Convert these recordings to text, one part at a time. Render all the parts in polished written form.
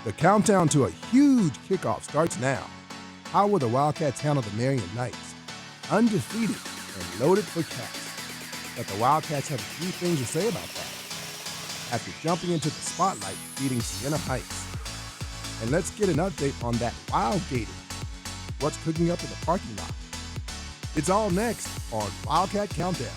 The countdown to a huge kickoff starts now. How will the Wildcats handle the Marian Knights? Undefeated and loaded for cash. But the Wildcats have a few things to say about that. After jumping into the spotlight, beating Siena Heights. And let's get an update on that wild gator. What's cooking up in the parking lot? It's all next on Wildcat Countdown.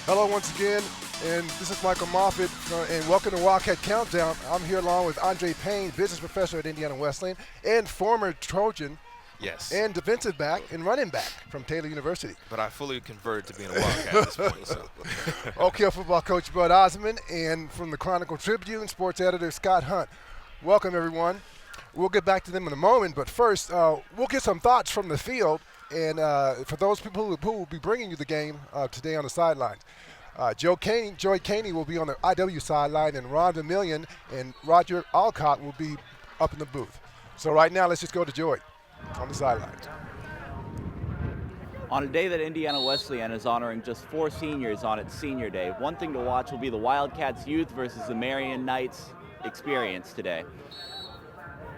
Hello once again, and this is Michael Moffitt, and welcome to Wildcat Countdown. I'm here along with Andre Payne, business professor at Indiana Wesleyan, and former Trojan, yes, and defensive back and running back from Taylor University. But I fully converted to being a Wildcat at this point. So. OK football coach Bud Osmond, and from the Chronicle Tribune, sports editor Scott Hunt. Welcome, everyone. We'll get back to them in a moment, but first, we'll get some thoughts from the field. And for those people who will be bringing you the game today on the sidelines, Joy Caney will be on the IWU sideline, and Ron Vermillion and Roger Alcott will be up in the booth. So right now, let's just go to Joy on the sidelines. On a day that Indiana Wesleyan is honoring just 4 seniors on its senior day, one thing to watch will be the Wildcats youth versus the Marian Knights experience today.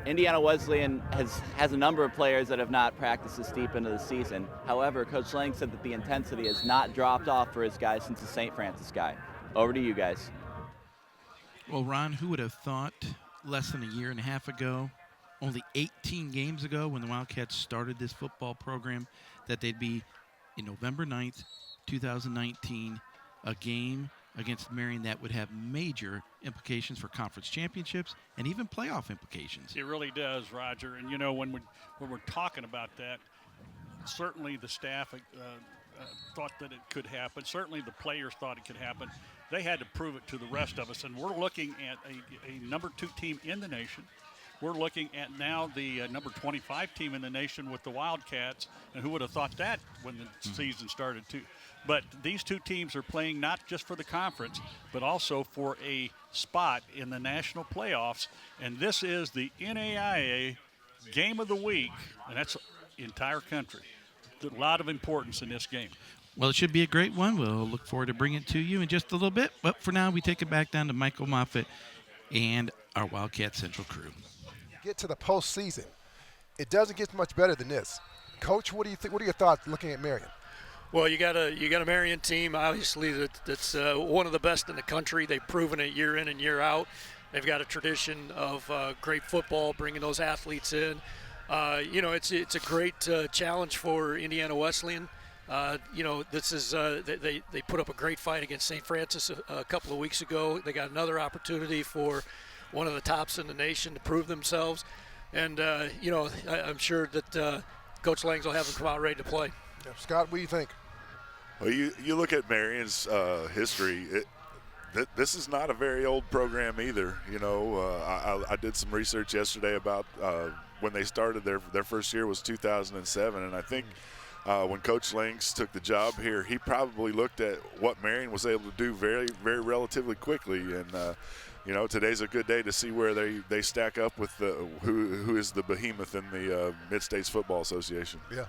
Indiana Wesleyan has a number of players that have not practiced this deep into the season. However, Coach Lang said that the intensity has not dropped off for his guys since the St. Francis guy. Over to you guys. Well, Ron, who would have thought less than a year and a half ago, only 18 games ago when the Wildcats started this football program, that they'd be in November 9th, 2019, a game against Marian that would have major implications for conference championships and even playoff implications. It really does, Roger. And, you know, when we're talking about that, certainly the staff thought that it could happen. Certainly the players thought it could happen. They had to prove it to the rest of us. And we're looking at a number 2 team in the nation. We're looking at now the number 25 team in the nation with the Wildcats. And who would have thought that when the season started, too? But these 2 teams are playing not just for the conference, but also for a spot in the national playoffs. And this is the NAIA Game of the Week, and that's the entire country. A lot of importance in this game. Well, it should be a great one. We'll look forward to bringing it to you in just a little bit. But for now, we take it back down to Michael Moffitt and our Wildcat Central crew. Get to the postseason. It doesn't get much better than this. Coach, what do you think? What are your thoughts looking at Marian? Well, you got a Marian team, obviously, that's one of the best in the country. They've proven it year in and year out. They've got a tradition of great football, bringing those athletes in. It's a great challenge for Indiana Wesleyan. This is they put up a great fight against St. Francis a couple of weeks ago. They got another opportunity for one of the tops in the nation to prove themselves. And, I'm sure that Coach Langs will have them come out ready to play. Yeah. Scott, what do you think? Well, you look at Marian's history. This is not a very old program either. You know, I did some research yesterday about when they started. Their first year was 2007, and I think when Coach Langs took the job here, he probably looked at what Marian was able to do very, very relatively quickly. And today's a good day to see where they stack up with who is the behemoth in the Mid-States Football Association. Yeah,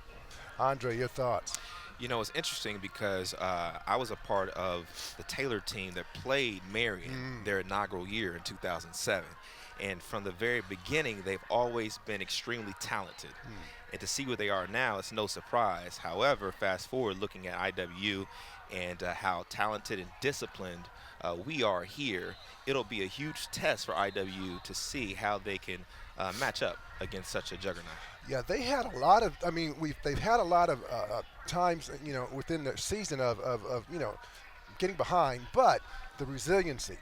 Andre, your thoughts? You know, it's interesting because I was a part of the Taylor team that played Marian their inaugural year in 2007. And from the very beginning, they've always been extremely talented. And to see where they are now, it's no surprise. However, fast forward looking at IWU and how talented and disciplined we are here, it'll be a huge test for IWU to see how they can match up against such a juggernaut. Yeah, they had a lot of. I mean, they've had a lot of times, within the season of getting behind, but the resiliency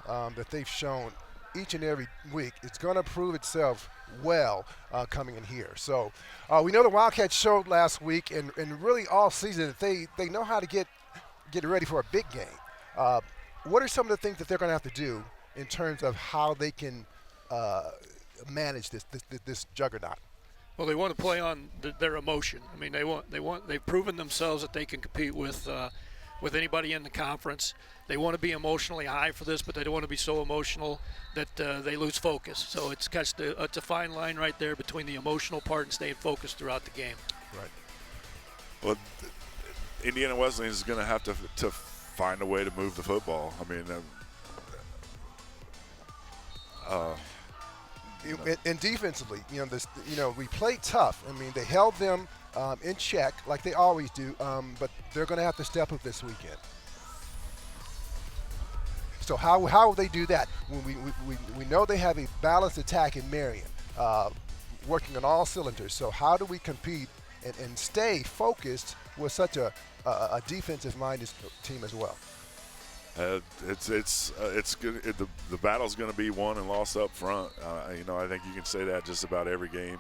that they've shown each and every week, it's going to prove itself well coming in here. So we know the Wildcats showed last week and really all season that they know how to get ready for a big game. What are some of the things that they're going to have to do in terms of how they can manage this juggernaut? Well, they want to play on their emotion. I mean, they've proven themselves that they can compete with anybody in the conference. They want to be emotionally high for this, but they don't want to be so emotional that they lose focus. So it's a fine line right there between the emotional part and staying focused throughout the game. Right. Well, Indiana Wesleyan is going to have to find a way to move the football. I mean, and defensively, we played tough. I mean, they held them in check like they always do, but they're going to have to step up this weekend. So how will they do that? When we know they have a balanced attack in Marian, working on all cylinders. So how do we compete and stay focused with such a defensive-minded team as well? It's good. The battle's going to be won and lost up front. I think you can say that just about every game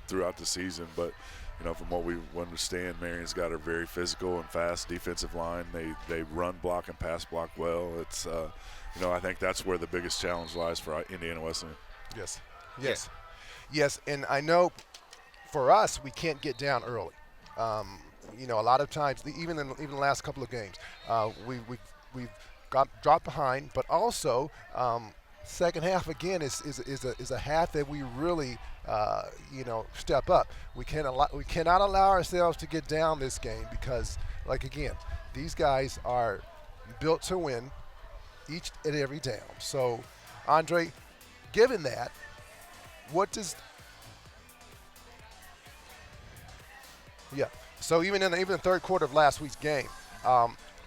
throughout the season. But from what we understand, Marian's got a very physical and fast defensive line. They run block and pass block well. It's I think that's where the biggest challenge lies for Indiana Wesleyan. Yes. And I know for us, we can't get down early. A lot of times, even in the last couple of games, we've got dropped behind, but also second half again is a half that we really step up. We cannot allow ourselves to get down this game because, these guys are built to win each and every down. So, Andre, given that, So even in the third quarter of last week's game,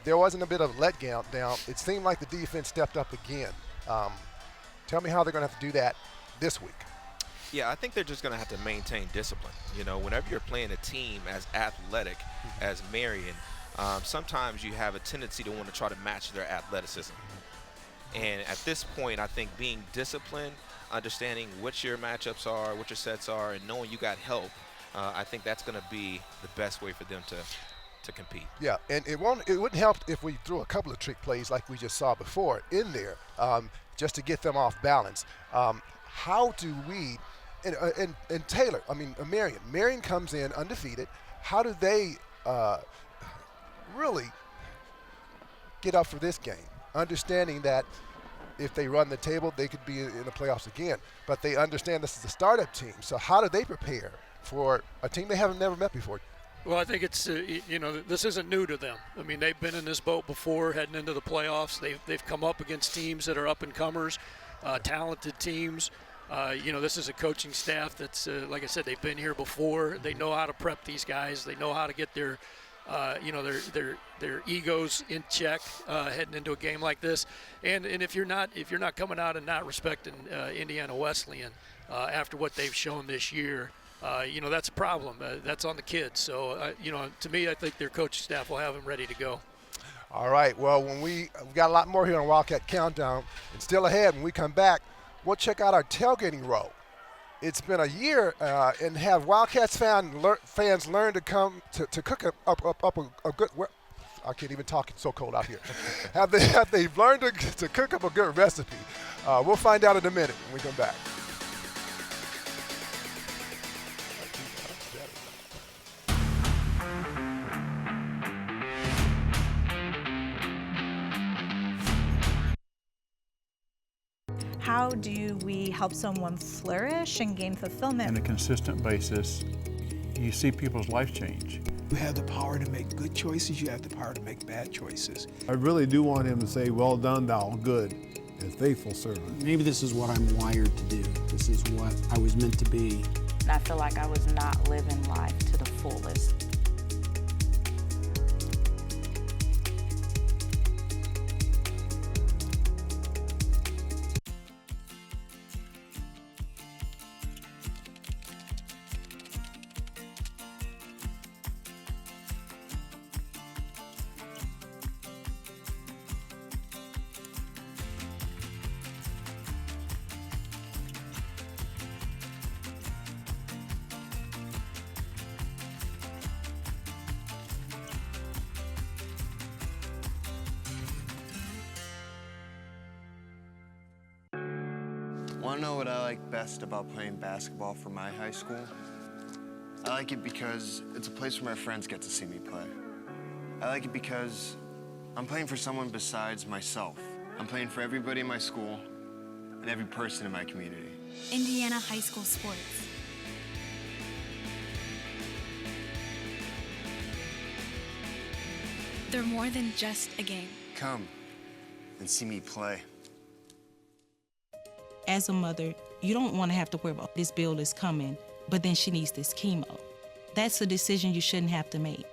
there wasn't a bit of letdown. It seemed like the defense stepped up again. Tell me how they're going to have to do that this week. Yeah, I think they're just going to have to maintain discipline. Whenever you're playing a team as athletic as Marian, sometimes you have a tendency to want to try to match their athleticism. And at this point, I think being disciplined, understanding what your matchups are, what your sets are, and knowing you got help, I think that's going to be the best way for them to compete. Yeah, and it wouldn't help if we threw a couple of trick plays like we just saw before in there, just to get them off balance. How do we and Taylor? Marian comes in undefeated. How do they really get up for this game? Understanding that if they run the table, they could be in the playoffs again. But they understand this is a startup team. So how do they prepare for a team they haven't never met before? Well, I think it's this isn't new to them. I mean, they've been in this boat before, heading into the playoffs. They've come up against teams that are up and comers, talented teams. This is a coaching staff that's like I said, they've been here before. They know how to prep these guys. They know how to get their egos in check heading into a game like this. And if you're not coming out and not respecting Indiana Wesleyan after what they've shown this year, that's a problem. That's on the kids. So, to me, I think their coaching staff will have them ready to go. All right. Well, when we've got a lot more here on Wildcat Countdown, and still ahead when we come back, we'll check out our tailgating row. It's been a year, and have Wildcats fans learn to come to cook up a good. I can't even talk. It's so cold out here. have they learned to cook up a good recipe? We'll find out in a minute when we come back. How do we help someone flourish and gain fulfillment? On a consistent basis, you see people's lives change. You have the power to make good choices, you have the power to make bad choices. I really do want him to say, "Well done, thou good and faithful servant." Maybe this is what I'm wired to do. This is what I was meant to be. And I feel like I was not living life to the fullest. Want to know what I like best about playing basketball for my high school? I like it because it's a place where my friends get to see me play. I like it because I'm playing for someone besides myself. I'm playing for everybody in my school and every person in my community. Indiana high school sports. They're more than just a game. Come and see me play. As a mother, you don't want to have to worry about this bill is coming, but then she needs this chemo. That's a decision you shouldn't have to make.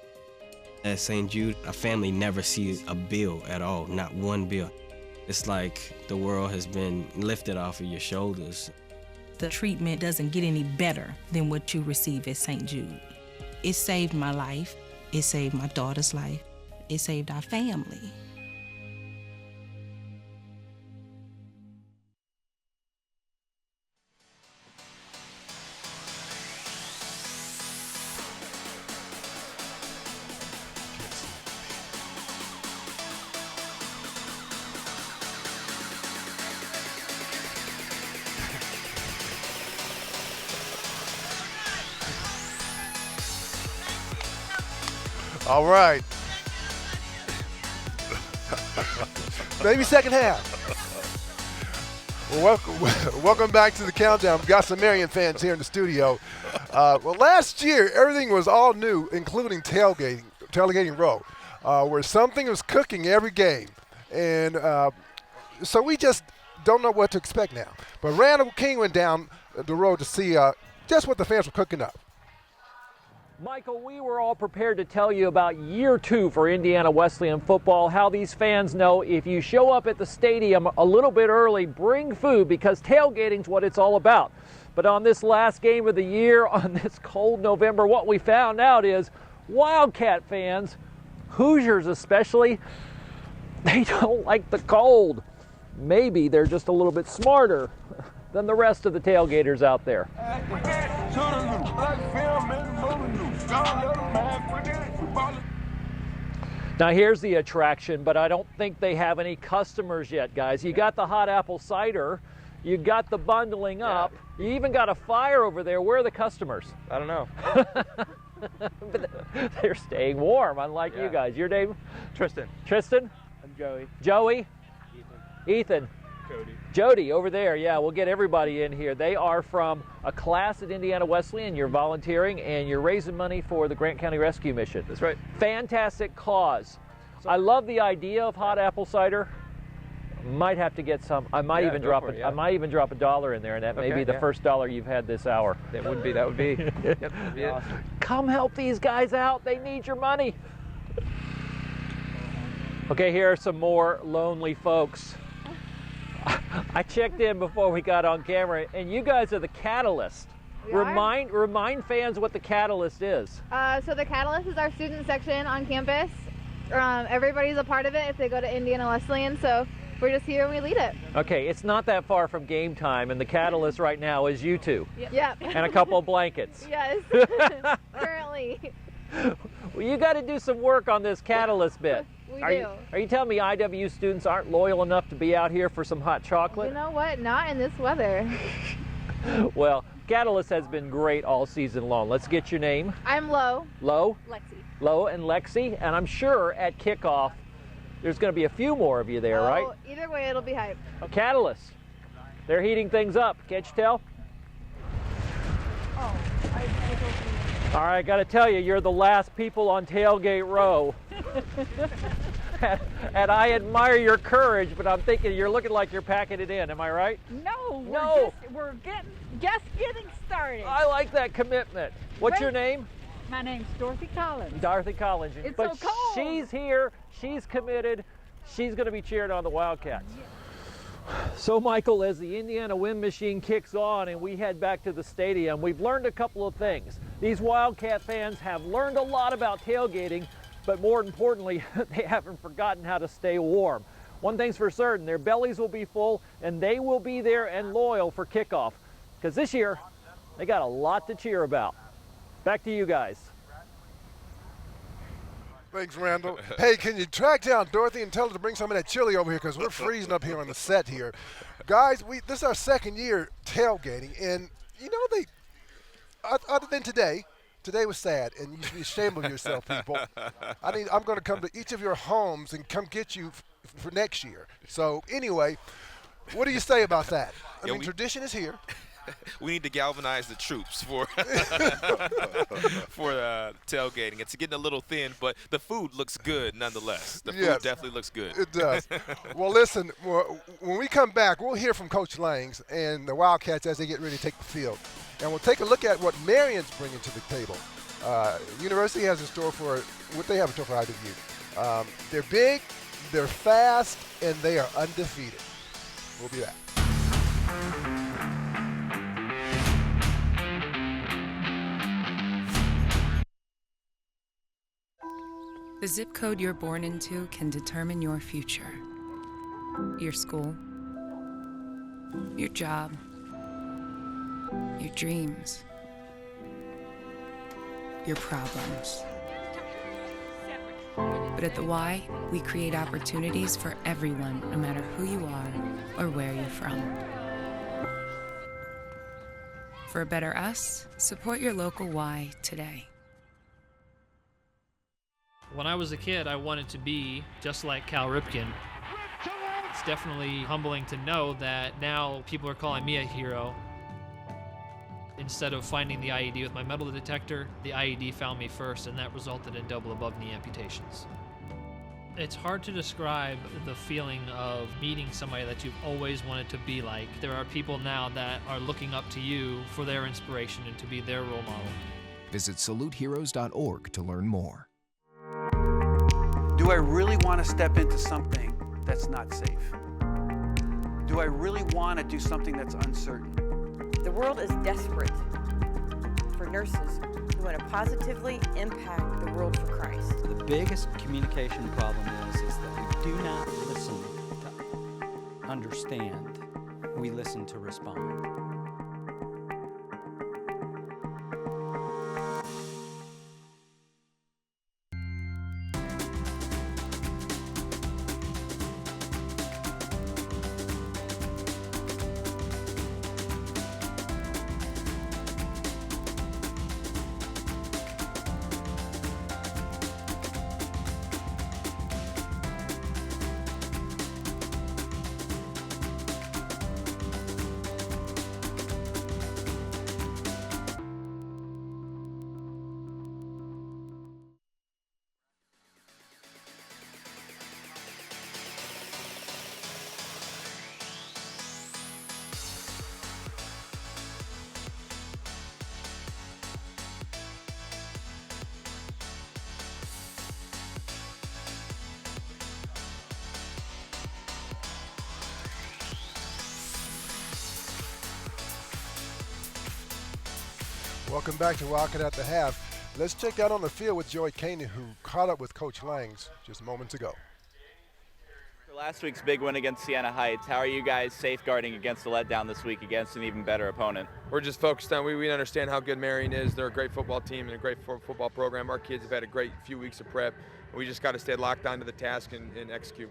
At St. Jude, a family never sees a bill at all, not one bill. It's like the world has been lifted off of your shoulders. The treatment doesn't get any better than what you receive at St. Jude. It saved my life. It saved my daughter's life. It saved our family. All right. Maybe second half. Well, welcome back to the countdown. We've got some Marian fans here in the studio. Well, last year, everything was all new, including tailgating row, where something was cooking every game. And so we just don't know what to expect now. But Randall King went down the road to see just what the fans were cooking up. Michael, we were all prepared to tell you about year 2 for Indiana Wesleyan football, how these fans know if you show up at the stadium a little bit early, bring food, because tailgating's what it's all about. But on this last game of the year, on this cold November, what we found out is Wildcat fans, Hoosiers especially, they don't like the cold. Maybe they're just a little bit smarter than the rest of the tailgaters out there. Now here's the attraction, but I don't think they have any customers yet, guys. You got the hot apple cider, you got the bundling up, you even got a fire over there. Where are the customers? I don't know. But they're staying warm, unlike you guys. Your name? Tristan. Tristan? I'm Joey. Joey? Ethan. Cody. Jody over there. Yeah, we'll get everybody in here. They are from a class at Indiana Wesleyan. You're volunteering and you're raising money for the Grant County Rescue Mission. That's right. Fantastic cause. I love the idea of hot apple cider. Might have to get some. I might even drop it. I might even drop $1 in there, and that may be the first $1 you've had this hour. That would be. Yep, that'd be awesome. Come help these guys out. They need your money. Okay, here are some more lonely folks. I checked in before we got on camera, and you guys are the catalyst. Remind fans what the catalyst is. So the catalyst is our student section on campus. Everybody's a part of it if they go to Indiana Wesleyan, so we're just here and we lead it. Okay, it's not that far from game time, and the catalyst right now is you two. Yep. And a couple of blankets. Yes, currently. Well, you got to do some work on this catalyst bit. We are do. Are you telling me IWU students aren't loyal enough to be out here for some hot chocolate? You know what? Not in this weather. Well, Catalyst has been great all season long. Let's get your name. I'm Lo. Lo? Lexi. Lo and Lexi, and I'm sure at kickoff there's going to be a few more of you there, right? Either way, it'll be hype. Catalyst. They're heating things up. Can't you tell? Oh, all right, got to tell you, you're the last people on tailgate row. And I admire your courage, but I'm thinking you're looking like you're packing it in. Am I right? No, we're just getting started. I like that commitment. What's your name? My name's Dorothy Collins. Dorothy Collins. It's but so cold. She's here. She's committed. She's going to be cheering on the Wildcats. Yeah. So, Michael, as the Indiana wind machine kicks on and we head back to the stadium, we've learned a couple of things. These Wildcat fans have learned a lot about tailgating, but more importantly, they haven't forgotten how to stay warm. One thing's for certain, their bellies will be full and they will be there and loyal for kickoff, because this year they got a lot to cheer about. Back to you guys. Thanks, Randall. Hey, can you track down Dorothy and tell her to bring some of that chili over here because we're freezing up here on the set here. Guys, this is our second year tailgating, and you know other than today was sad, and you should be ashamed of yourself, people. I'm going to come to each of your homes and come get you for next year. So anyway, what do you say about that? I mean, tradition is here. We need to galvanize the troops for tailgating. It's getting a little thin, but the food looks good nonetheless. The food definitely looks good. It does. Well, listen, when we come back, we'll hear from Coach Langs and the Wildcats as they get ready to take the field. And we'll take a look at what Marian's bringing to the table. University has in store for what they have in store for IWU. They're big, they're fast, and they are undefeated. We'll be back. The zip code you're born into can determine your future. Your school, your job, your dreams, your problems. But at the Y, we create opportunities for everyone, no matter who you are or where you're from. For a better us, support your local Y today. When I was a kid, I wanted to be just like Cal Ripken. It's definitely humbling to know that now people are calling me a hero. Instead of finding the IED with my metal detector, the IED found me first, and that resulted in double above knee amputations. It's hard to describe the feeling of meeting somebody that you've always wanted to be like. There are people now that are looking up to you for their inspiration and to be their role model. Visit saluteheroes.org to learn more. Do I really want to step into something that's not safe? Do I really want to do something that's uncertain? The world is desperate for nurses who want to positively impact the world for Christ. The biggest communication problem is that we do not listen to understand. We listen to respond. Welcome back to Wildcat at the Half. Let's check out on the field with Joey Caney, who caught up with Coach Langs just moments ago. For last week's big win against Siena Heights, how are you guys safeguarding against the letdown this week against an even better opponent? We're just focused on, we understand how good Marian is. They're a great football team and a great football program. Our kids have had a great few weeks of prep. We just got to stay locked onto the task and execute.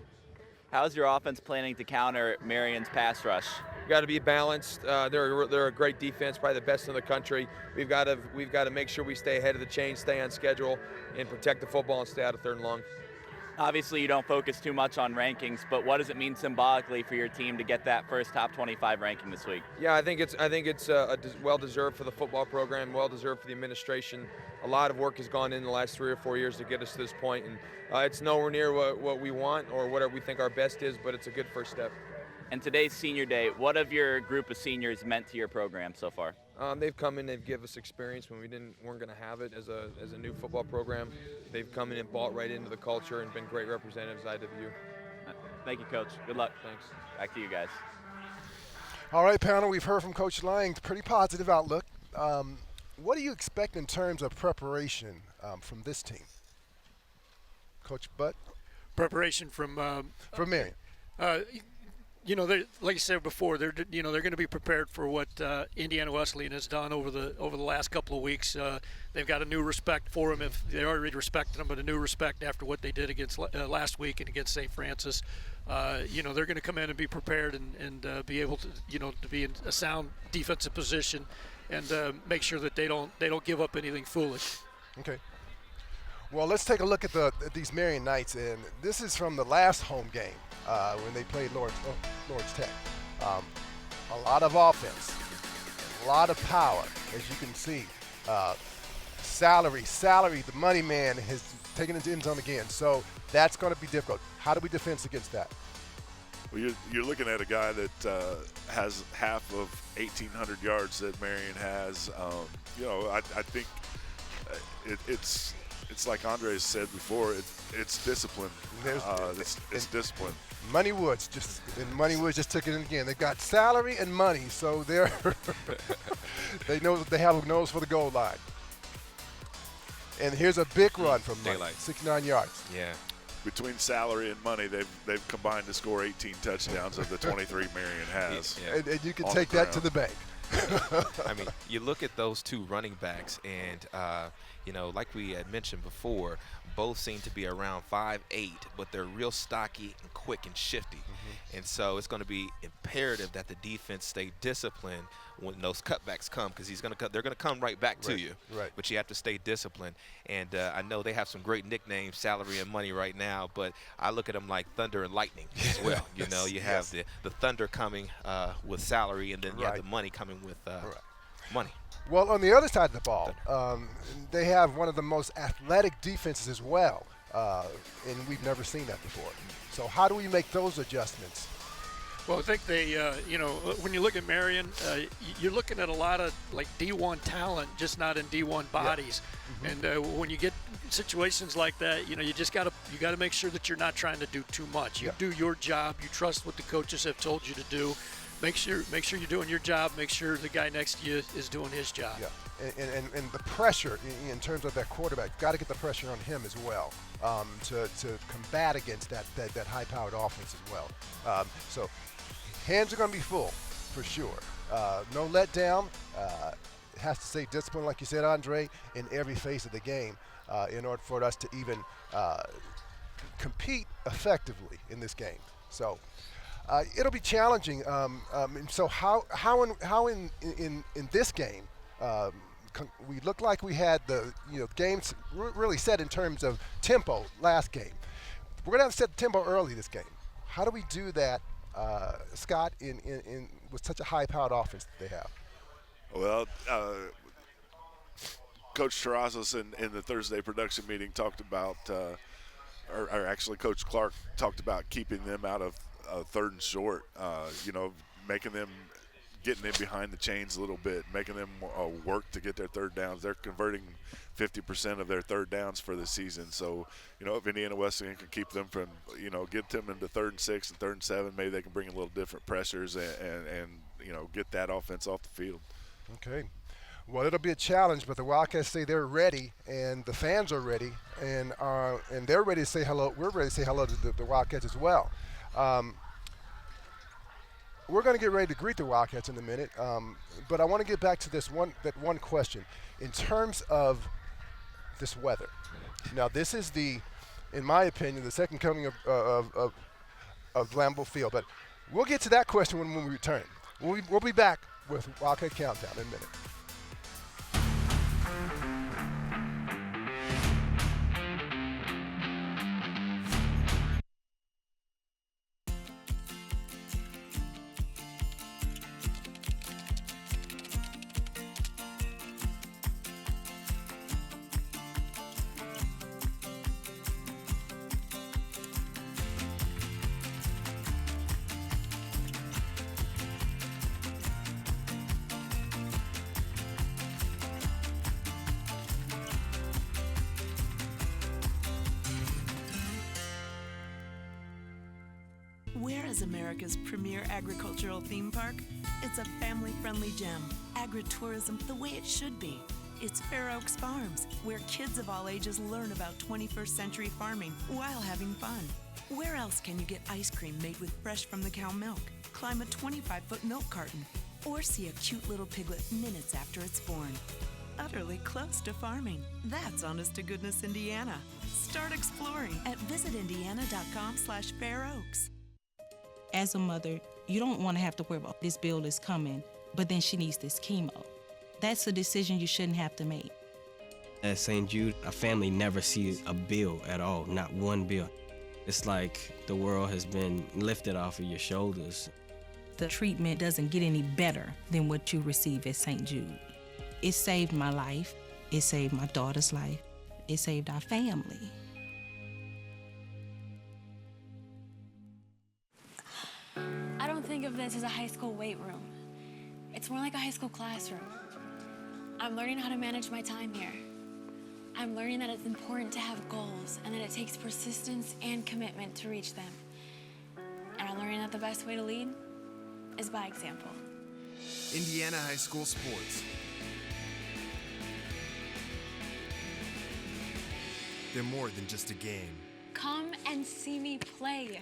How's your offense planning to counter Marian's pass rush? We've got to be balanced. They're a great defense, probably the best in the country. We've got to make sure we stay ahead of the chain, stay on schedule, and protect the football and stay out of third and long. Obviously, you don't focus too much on rankings, but what does it mean symbolically for your team to get that first top 25 ranking this week? Yeah, I think it's well deserved for the football program, well deserved for the administration. A lot of work has gone in the last 3 or 4 years to get us to this point, and it's nowhere near what we want or what we think our best is, but it's a good first step. And today's senior day, what have your group of seniors meant to your program so far? They've come in, they've given us experience when we weren't going to have it as a new football program. They've come in and bought right into the culture and been great representatives at IWU. Thank you, Coach. Good luck. Thanks. Back to you guys. All right, panel, we've heard from Coach Langs, pretty positive outlook. What do you expect in terms of preparation from this team? Coach Butt? Preparation from Marian. like you said before, they're going to be prepared for what Indiana Wesleyan has done over the last couple of weeks. They've got a new respect for him. If they already respected him, but a new respect after what they did against last week and against St. Francis. They're going to come in and be prepared and be able to to be in a sound defensive position and make sure that they don't give up anything foolish. Okay. Well, let's take a look at these Marian Knights, and this is from the last home game when they played Lord's Tech. A lot of offense, a lot of power, as you can see. Salary, the money man has taken it to end zone again, so that's going to be difficult. How do we defend against that? Well, you're looking at a guy that has half of 1,800 yards that Marian has. I think it's like Andre said before. It's discipline. It's discipline. Money Woods just took it in again. They got salary and money, so they know that they have a nose for the goal line. And here's a big run from Money, 69 yards. Yeah. Between salary and money, they've combined to score 18 touchdowns of the 23 Marian has. Yeah. And you can take that to the bank. I mean, you look at those two running backs, and like we had mentioned before, both seem to be around 5'8", but they're real stocky and quick and shifty. And so it's going to be imperative that the defense stay disciplined when those cutbacks come, because they're going to come right back to you. Right. But you have to stay disciplined. And I know they have some great nicknames, Salary and Money, right now, but I look at them like Thunder and Lightning as well. You have the Thunder coming with salary, and then you have the money coming with money. Well, on the other side of the ball, they have one of the most athletic defenses as well, and we've never seen that before. So how do we make those adjustments? Well, I think they, when you look at Marian, you're looking at a lot of like D1 talent, just not in D1 bodies. Yeah. And when you get situations like that, you just got to make sure that you're not trying to do too much. You do your job. You trust what the coaches have told you to do. Make sure you're doing your job. Make sure the guy next to you is doing his job. Yeah, and the pressure in terms of that quarterback, got to get the pressure on him as well to combat against that high-powered offense as well. So hands are going to be full for sure. No letdown. It has to stay disciplined, like you said, Andre, in every phase of the game in order for us to even compete effectively in this game. So. It'll be challenging. So how in this game, we looked like we had the games really set in terms of tempo last game. We're gonna have to set the tempo early this game. How do we do that, Scott, in with such a high-powered offense that they have? Well, Coach Terrazas in the Thursday production meeting talked about, or actually Coach Clark talked about keeping them out of third and short, making them, getting in behind the chains a little bit, making them work to get their third downs. They're converting 50% of their third downs for the season. So, if Indiana Wesleyan can keep them from, get them into 3rd and 6 and 3rd and 7, maybe they can bring a little different pressures and get that offense off the field. Okay. Well, it'll be a challenge, but the Wildcats say they're ready, and the fans are ready, and they're ready to say hello. We're ready to say hello to the Wildcats as well. We're going to get ready to greet the Wildcats in a minute, but I want to get back to that one question. In terms of this weather, now this is in my opinion, the second coming of Lambeau Field, but we'll get to that question when we return. We'll be back with Wildcat Countdown in a minute. Where is America's premier agricultural theme park? It's a family-friendly gem, agritourism the way it should be. It's Fair Oaks Farms, where kids of all ages learn about 21st century farming while having fun. Where else can you get ice cream made with fresh from the cow milk, climb a 25-foot milk carton, or see a cute little piglet minutes after it's born? Utterly close to farming. That's honest to goodness Indiana. Start exploring at visitindiana.com/fairoaks. As a mother, you don't want to have to worry about this bill is coming, but then she needs this chemo. That's a decision you shouldn't have to make. At St. Jude, a family never sees a bill at all, not one bill. It's like the world has been lifted off of your shoulders. The treatment doesn't get any better than what you receive at St. Jude. It saved my life. It saved my daughter's life. It saved our family. I don't think of this as a high school weight room. It's more like a high school classroom. I'm learning how to manage my time here. I'm learning that it's important to have goals and that it takes persistence and commitment to reach them. And I'm learning that the best way to lead is by example. Indiana High School Sports. They're more than just a game. Come and see me play.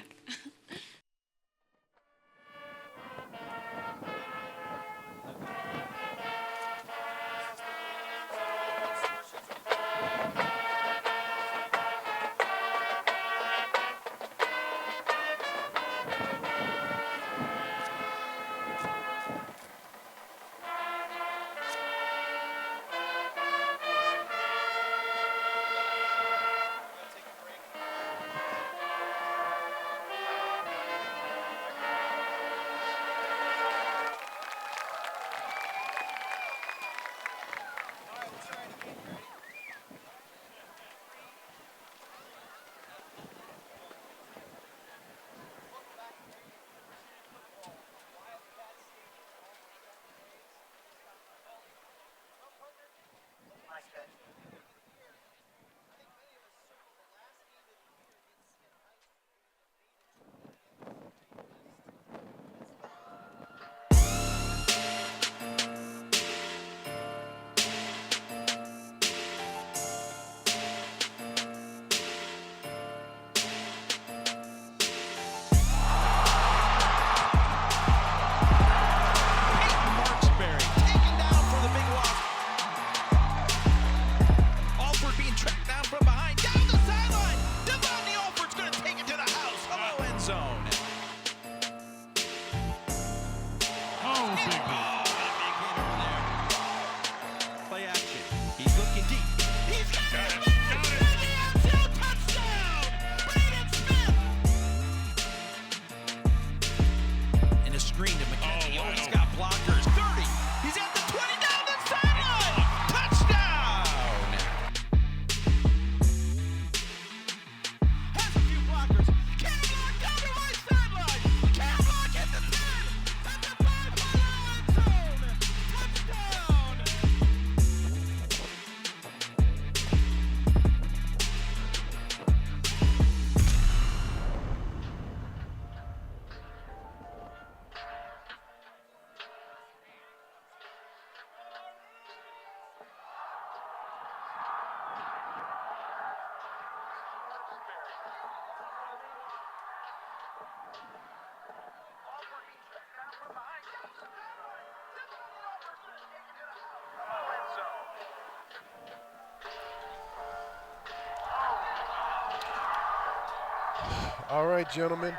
All right, gentlemen.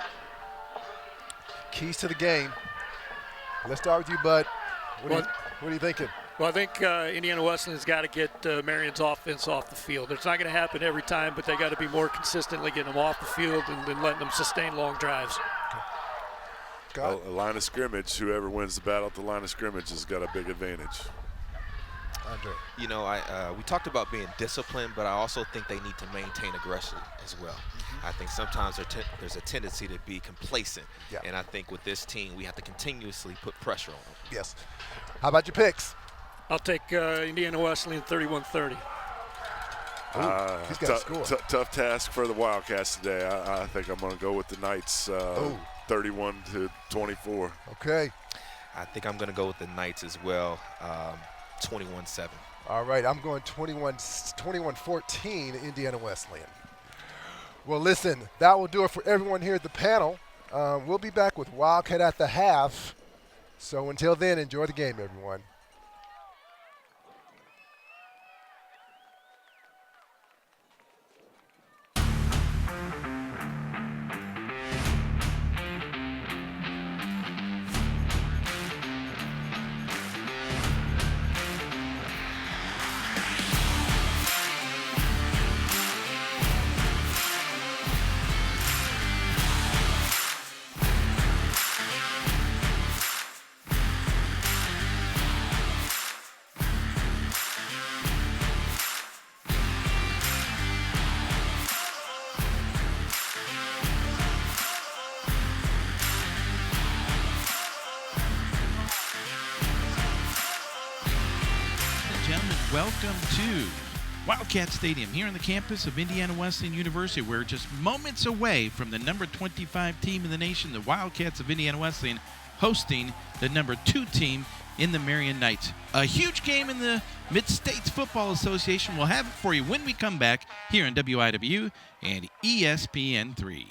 Keys to the game. Let's start with you, Bud. What are you thinking? Well, I think Indiana Wesleyan's got to get Marian's offense off the field. It's not going to happen every time, but they got to be more consistently getting them off the field and then letting them sustain long drives. Well, a line of scrimmage, whoever wins the battle at the line of scrimmage has got a big advantage. Andre. You know, we talked about being disciplined, but I also think they need to maintain aggression as well. I think sometimes there's a tendency to be complacent, and I think with this team, we have to continuously put pressure on them. Yes. How about your picks? I'll take Indiana Wesleyan 31-30. He's got a score. Tough task for the Wildcats today. I think I'm going to go with the Knights 31-24. Okay. I think I'm going to go with the Knights as well, 21-7. All right, I'm going 21-14 Indiana Wesleyan. Well, listen, that will do it for everyone here at the panel. We'll be back with Wildcat at the half. So until then, enjoy the game, everyone. Welcome to Wildcat Stadium here on the campus of Indiana Wesleyan University. We're just moments away from the number 25 team in the nation, the Wildcats of Indiana Wesleyan, hosting the number 2 team in the Marian Knights. A huge game in the Mid-States Football Association. We'll have it for you when we come back here on WIWU and ESPN3.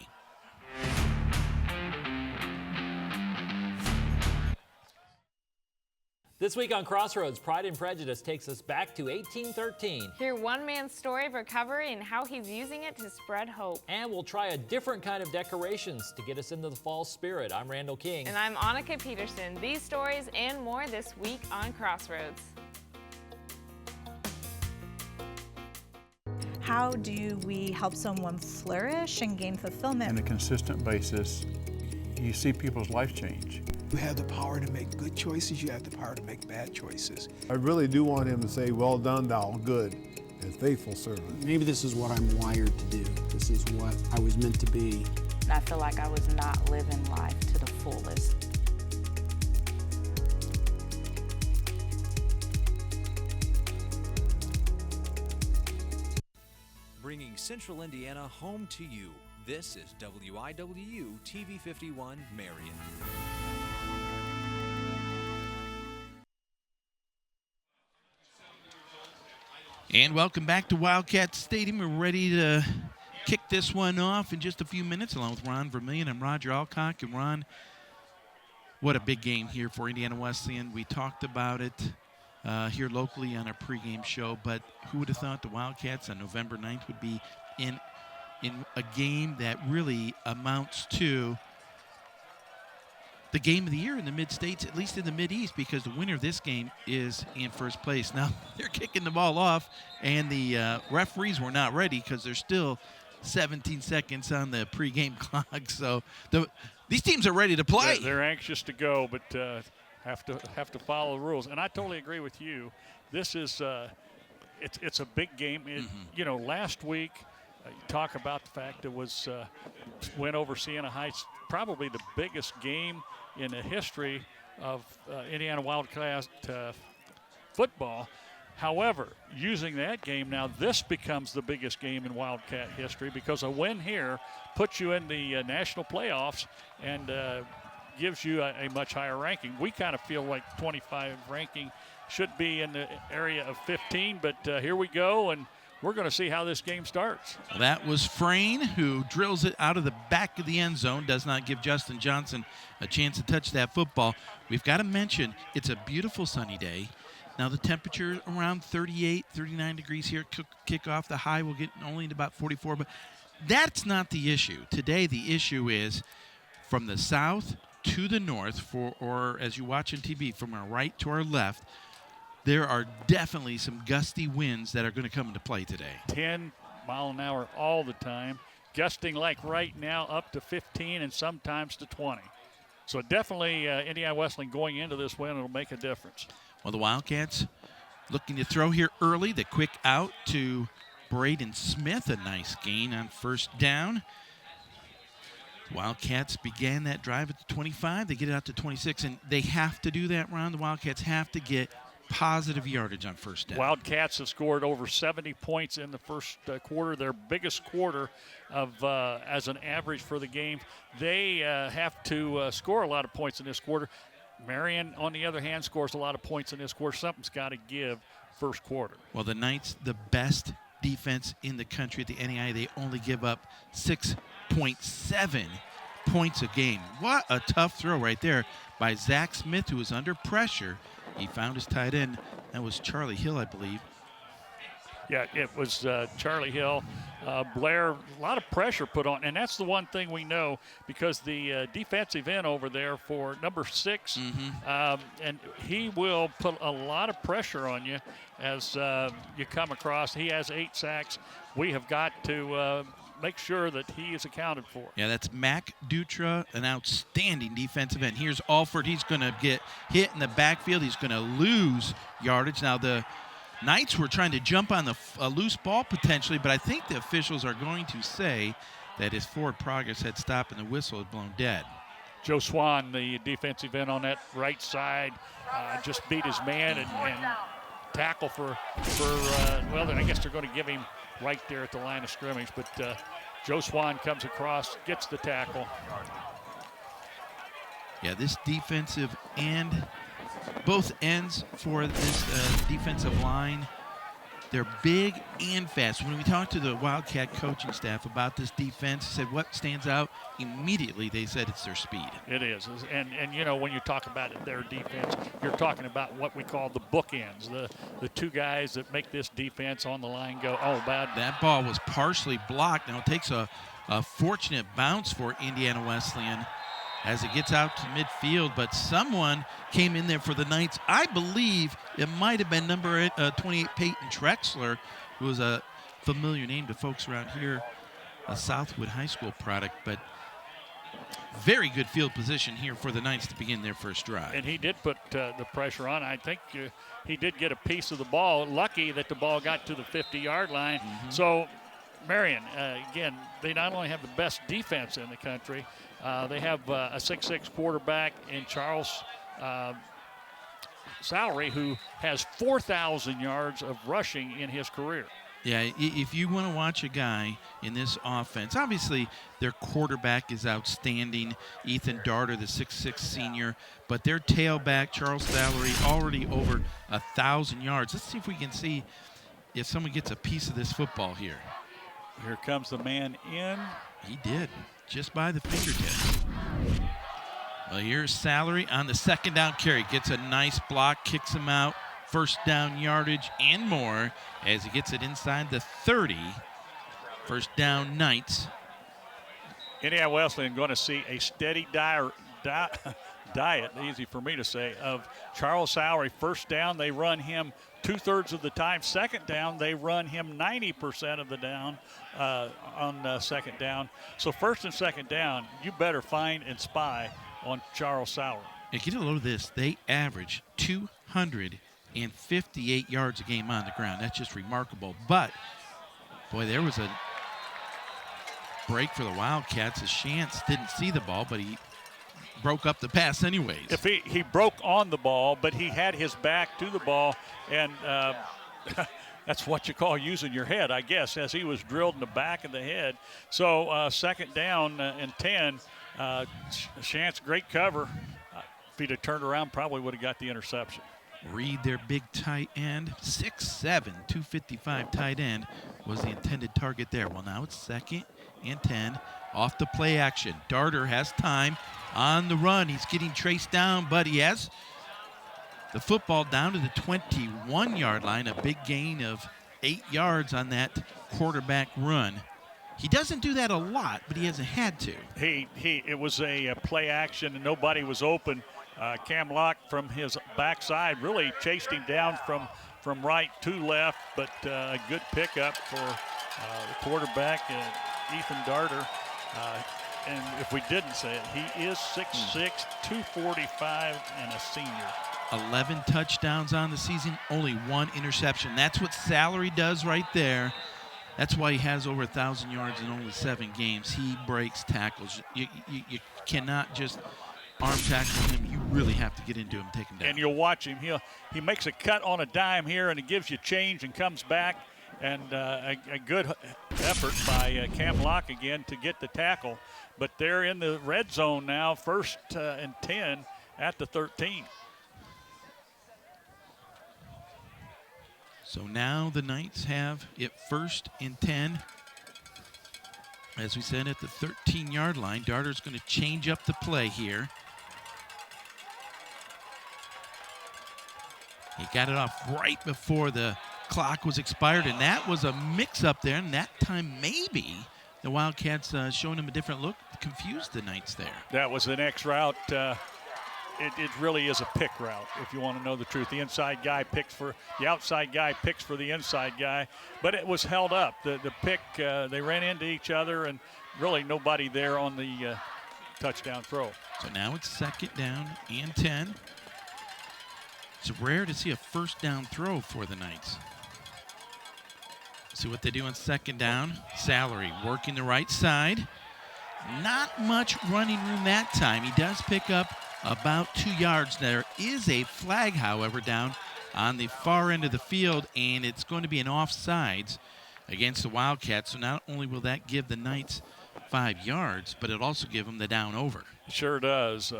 This week on Crossroads, Pride and Prejudice takes us back to 1813. Hear one man's story of recovery and how he's using it to spread hope. And we'll try a different kind of decorations to get us into the fall spirit. I'm Randall King. And I'm Annika Peterson. These stories and more this week on Crossroads. How do we help someone flourish and gain fulfillment? On a consistent basis, you see people's lives change. You have the power to make good choices, you have the power to make bad choices. I really do want him to say, well done, thou good and faithful servant. Maybe this is what I'm wired to do. This is what I was meant to be. And I feel like I was not living life to the fullest. Bringing Central Indiana home to you. This is WIWU TV 51 Marian. And welcome back to Wildcat Stadium. We're ready to kick this one off in just a few minutes, along with Ron Vermillion and Roger Alcock. And Ron, what a big game here for Indiana Wesleyan. We talked about it here locally on our pregame show, but who would have thought the Wildcats on November 9th would be in a game that really amounts to the game of the year in the Mid-States, at least in the Mid-East, because the winner of this game is in first place. Now, they're kicking the ball off, and the referees were not ready because there's still 17 seconds on the pregame clock. So these teams are ready to play. They're anxious to go, but have to follow the rules. And I totally agree with you. This is it's a big game. You know, last week you talk about the fact it was win over Siena Heights, probably the biggest game in the history of Indiana Wildcat football. However, using that game now, this becomes the biggest game in Wildcat history because a win here puts you in the national playoffs and gives you a much higher ranking. We kind of feel like 25 ranking should be in the area of 15, but here we go, and we're going to see how this game starts. Well, that was Frayne, who drills it out of the back of the end zone, does not give Justin Johnson a chance to touch that football. We've got to mention it's a beautiful sunny day. Now the temperature around 38, 39 degrees here at kickoff. The high will get only to about 44, but that's not the issue. Today the issue is from the south to the north, or as you watch on TV, from our right to our left, there are definitely some gusty winds that are going to come into play today. 10 mile an hour all the time, gusting like right now up to 15 and sometimes to 20. So definitely Indiana Wesleyan going into this win will make a difference. Well, the Wildcats looking to throw here early. The quick out to Braden Smith, a nice gain on first down. Wildcats began that drive at the 25. They get it out to 26, and they have to do that, Ron. The Wildcats have to get positive yardage on first down. Wildcats have scored over 70 points in the first quarter, their biggest quarter of as an average for the game. They have to score a lot of points in this quarter. Marian, on the other hand, scores a lot of points in this quarter. Something's got to give first quarter. Well, the Knights, the best defense in the country at the NAI, they only give up 6.7 points a game. What a tough throw right there by Zach Smith, who was under pressure. He found his tight end. That was Charlie Hill, I believe. Yeah, it was Charlie Hill. Blair, a lot of pressure put on, and that's the one thing we know because the defensive end over there for number 6, and he will put a lot of pressure on you as you come across. He has 8 sacks. We have got to make sure that he is accounted for. Yeah, that's Mac Dutra, an outstanding defensive end. Here's Alford. He's going to get hit in the backfield. He's going to lose yardage. Now, the Knights were trying to jump on a loose ball potentially, but I think the officials are going to say that his forward progress had stopped and the whistle had blown dead. Joe Swan, the defensive end on that right side, just beat his man and tackle for well, I guess they're going to give him right there at the line of scrimmage, but Joe Swan comes across, gets the tackle. Yeah, this defensive end, both ends for this defensive line, they're big and fast. When we talked to the Wildcat coaching staff about this defense, said what stands out immediately, they said it's their speed. It is, and you know, when you talk about it, their defense, you're talking about what we call the bookends, the 2 guys that make this defense on the line go, oh, bad. That ball was partially blocked. Now it takes a fortunate bounce for Indiana Wesleyan as it gets out to midfield, but someone came in there for the Knights. I believe it might have been number 28, Peyton Trexler, who was a familiar name to folks around here, a Southwood High School product, but very good field position here for the Knights to begin their first drive. And he did put the pressure on. I think he did get a piece of the ball. Lucky that the ball got to the 50-yard line. So, Marian, again, they not only have the best defense in the country, they have a 6'6" quarterback in Charles Salary, who has 4,000 yards of rushing in his career. Yeah, if you want to watch a guy in this offense, obviously their quarterback is outstanding, Ethan Darter, the 6'6" senior, but their tailback, Charles Salary, already over 1,000 yards. Let's see if we can see if someone gets a piece of this football here. Here comes the man in. He did, just by the fingertips. Well, here's Salary on the second down carry. Gets a nice block, kicks him out. First down yardage and more as he gets it inside the 30. First down, Knights. Indiana Wesleyan going to see a steady diet, easy for me to say, of Charles Salary. First down, they run him 2/3 of the time. Second down, they run him 90% of the down on second down. So first and second down, you better find and spy on Charles Salary. And get a load of this. They average 258 yards a game on the ground. That's just remarkable. But, boy, there was a break for the Wildcats. As Shantz didn't see the ball, but he broke up the pass anyways. If he broke on the ball, but he had his back to the ball, and that's what you call using your head, I guess, as he was drilled in the back of the head. So second down and 10. Shantz, great cover. If he'd have turned around, probably would have got the interception. Reed, their big tight end, 6'7", 255 tight end, was the intended target there. Well, now it's second and 10. Off the play action. Darter has time on the run. He's getting traced down, but he has the football down to the 21-yard line. A big gain of 8 yards on that quarterback run. He doesn't do that a lot, but he hasn't had to. It was a play action, and nobody was open. Cam Locke from his backside really chased him down from right to left, but a good pickup for the quarterback, Ethan Darter. And if we didn't say it, he is 6'6", 245, and a senior. 11 touchdowns on the season, only 1 interception. That's what Salary does right there. That's why he has over 1,000 yards in only 7 games. He breaks tackles. You cannot just arm tackle him. You really have to get into him and take him down. And you'll watch him. He makes a cut on a dime here, and it gives you change and comes back. And a good effort by Cam Locke again to get the tackle. But they're in the red zone now, first and 10 at the 13. So now the Knights have it 1st and 10. As we said, at the 13-yard line. Darter's going to change up the play here. He got it off right before the clock was expired, and that was a mix-up there. And that time, maybe the Wildcats showing him a different look, confused the Knights there. That was the next route. It really is a pick route, if you want to know the truth. The inside guy picks for the outside guy, picks for the inside guy, but it was held up. The pick, they ran into each other, and really nobody there on the touchdown throw. So now it's 2nd down and 10. It's rare to see a 1st down throw for the Knights. See what they do on 2nd down. Salary working the right side. Not much running room that time. He does pick up about 2 yards. There is a flag, however, down on the far end of the field, and it's going to be an offsides against the Wildcats. So not only will that give the Knights 5 yards, but it'll also give them the down over. Sure does.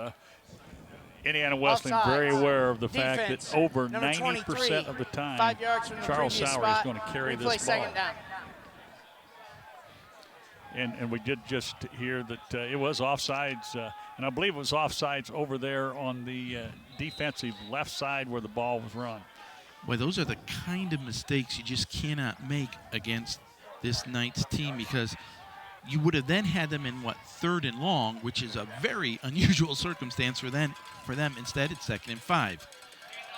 Indiana Wesleyan very aware of the fact that over 90% of the time, 5 yards from the Charles previous Sauer is spot. going to carry Replay this ball. 2nd down. And we did just hear that it was offsides, and I believe it was offsides over there on the defensive left side where the ball was run. Boy, those are the kind of mistakes you just cannot make against this Knights team, because you would have then had them in, 3rd and long, which is a very unusual circumstance for them. Instead, it's 2nd and 5.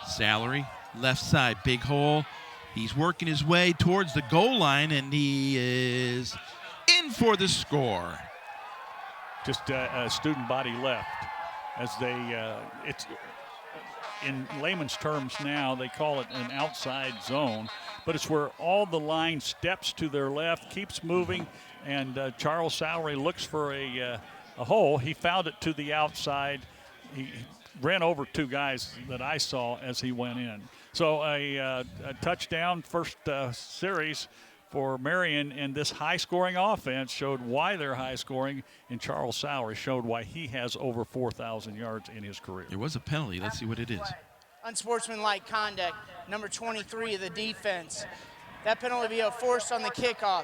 Salary, left side, big hole. He's working his way towards the goal line, and he is in for the score. Just a student body left, as they it's in layman's terms now they call it an outside zone, but it's where all the line steps to their left, keeps moving, and Charles Salary looks for a hole. He found it to the outside. He ran over 2 guys that I saw as he went in. So a touchdown, first series for Marian, and this high-scoring offense showed why they're high-scoring, and Charles Salary showed why he has over 4,000 yards in his career. There was a penalty. Let's see what it is. Unsportsmanlike conduct, number 23 of the defense. That penalty will be a force on the kickoff.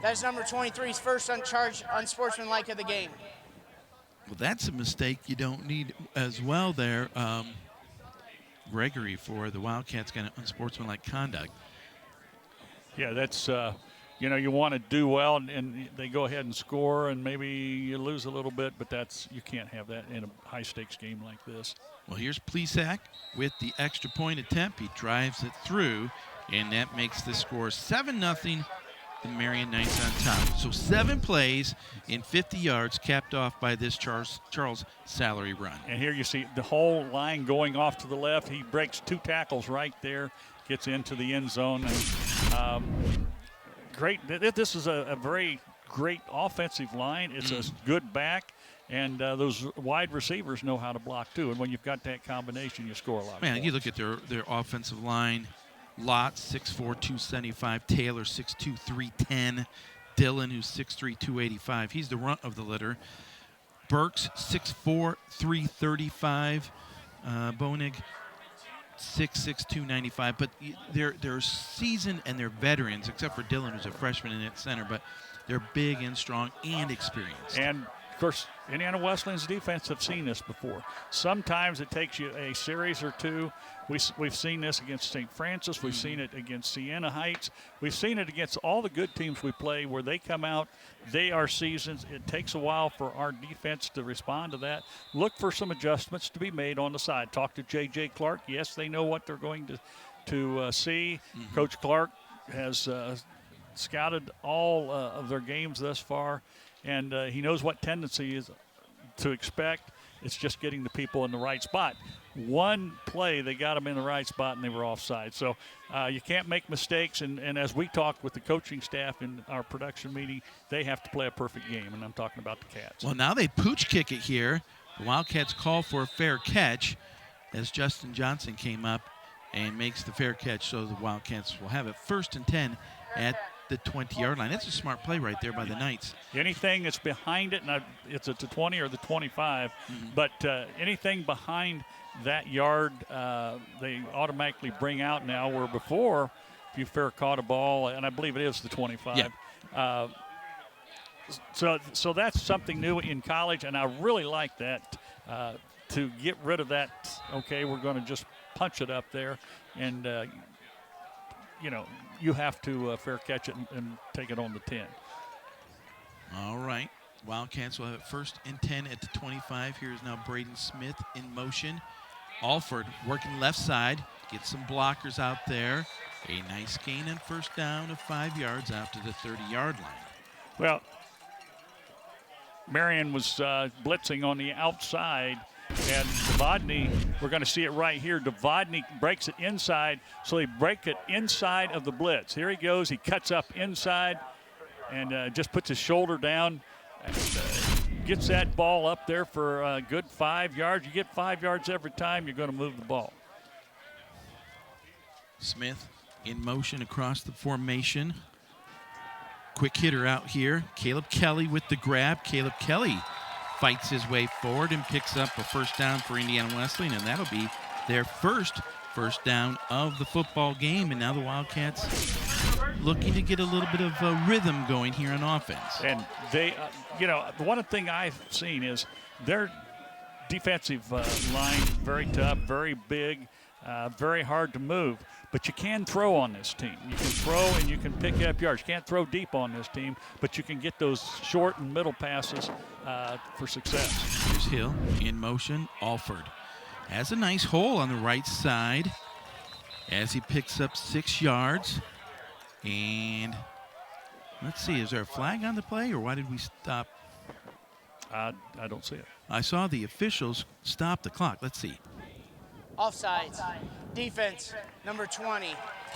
That's number 23's first uncharged unsportsmanlike of the game. Well, that's a mistake you don't need as well there. Gregory for the Wildcats got an unsportsmanlike conduct. Yeah, that's, you want to do well, and they go ahead and score, and maybe you lose a little bit, but you can't have that in a high-stakes game like this. Well, here's Plesac with the extra point attempt. He drives it through, and that makes the score 7-0. The Marian Knights on top. So 7 plays in 50 yards, capped off by this Charles Salary run. And here you see the whole line going off to the left. He breaks 2 tackles right there, gets into the end zone. And great. This is a very great offensive line. It's a good back. And those wide receivers know how to block, too. And when you've got that combination, you score a lot. Man, you look at their offensive line. Lott, 6'4", 275. Taylor, 6'2", 310. Dillon, who's 6'3", 285. He's the runt of the litter. Burks, 6'4", 335. Boenig, 6'6", 295. But they're seasoned and they're veterans, except for Dillon, who's a freshman in at center. But they're big and strong and experienced. And, of course, Indiana Wesleyan's defense have seen this before. Sometimes it takes you a series or two. We've seen this against St. Francis. We've seen it against Siena Heights. We've seen it against all the good teams we play where they come out, they are seasoned. It takes a while for our defense to respond to that. Look for some adjustments to be made on the side. Talk to J.J. Clark. Yes, they know what they're going to see. Coach Clark has scouted all of their games thus far, and he knows what tendency is to expect. It's just getting the people in the right spot. One play, they got them in the right spot, and they were offside. So you can't make mistakes, and as we talked with the coaching staff in our production meeting, they have to play a perfect game, and I'm talking about the Cats. Well, now they pooch kick it here. The Wildcats call for a fair catch as Justin Johnson came up and makes the fair catch, so the Wildcats will have it 1st and 10 at the 20-yard line. That's a smart play right there by the Knights. Anything that's behind it, and it's at the 20 or the 25, but anything behind that yard, they automatically bring out now, where before, if you fair caught a ball, and I believe it is the 25. Yeah. So that's something new in college, and I really like that, to get rid of that, okay, we're going to just punch it up there, and, you have to fair catch it and take it on the 10. All right. Wildcats will have it first and 10 at the 25. Here's now Braden Smith in motion. Alford working left side. Gets some blockers out there. A nice gain and first down of 5 yards out to the 30-yard line. Well, Marian was blitzing on the outside, and Devadny, we're going to see it right here. Devadny breaks it inside, so they break it inside of the blitz. Here he goes. He cuts up inside and just puts his shoulder down and gets that ball up there for a good 5 yards. You get 5 yards every time, you're going to move the ball. Smith in motion across the formation. Quick hitter out here. Caleb Kelly with the grab. Caleb Kelly fights his way forward and picks up a first down for Indiana Wesleyan, and that'll be their first down of the football game. And now the Wildcats looking to get a little bit of a rhythm going here on offense. And they, the one thing I've seen is their defensive line, very tough, very big, very hard to move. But you can throw on this team. You can throw and you can pick up yards. You can't throw deep on this team, but you can get those short and middle passes for success. Here's Hill in motion. Alford has a nice hole on the right side as he picks up 6 yards. And let's see, is there a flag on the play, or why did we stop? I don't see it. I saw the officials stop the clock. Let's see. Offsides. Defense, number 20.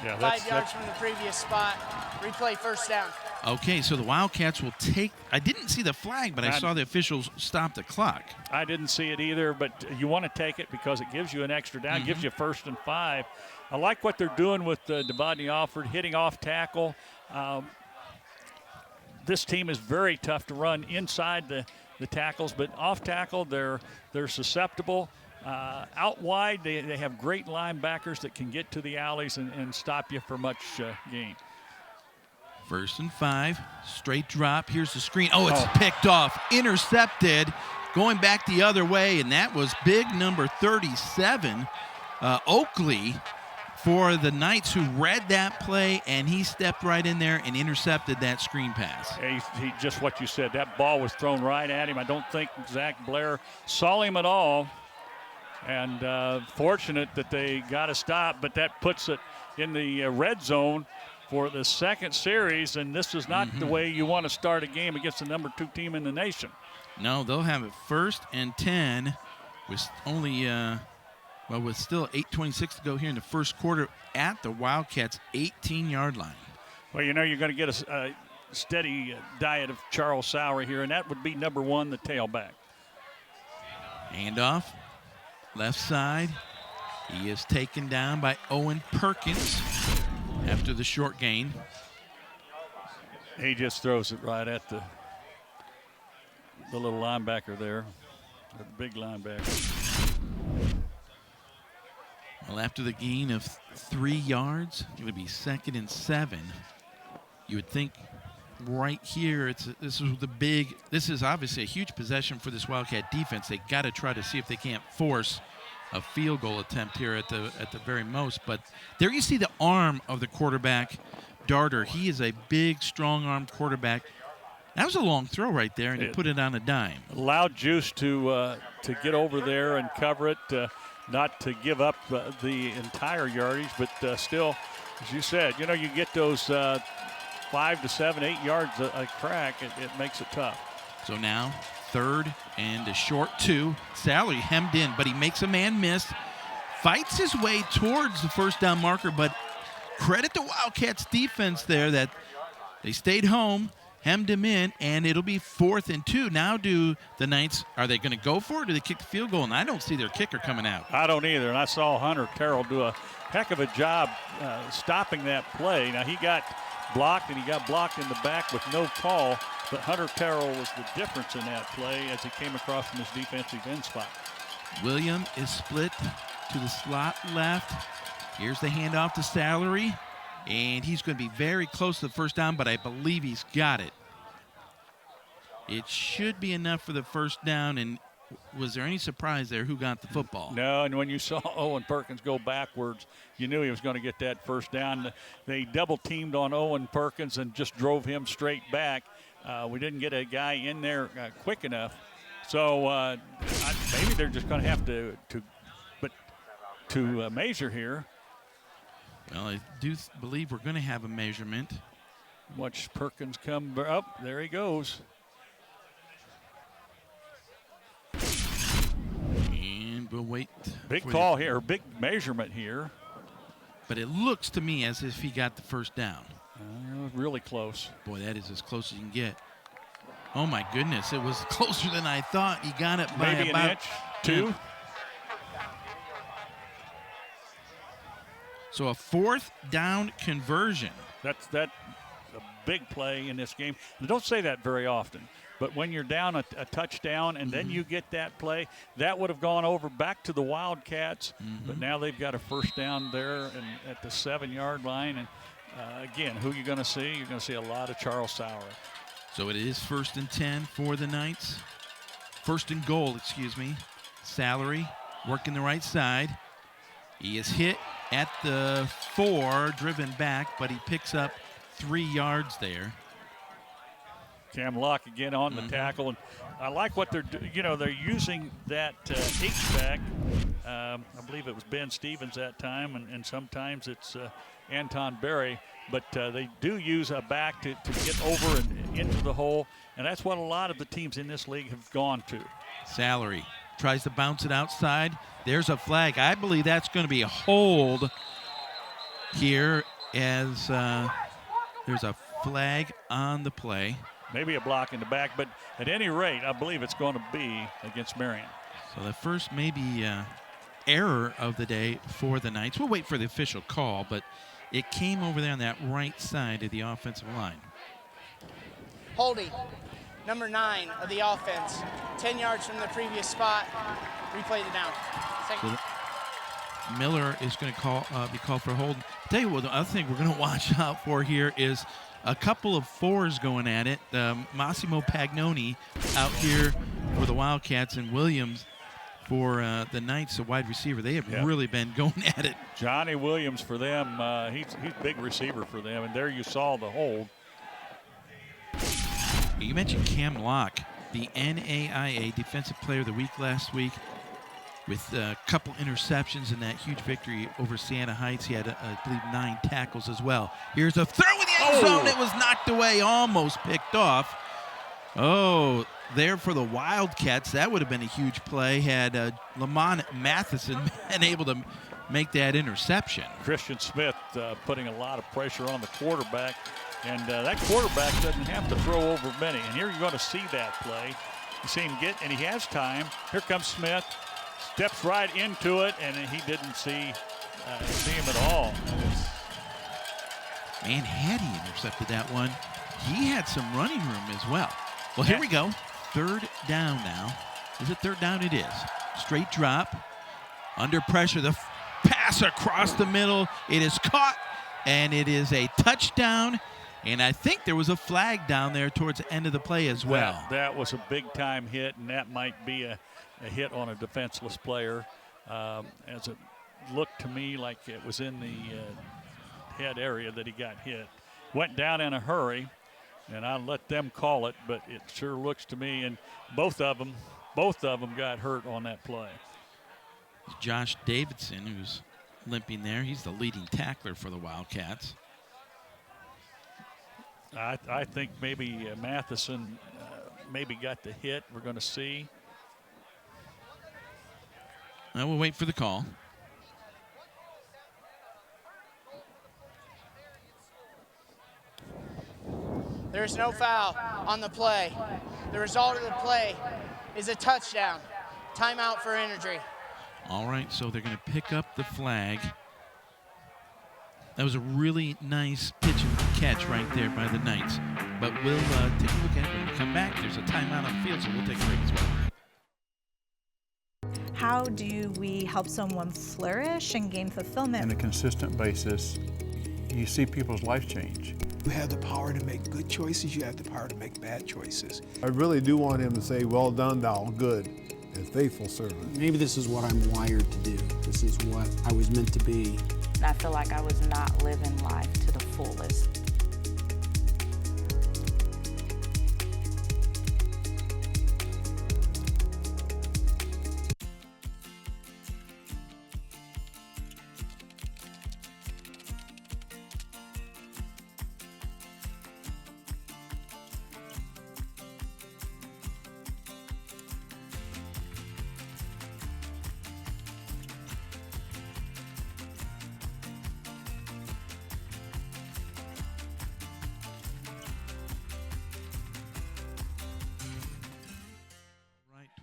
Yeah, 5 yards from the previous spot. Replay first down. Okay, so the Wildcats will take – I didn't see the flag, but I saw the officials stop the clock. I didn't see it either, but you want to take it because it gives you an extra down, gives you 1st and 5. I like what they're doing with Devadny Alford, hitting off tackle. This team is very tough to run inside the tackles, but off tackle, they're susceptible. Out wide, they have great linebackers that can get to the alleys and stop you for much gain. 1st and 5, straight drop. Here's the screen. Oh, it's picked off, intercepted, going back the other way, and that was big number 37, Oakley, for the Knights, who read that play, and he stepped right in there and intercepted that screen pass. He just what you said, that ball was thrown right at him. I don't think Zach Blair saw him at all. And fortunate that they got a stop, but that puts it in the red zone for the second series, and this is not the way you want to start a game against the number 2 team in the nation. No, they'll have it 1st and 10 with only, with still 8:26 to go here in the first quarter at the Wildcats' 18-yard line. Well, you're going to get a steady diet of Charles Sauer here, and that would be number 1, the tailback. Handoff. Left side, he is taken down by Owen Perkins after the short gain. He just throws it right at the little linebacker there, the big linebacker. Well, after the gain of 3 yards, it would be 2nd and 7. You would think right here, this is obviously a huge possession for this Wildcat defense. They got to try to see if they can't force a field goal attempt here at the very most. But there you see the arm of the quarterback, Darter. He is a big, strong-armed quarterback. That was a long throw right there, and he put it on a dime. Allowed Juice to get over there and cover it, not to give up the entire yardage, but still, as you said, you get those 5 to 7, 8 yards a crack, it makes it tough. So now 3rd and a short 2. Sally hemmed in, but he makes a man miss. Fights his way towards the first down marker, but credit the Wildcats defense there that they stayed home, hemmed him in, and it'll be 4th and 2. Now do the Knights, are they going to go for it, or do they kick the field goal? And I don't see their kicker coming out. I don't either, and I saw Hunter Terrell do a heck of a job stopping that play. Now, he got blocked, and he got blocked in the back with no call. But Hunter Carroll was the difference in that play as he came across from his defensive end spot. William is split to the slot left. Here's the handoff to Salary. And he's going to be very close to the first down, but I believe he's got it. It should be enough for the first down. And was there any surprise there who got the football? No, and when you saw Owen Perkins go backwards, you knew he was going to get that first down. They double-teamed on Owen Perkins and just drove him straight back. We didn't get a guy in there quick enough. So maybe they're just going to have to measure here. Well, I do believe we're going to have a measurement. Watch Perkins come up. There he goes. And we'll wait. Big call here, big measurement here. But it looks to me as if he got the first down. Really close. Boy, that is as close as you can get. Oh, my goodness. It was closer than I thought. He got it by maybe about an inch, 2. So a fourth down conversion. That's a big play in this game. They don't say that very often, but when you're down a touchdown and then you get that play, that would have gone over back to the Wildcats, but now they've got a first down there and at the 7-yard line. And again, who you're going to see? You're going to see a lot of Charles Sauer. So it is 1st and 10 for the Knights. 1st and goal, excuse me. Salary working the right side. He is hit at the 4, driven back, but he picks up 3 yards there. Cam Locke again on the tackle, and I like what they're doing. You know, they're using that H-back. I believe it was Ben Stevens that time, and sometimes it's Anton Berry. But they do use a back to get over and into the hole, and that's what a lot of the teams in this league have gone to. Salary tries to bounce it outside. There's a flag. I believe that's going to be a hold here as there's a flag on the play. Maybe a block in the back, but at any rate, I believe it's going to be against Marian. So the first maybe error of the day for the Knights. We'll wait for the official call, but it came over there on that right side of the offensive line. Holding, number 9 of the offense, 10 yards from the previous spot. Replay the down. So Miller is going to be called for a hold. I'll tell you what, the other thing we're going to watch out for here is a couple of 4s going at it. Massimo Pagnoni out here for the Wildcats, and Williams for the Knights, a wide receiver. They have really been going at it. Johnny Williams for them, he's a big receiver for them, and there you saw the hold. You mentioned Cam Locke, the NAIA Defensive Player of the Week last week with a couple interceptions in that huge victory over Siena Heights. He had, I believe, 9 tackles as well. Here's a throw in the end zone. It was knocked away, almost picked off. Oh, there for the Wildcats. That would have been a huge play had Lamont Matheson been able to make that interception. Christian Smith putting a lot of pressure on the quarterback, and that quarterback doesn't have to throw over many. And here you're going to see that play. You see him get, and he has time. Here comes Smith, steps right into it, and he didn't see him at all. Man, had he intercepted that one, he had some running room as well. Well, here we go. 3rd down now. Is it 3rd down? It is. Straight drop. Under pressure. The pass across the middle. It is caught, and it is a touchdown. And I think there was a flag down there towards the end of the play as well. That was a big-time hit, and that might be a hit on a defenseless player. As it looked to me like it was in the head area that he got hit. Went down in a hurry. And I'll let them call it, but it sure looks to me, and both of them got hurt on that play. Josh Davidson, who's limping there, he's the leading tackler for the Wildcats. I think maybe Matheson maybe got the hit. We're going to see. Now we'll wait for the call. There's no foul on the play. The result of the play is a touchdown. Timeout for injury. All right, so they're going to pick up the flag. That was a really nice pitch and catch right there by the Knights. But we'll take a look at it when we come back. There's a timeout on the field, so we'll take a break as well. How do we help someone flourish and gain fulfillment? On a consistent basis, you see people's life change. You have the power to make good choices, you have the power to make bad choices. I really do want him to say, well done, thou good and faithful servant. Maybe this is what I'm wired to do. This is what I was meant to be. I feel like I was not living life to the fullest.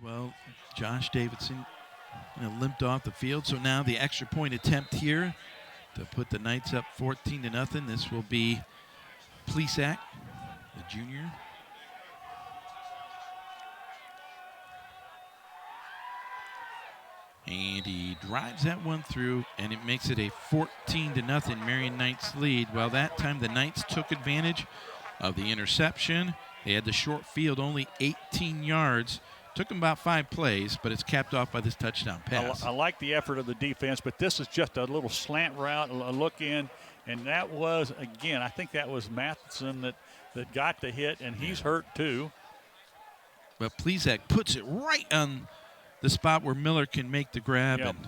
Well, Josh Davidson limped off the field, so now the extra point attempt here to put the Knights up 14-0. This will be Plesac, the junior. And he drives that one through, and it makes it a 14-0 Marian Knights lead. Well, that time the Knights took advantage of the interception. They had the short field, only 18 yards. Took them about 5 plays, but it's capped off by this touchdown pass. I like the effort of the defense, but this is just a little slant route, a look in, and that was, again, I think that was Matheson that got the hit, and he's hurt too. But Plesac puts it right on the spot where Miller can make the grab. Yep. And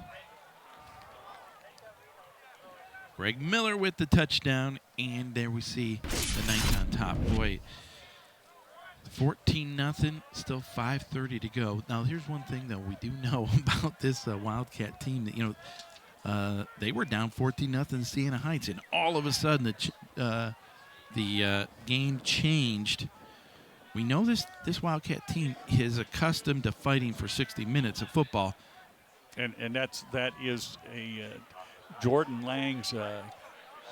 Greg Miller with the touchdown, and there we see the Knights on top. Boy, 14-0, still 5:30 to go. Now, here's one thing, though, we do know about this Wildcat team. That, they were down 14-0 in Siena Heights, and all of a sudden the game changed. We know this Wildcat team is accustomed to fighting for 60 minutes of football. And that is a Jordan Lang's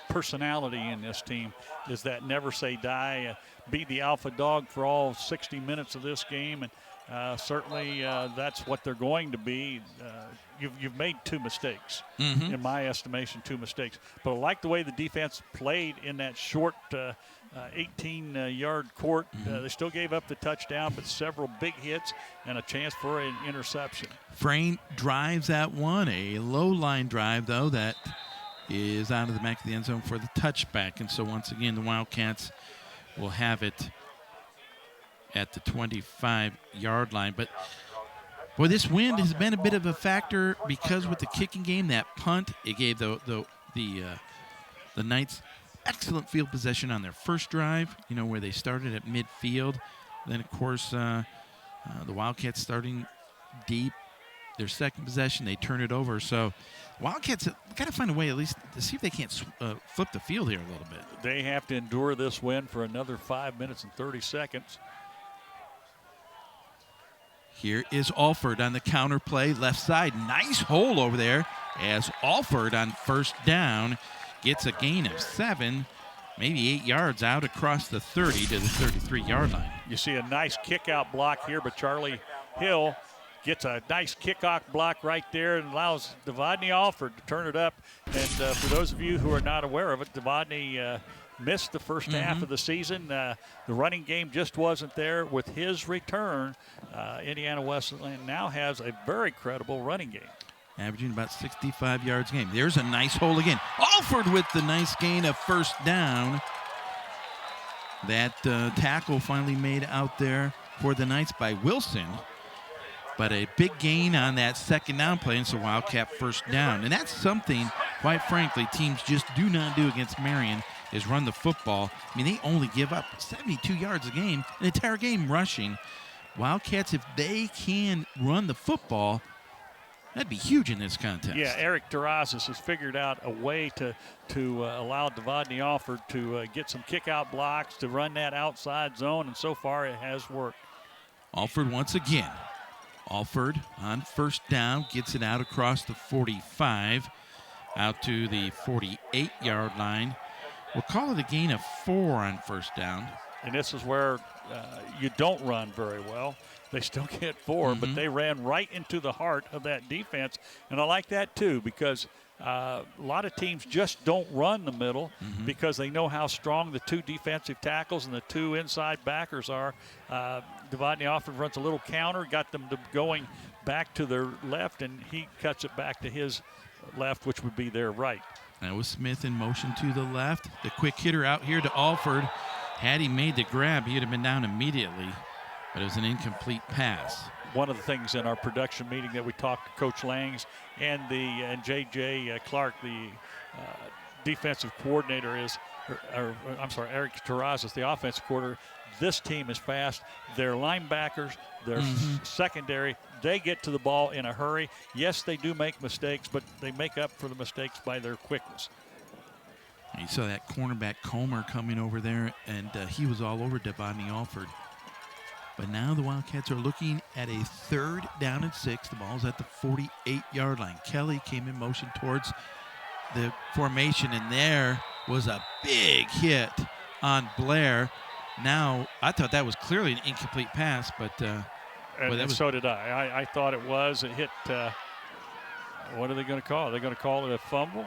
personality in this team, is that never say die, be the alpha dog for all 60 minutes of this game, and certainly that's what they're going to be. You've made 2 mistakes, in my estimation, 2 mistakes. But I like the way the defense played in that short 18-yard court. They still gave up the touchdown, but several big hits and a chance for an interception. Frayne drives that one, a low line drive, though, that is out of the back of the end zone for the touchback. And so once again, the Wildcats will have it at the 25-yard line. But boy, this wind has been a bit of a factor, because with the kicking game, that punt, it gave the Knights excellent field possession on their first drive, where they started at midfield. Then, of course, the Wildcats starting deep. Their second possession, they turn it over. So Wildcats got to find a way at least to see if they can't flip the field here a little bit. They have to endure this win for another 5 minutes and 30 seconds. Here is Alford on the counter play, left side. Nice hole over there as Alford on first down gets a gain of 7, maybe 8 yards out across the 30 to the 33-yard line. You see a nice kick-out block here, but Charlie Hill gets a nice kickoff block right there and allows Devadney Alford to turn it up. And for those of you who are not aware of it, Devadney missed the first half of the season. The running game just wasn't there. With his return, Indiana Wesleyan now has a very credible running game. Averaging about 65 yards a game. There's a nice hole again. Alford with the nice gain of first down. That tackle finally made out there for the Knights by Wilson. But a big gain on that second down play, and so Wildcat first down. And that's something, quite frankly, teams just do not do against Marian, is run the football. I mean, they only give up 72 yards a game, an entire game rushing. Wildcats, if they can run the football, that'd be huge in this contest. Yeah, Eric Terrazas has figured out a way to allow Devadney Alford to get some kick-out blocks, to run that outside zone, and so far it has worked. Alford once again. Alford on first down, gets it out across the 45, out to the 48-yard line. We'll call it a gain of 4 on first down. And this is where you don't run very well. They still get 4, but they ran right into the heart of that defense. And I like that too, because a lot of teams just don't run the middle because they know how strong the 2 defensive tackles and the 2 inside backers are. Devontae Alford runs a little counter, got them to going back to their left, and he cuts it back to his left, which would be their right. That was Smith in motion to the left. The quick hitter out here to Alford. Had he made the grab, he would have been down immediately, but it was an incomplete pass. One of the things in our production meeting that we talked to Coach Langs and J.J. Clark, the defensive coordinator, is, Eric Terrazas, the offensive coordinator. This team is fast. Their linebackers, their secondary, they get to the ball in a hurry. Yes, they do make mistakes, but they make up for the mistakes by their quickness. You saw that cornerback Comer coming over there, and he was all over Devontae Alford. But now the Wildcats are looking at a 3rd down and 6. The ball's at the 48-yard line. Kelly came in motion towards the formation, and there was a big hit on Blair. Now, I thought that was clearly an incomplete pass, but so did I. I thought it was. It hit, what are they going to call it? They're going to call it a fumble?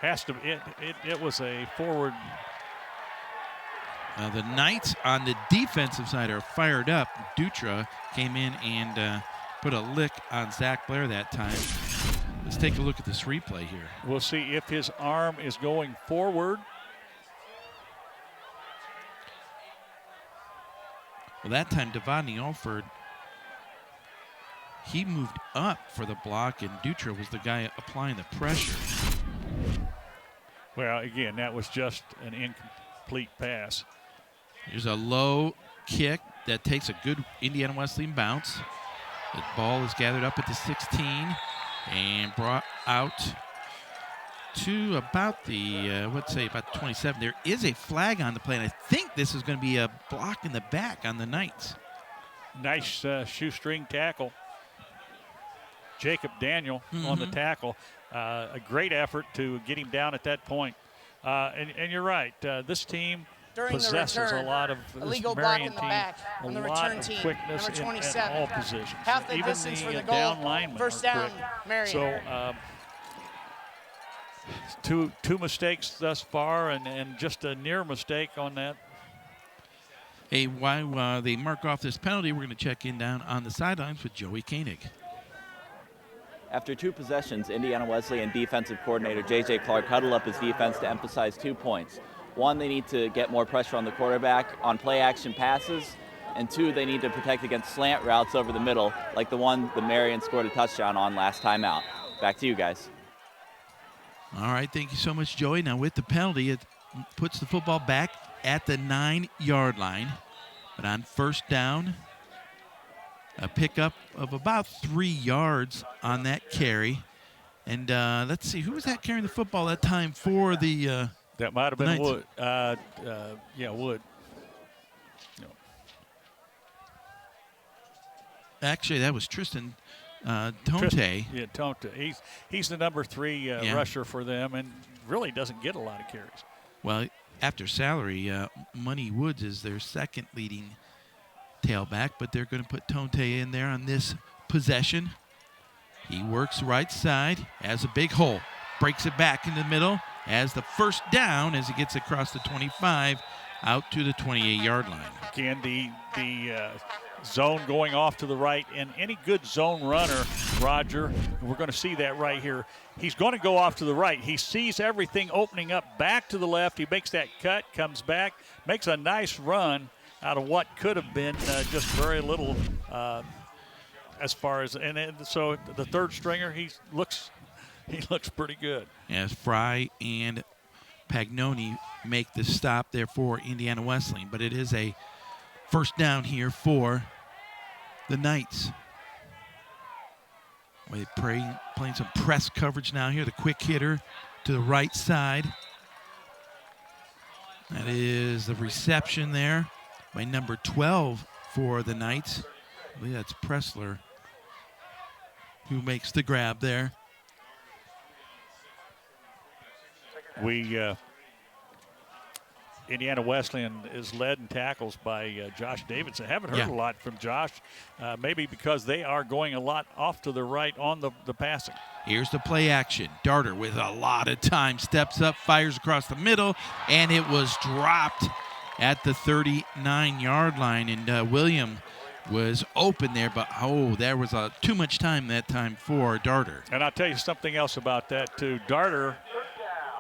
It was a forward. The Knights on the defensive side are fired up. Dutra came in and put a lick on Zach Blair that time. Let's take a look at this replay here. We'll see if his arm is going forward. Well, that time Devontae Alford, he moved up for the block, and Dutra was the guy applying the pressure. Well, again, that was just an incomplete pass. Here's a low kick that takes a good Indiana Wesleyan bounce. The ball is gathered up at the 16 and brought out to about the, about the 27. There is a flag on the play, and I think this is going to be a block in the back on the Knights. Nice shoestring tackle. Jacob Daniel on the tackle. A great effort to get him down at that point. And you're right. This team during possesses the return, a lot of illegal block in the back on the return team. Quickness number 27. in all positions. Half the Even distance for the goal. down linemen First are down, quick. Marian. So two mistakes thus far, and just a near mistake on that. Hey, while they mark off this penalty, we're going to check in down on the sidelines with Joey Koenig. After 2 possessions, Indiana Wesleyan defensive coordinator J.J. Clark huddled up his defense to emphasize 2 points. 1, they need to get more pressure on the quarterback on play-action passes, and 2, they need to protect against slant routes over the middle, like the one that Marian scored a touchdown on last time out. Back to you guys. All right, thank you so much, Joey. Now with the penalty, it puts the football back at the 9-yard line. But on first down, a pickup of about 3 yards on that carry. And let's see, who was that carrying the football that time for the that might have been Knights? Wood. Yeah, Wood. No. Actually, that was Tristan Tonte. Yeah, Tonte. He's the number 3 rusher for them, and really doesn't get a lot of carries. Well, after salary, Money Woods is their second leading tailback, but they're going to put Tonte in there on this possession. He works right side, has a big hole, breaks it back in the middle, has the first down as he gets across the 25 out to the 28-yard line. Again, the zone going off to the right, and any good zone runner, Roger, we're going to see that right here. He's going to go off to the right. He sees everything opening up back to the left. He makes that cut, comes back, makes a nice run out of what could have been just very little as far as, and so the third stringer, he looks pretty good. As Fry and Pagnoni make the stop there for Indiana Wesleyan, but it is a first down here for the Knights. They're playing some press coverage now here. The quick hitter to the right side. That is the reception there by number 12 for the Knights. I believe that's Pressler who makes the grab there. We Indiana Wesleyan is led in tackles by Josh Davidson. Haven't heard a lot from Josh, maybe because they are going a lot off to the right on the passing. Here's the play action. Darter with a lot of time steps up, fires across the middle, and it was dropped at the 39-yard line. And William was open there, but there was too much time that time for Darter. And I'll tell you something else about that too. Darter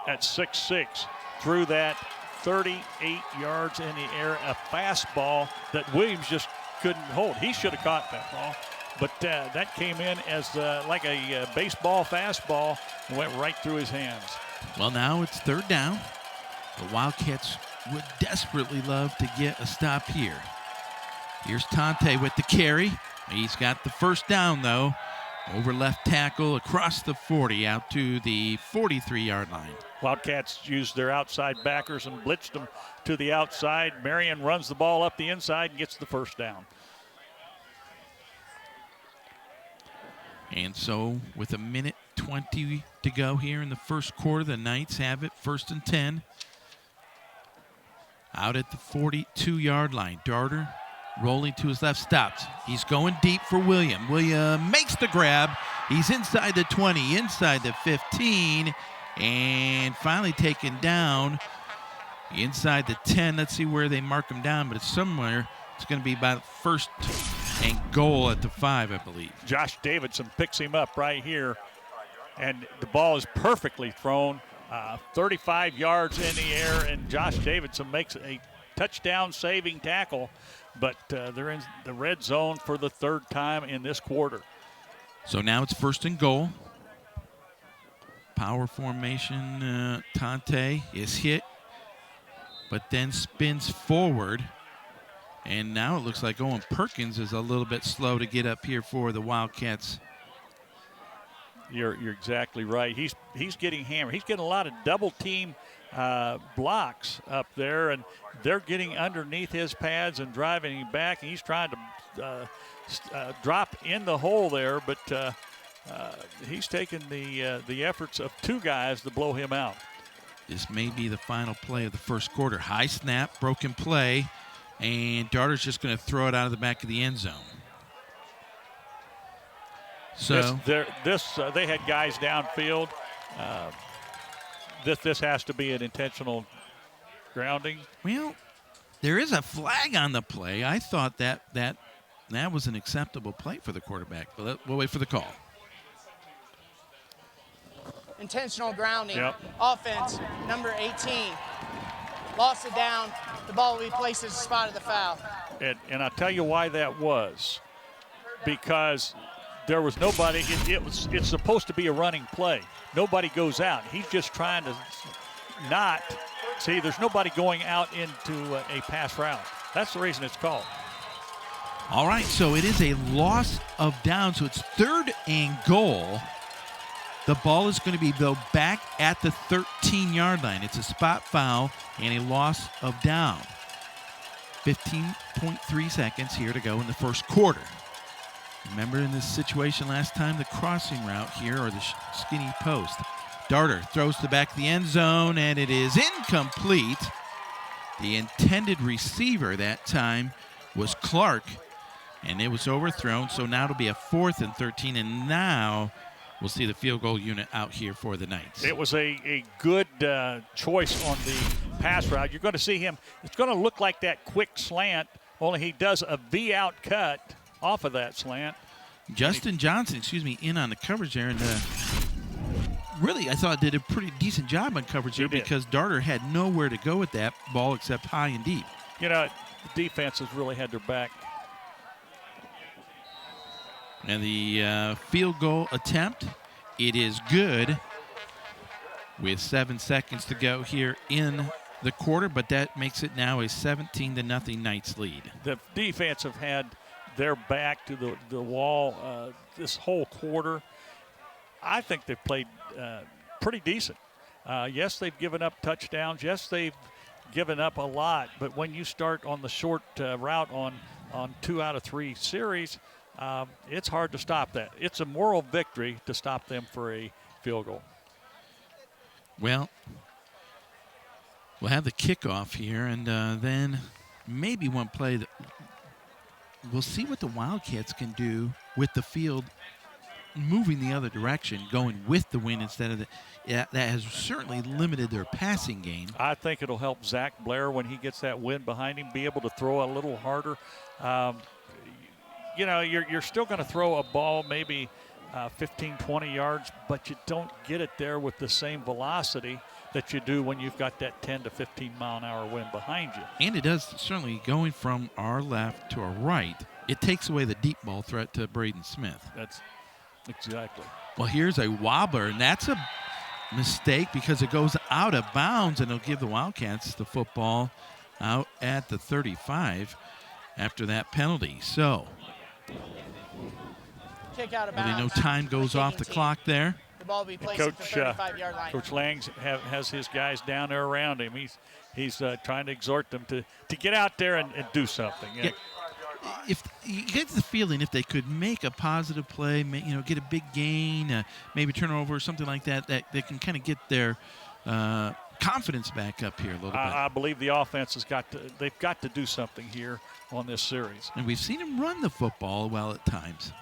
at 6'6" threw that 38 yards in the air, a fastball that Williams just couldn't hold. He should have caught that ball, but that came in as like a baseball fastball and went right through his hands. Well, now it's third down. The Wildcats would desperately love to get a stop here. Here's Tante with the carry. He's got the first down, though. Over left tackle, across the 40, out to the 43-yard line. Wildcats used their outside backers and blitzed them to the outside. Marian runs the ball up the inside and gets the first down. And so with 1:20 to go here in the first quarter, the Knights have it 1st and 10. Out at the 42-yard line. Darter rolling to his left, stops. He's going deep for William. William makes the grab. He's inside the 20, inside the 15, and finally taken down inside the 10. Let's see where they mark him down, but it's somewhere. It's going to be about first and goal at the 5, I believe. Josh Davidson picks him up right here, and the ball is perfectly thrown, 35 yards in the air, and Josh Davidson makes a touchdown-saving tackle, but they're in the red zone for the third time in this quarter. So now it's first and goal. Power formation. Tante is hit, but then spins forward. And now it looks like Owen Perkins is a little bit slow to get up here for the Wildcats. You're exactly right. He's getting hammered. He's getting a lot of double team blocks up there, and they're getting underneath his pads and driving him back. And he's trying to drop in the hole there, but he's taken the efforts of two guys to blow him out. This may be the final play of the first quarter. High snap, broken play, and Darter's just going to throw it out of the back of the end zone. So they had guys downfield. This has to be an intentional grounding. Well, there is a flag on the play. I thought that was an acceptable play for the quarterback, but we'll wait for the call. Intentional grounding. Yep. Offense, number 18. Lost it down. The ball will be placed at the spot of the foul. And I'll tell you why that was. Because there was nobody. It's supposed to be a running play. Nobody goes out. He's just trying to not. See, there's nobody going out into a pass route. That's the reason it's called. All right, so it is a loss of down. So it's third and goal. The ball is going to be, though, back at the 13-yard line. It's a spot foul and a loss of down. 15.3 seconds here to go in the first quarter. Remember in this situation last time, the crossing route here, or the skinny post. Darter throws to the back of the end zone, and it is incomplete. The intended receiver that time was Clark, and it was overthrown. So now it'll be a 4th and 13, and now we'll see the field goal unit out here for the Knights. It was a good choice on the pass route. You're going to see him. It's going to look like that quick slant, only he does a V-out cut off of that slant. Justin Johnson, in on the coverage there, and really I thought did a pretty decent job on coverage here because Darter had nowhere to go with that ball except high and deep. The defense has really had their back. And the field goal attempt, it is good with 7 seconds to go here in the quarter, but that makes it now a 17-0 Knights lead. The defense have had their back to the wall this whole quarter. I think they've played pretty decent. Yes, they've given up touchdowns. Yes, they've given up a lot, but when you start on the short route on 2 out of 3 series, it's hard to stop that. It's a moral victory to stop them for a field goal. Well, We'll have the kickoff here, and then maybe one play that we'll see what the Wildcats can do with the field moving the other direction, going with the wind instead of the. Yeah, that has certainly limited their passing game. I think it'll help Zach Blair when he gets that wind behind him be able to throw a little harder. You know, you're still going to throw a ball maybe 15, 20 yards, but you don't get it there with the same velocity that you do when you've got that 10 to 15 mile an hour wind behind you. And it does certainly going from our left to our right. It takes away the deep ball threat to Braden Smith. That's exactly. Well, here's a wobbler, and that's a mistake because it goes out of bounds, and it'll give the Wildcats the football out at the 35 after that penalty. So, kick out of well, bounds. they know time goes off the clock there. The ball will be placed at the 35-yard line. Coach Lang has his guys down there around him. He's trying to exhort them to get out there and do something. Yeah. If you get the feeling if they could make a positive play, get a big gain, maybe turn over or something like that, that they can kind of get their confidence back up here a little bit. I believe the offense they've got to do something here on this series. And we've seen them run the football well at times.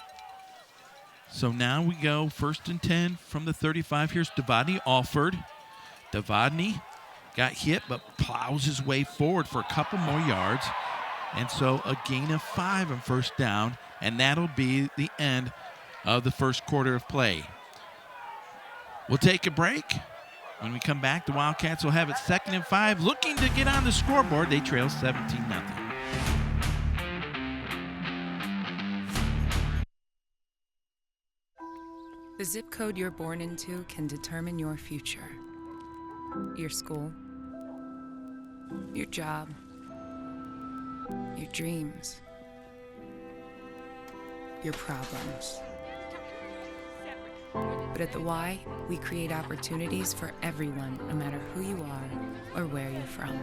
So now we go 1st and 10 from the 35. Here's Devadney Alford. Devadney got hit but plows his way forward for a couple more yards. And so a gain of 5 on 1st down, and that'll be the end of the first quarter of play. We'll take a break. When we come back, the Wildcats will have it 2nd and 5, looking to get on the scoreboard. They trail 17-0. The zip code you're born into can determine your future. Your school, your job, your dreams, your problems. But at the Y, we create opportunities for everyone, no matter who you are or where you're from.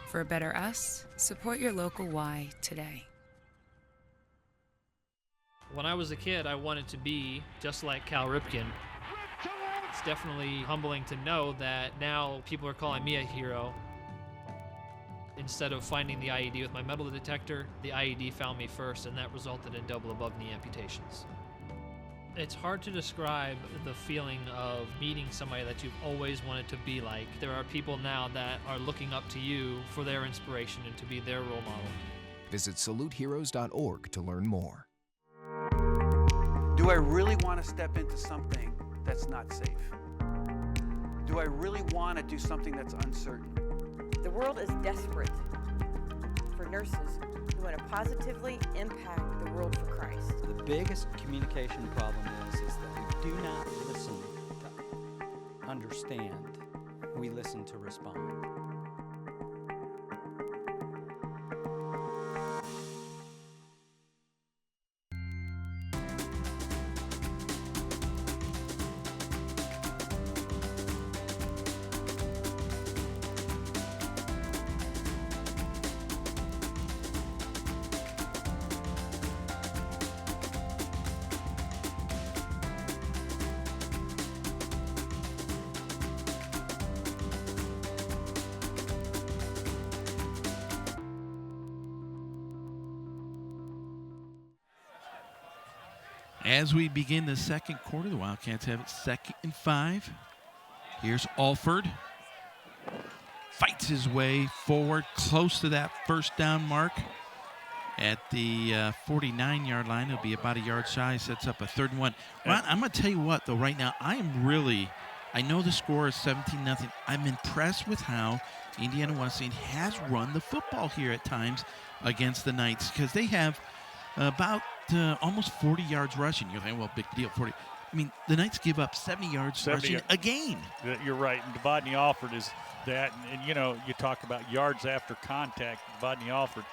For a better us, support your local Y today. When I was a kid, I wanted to be just like Cal Ripken. It's definitely humbling to know that now people are calling me a hero. Instead of finding the IED with my metal detector, the IED found me first, and that resulted in double above-knee amputations. It's hard to describe the feeling of meeting somebody that you've always wanted to be like. There are people now that are looking up to you for their inspiration and to be their role model. Visit saluteheroes.org to learn more. Do I really want to step into something that's not safe? Do I really want to do something that's uncertain? The world is desperate for nurses who want to positively impact the world for Christ. The biggest communication problem is that we do not listen to understand. We listen to respond. As we begin the second quarter, the Wildcats have it 2nd and 5. Here's Alford. Fights his way forward close to that 1st down mark. At the 49-yard line, it'll be about a yard shy. Sets up a 3rd and 1. Ron, I'm going to tell you what, though, right now, I know the score is 17-0. I'm impressed with how Indiana Wesleyan has run the football here at times against the Knights, because they have about almost 40 yards rushing. You're thinking, well, big deal, 40. I mean, the Knights give up 70 yards rushing a game. You're right. And Devadney Alford is that. And, you talk about yards after contact. Devadney Alford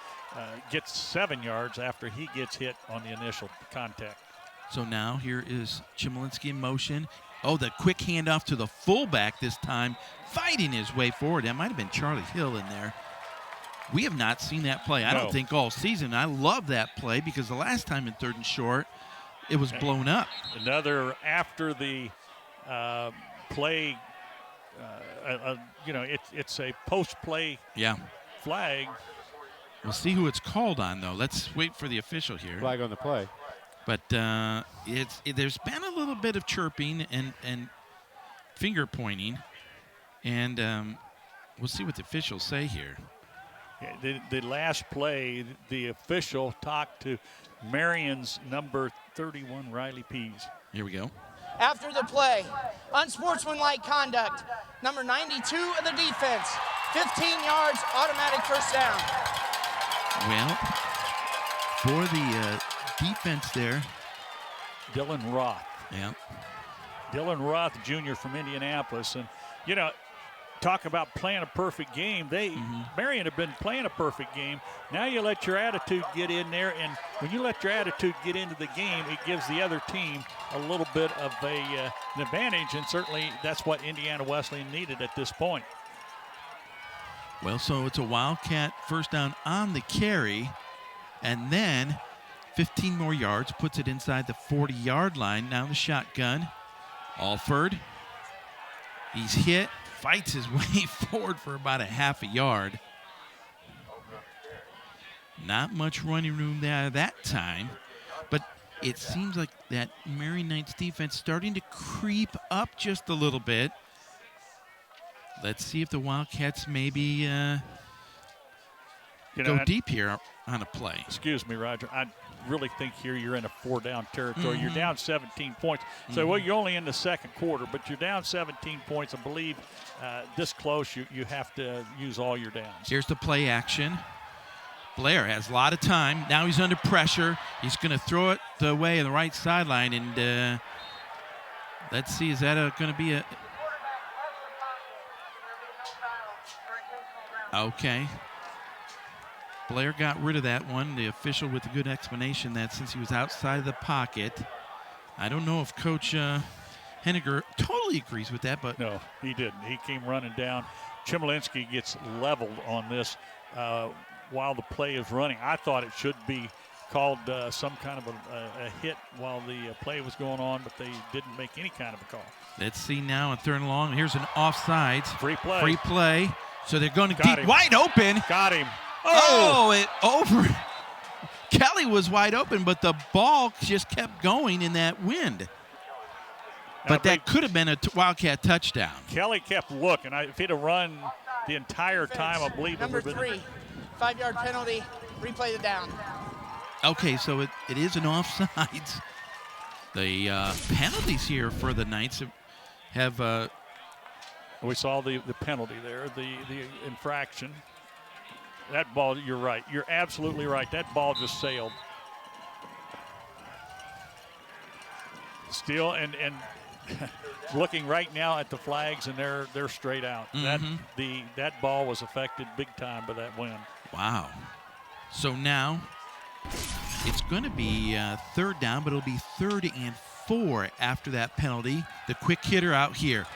gets 7 yards after he gets hit on the initial contact. So now here is Chmielewski in motion. Oh, the quick handoff to the fullback this time, fighting his way forward. That might have been Charlie Hill in there. We have not seen that play, I don't think, all season. I love that play because the last time in 3rd and short, it was blown up. Another after the play it's a post-play flag. We'll see who it's called on, though. Let's wait for the official here. Flag on the play. But there's been a little bit of chirping and finger pointing, and we'll see what the officials say here. Yeah, the last play, the official talked to Marian's number 31, Riley Pease. Here we go. After the play, unsportsmanlike conduct, number 92 of the defense, 15 yards, automatic first down. Well, for the defense there. Dylan Roth. Yeah. Dylan Roth, Jr. from Indianapolis. And, talk about playing a perfect game. Marian have been playing a perfect game. Now you let your attitude get in there, and when you let your attitude get into the game, it gives the other team a little bit of an advantage, and certainly that's what Indiana Wesleyan needed at this point. Well, so it's a Wildcat first down on the carry, and then 15 more yards, puts it inside the 40-yard line. Now the shotgun. Alford. He's hit, fights his way forward for about a half a yard. Not much running room there that time, but it seems like that Marian Knight's defense starting to creep up just a little bit. Let's see if the Wildcats maybe go deep here on a play. Excuse me, Roger. I really think here you're in a 4-down territory. You're down 17 points. So, well, you're only in the second quarter, but you're down 17 points. I believe this close, you have to use all your downs. Here's the play action. Blair has a lot of time. Now he's under pressure. He's going to throw it away on the right sideline, and let's see, is that going to be a... Okay. Blair got rid of that one. The official with a good explanation that since he was outside of the pocket, I don't know if Coach Henniger totally agrees with that, but... No, he didn't. He came running down. Chmielewski gets leveled on this while the play is running. I thought it should be called some kind of a hit while the play was going on, but they didn't make any kind of a call. Let's see now on 3rd and long. Here's an offsides. Free play. Free play. So they're going to deep, wide open. Got him. Oh, it over. Kelly was wide open, but the ball just kept going in that wind. But that could have been a Wildcat touchdown. Kelly kept looking. If he'd have run the entire time, I believe Number it would have been. 3, 5-yard penalty, replay the down. Okay, so it is an offsides. The penalties here for the Knights have we saw the penalty there, the infraction. That ball, you're right. You're absolutely right. That ball just sailed. Still, and looking right now at the flags, and they're straight out. That ball was affected big time by that wind. Wow. So now it's going to be 3rd down, but it'll be 3rd and 4 after that penalty. The quick hitter out here.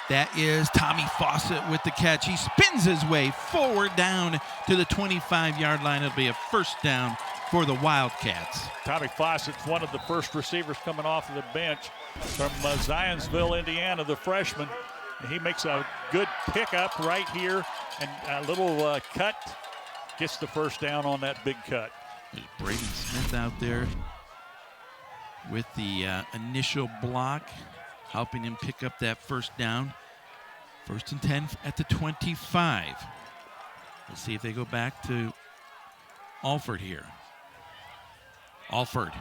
That is Tommy Fawcett with the catch. He spins his way forward down to the 25-yard line. It'll be a first down for the Wildcats. Tommy Fawcett's one of the first receivers coming off of the bench from Zionsville, Indiana, the freshman. And he makes a good pickup right here, and a little cut. Gets the first down on that big cut. There's Braden Smith out there with the initial block, helping him pick up that first down. 1st and 10 at the 25. Let's see if they go back to Alford here. Alford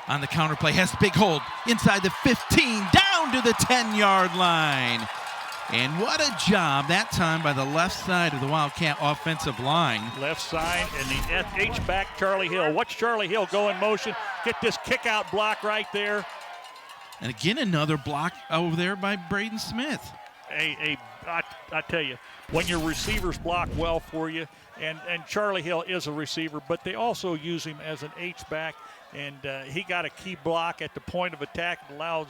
on the counter play, has a big hold inside the 15, down to the 10-yard line. And what a job that time by the left side of the Wildcat offensive line. Left side, and the H-back Charlie Hill. Watch Charlie Hill go in motion, get this kick-out block right there. And again, another block over there by Braden Smith. I tell you, when your receivers block well for you, and Charlie Hill is a receiver, but they also use him as an H-back, and he got a key block at the point of attack. It allows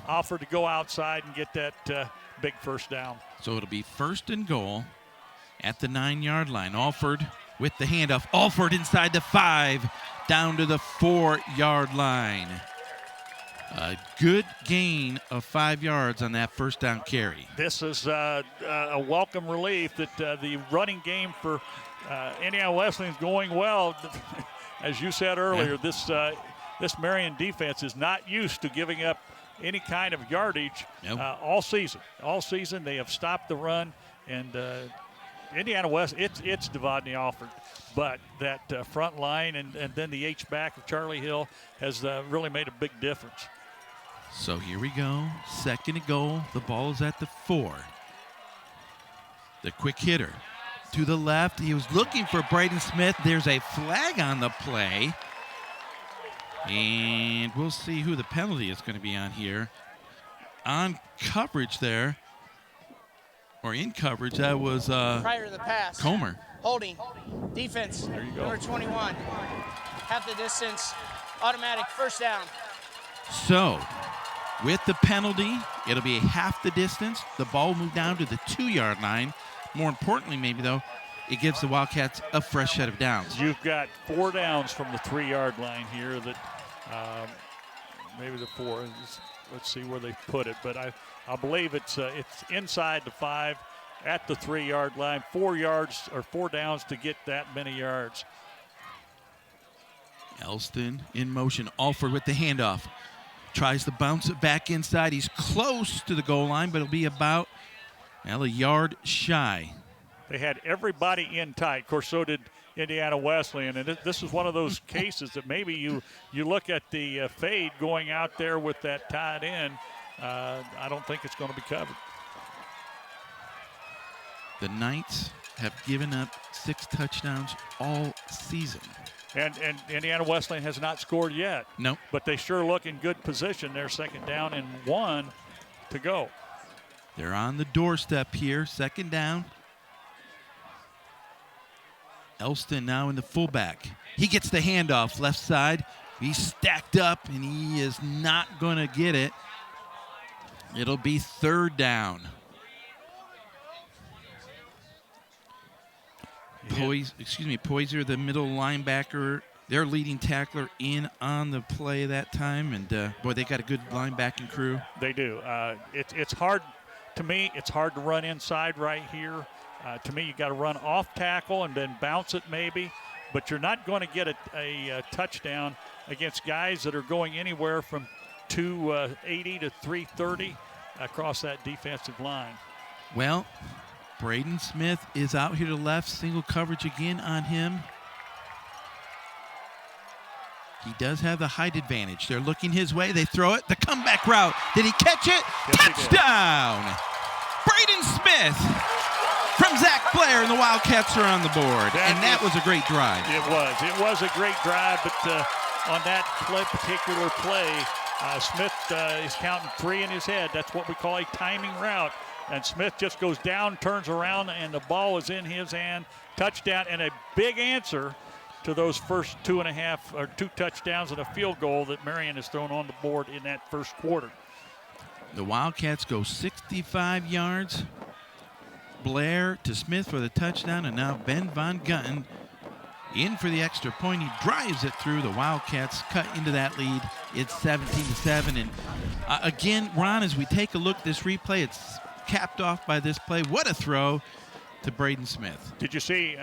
Alford to go outside and get that big first down. So it'll be 1st and goal at the 9-yard line. Alford with the handoff. Alford inside the 5, down to the 4-yard line. A good gain of 5 yards on that first down carry. This is a welcome relief that the running game for Indiana Wesleyan is going well. As you said earlier, this Marian defense is not used to giving up any kind of yardage all season. All season they have stopped the run, and Indiana West, it's Devadney Alford. But that front line and then the H-back of Charlie Hill has really made a big difference. So here we go, 2nd and goal. The ball is at the 4. The quick hitter to the left. He was looking for Braden Smith. There's a flag on the play. And we'll see who the penalty is going to be on here. On coverage there, or in coverage, that was prior to the pass. Comer. Holding. Defense. There you go. Number 21. Half the distance. Automatic first down. So, with the penalty, it'll be half the distance. The ball will move down to the 2-yard line. More importantly, maybe, though, it gives the Wildcats a fresh set of downs. You've got 4 downs from the 3-yard line here that maybe the 4. Let's see where they put it. But I believe it's inside the 5 at the 3-yard line. 4 yards or 4 downs to get that many yards. Elston in motion. Alford with the handoff. Tries to bounce it back inside. He's close to the goal line, but it'll be about a yard shy. They had everybody in tight. Of course, so did Indiana Wesleyan. And this is one of those cases that maybe you look at the fade going out there with that tied in. I don't think it's going to be covered. The Knights have given up 6 touchdowns all season. And Indiana Wesleyan has not scored yet. Nope. But they sure look in good position. They're 2nd down and 1 to go. They're on the doorstep here. 2nd down. Elston now in the fullback. He gets the handoff left side. He's stacked up, and he is not going to get it. It'll be 3rd down. Poyser, the middle linebacker, their leading tackler, in on the play that time. And, boy, they got a good linebacking crew. They do. It's hard. To me, it's hard to run inside right here. To me, you got to run off tackle and then bounce it maybe. But you're not going to get a touchdown against guys that are going anywhere from 280 to 330 across that defensive line. Well, Braden Smith is out here to the left. Single coverage again on him. He does have the height advantage. They're looking his way. They throw it. The comeback route. Did he catch it? Yes, touchdown! Braden Smith from Zach Blair, and the Wildcats are on the board. That was a great drive. It was a great drive, but on that particular play, Smith is counting 3 in his head. That's what we call a timing route. And Smith just goes down, turns around, and the ball is in his hand. Touchdown, and a big answer to those first 2 touchdowns and a field goal that Marian has thrown on the board in that first quarter. The Wildcats go 65 yards. Blair to Smith for the touchdown, and now Ben Von Gutten in for the extra point. He drives it through. The Wildcats cut into that lead. It's 17-7. And again, Ron, as we take a look at this replay, it's capped off by this play. What a throw to Braden Smith. Did you see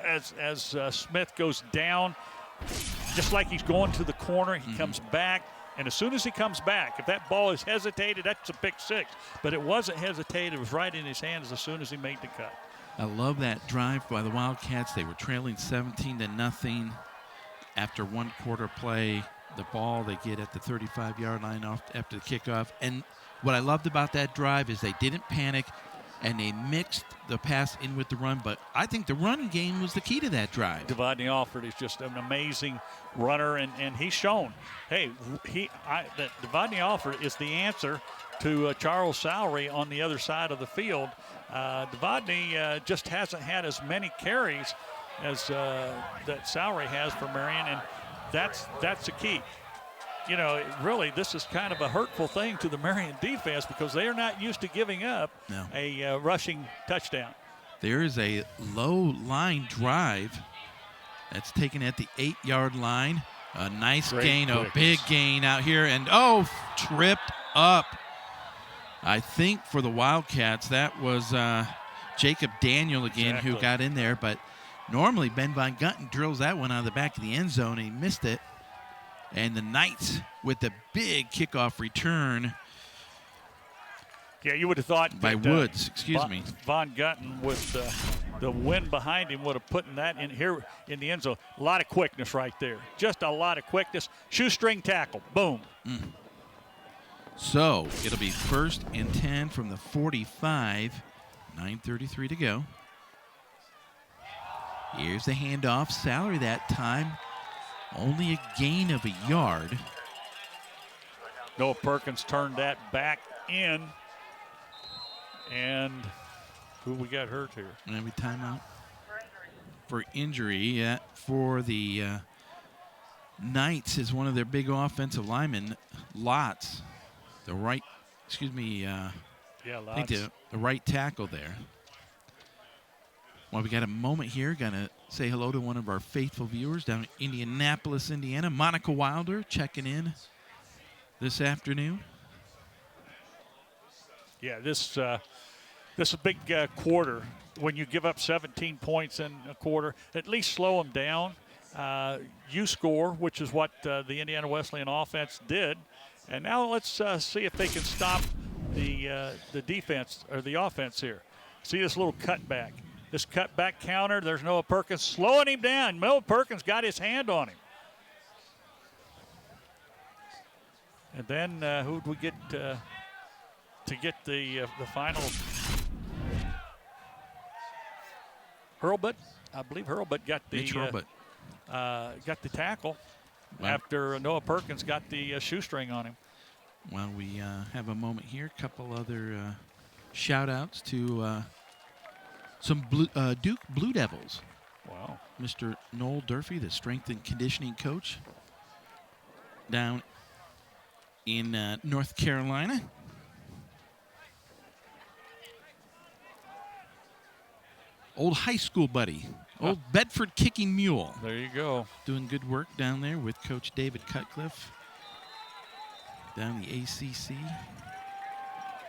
as Smith goes down, just like he's going to the corner, he comes back. And as soon as he comes back, if that ball is hesitated, that's a pick 6. But it wasn't hesitated. It was right in his hands as soon as he made the cut. I love that drive by the Wildcats. They were trailing 17-0 after 1 quarter play. The ball they get at the 35-yard line off after the kickoff. And what I loved about that drive is they didn't panic, and they mixed the pass in with the run. But I think the running game was the key to that drive. Devadney Alford is just an amazing runner, and he's shown, hey, that Devadney Alford is the answer to Charles Sowery on the other side of the field. Devadney just hasn't had as many carries as that Sowery has for Marian, and that's the key. You know, really, this is kind of a hurtful thing to the Marian defense because they are not used to giving up a rushing touchdown. There is a low line drive that's taken at the 8-yard line. A nice Great gain, a quickness. big gain out here, and tripped up. I think for the Wildcats, that was Jacob Daniel again who got in there, but normally Ben Von Gutten drills that one out of the back of the end zone, and he missed it. And the Knights with the big kickoff return. Yeah, you would have thought by that, Woods, excuse me. Von Gutten with the wind behind him would have put that in here in the end zone. A lot of quickness right there. Just a lot of quickness. Shoestring tackle. Boom. So it'll be 1st and 10 from the 45. 9:33 to go. Here's the handoff. Salary that time. Only a gain of a yard. Noah Perkins turned that back in. And who we got hurt here? Every timeout for injury for the Knights is one of their big offensive linemen, Lotz. The right, Lotz. I think the right tackle there. Well, we got a moment here. Gonna say hello to one of our faithful viewers down in Indianapolis, Indiana. Monica Wilder checking in this afternoon. Yeah, this is a big quarter. When you give up 17 points in a quarter, at least slow them down. You score, which is what the Indiana Wesleyan offense did. And now let's see if they can stop the defense or the offense here. See this little cutback. This cutback counter, there's Noah Perkins slowing him down. Noah Perkins got his hand on him. And then who did we get to get the final? Hurlbut. I believe Hurlbut got the tackle after Noah Perkins got the shoestring on him. Well, we have a moment here. A couple other shout-outs to some Duke Blue Devils. Wow. Mr. Noel Durfee, the strength and conditioning coach down in North Carolina. Old high school buddy, old Bedford kicking mule. There you go. Doing good work down there with Coach David Cutcliffe down the ACC.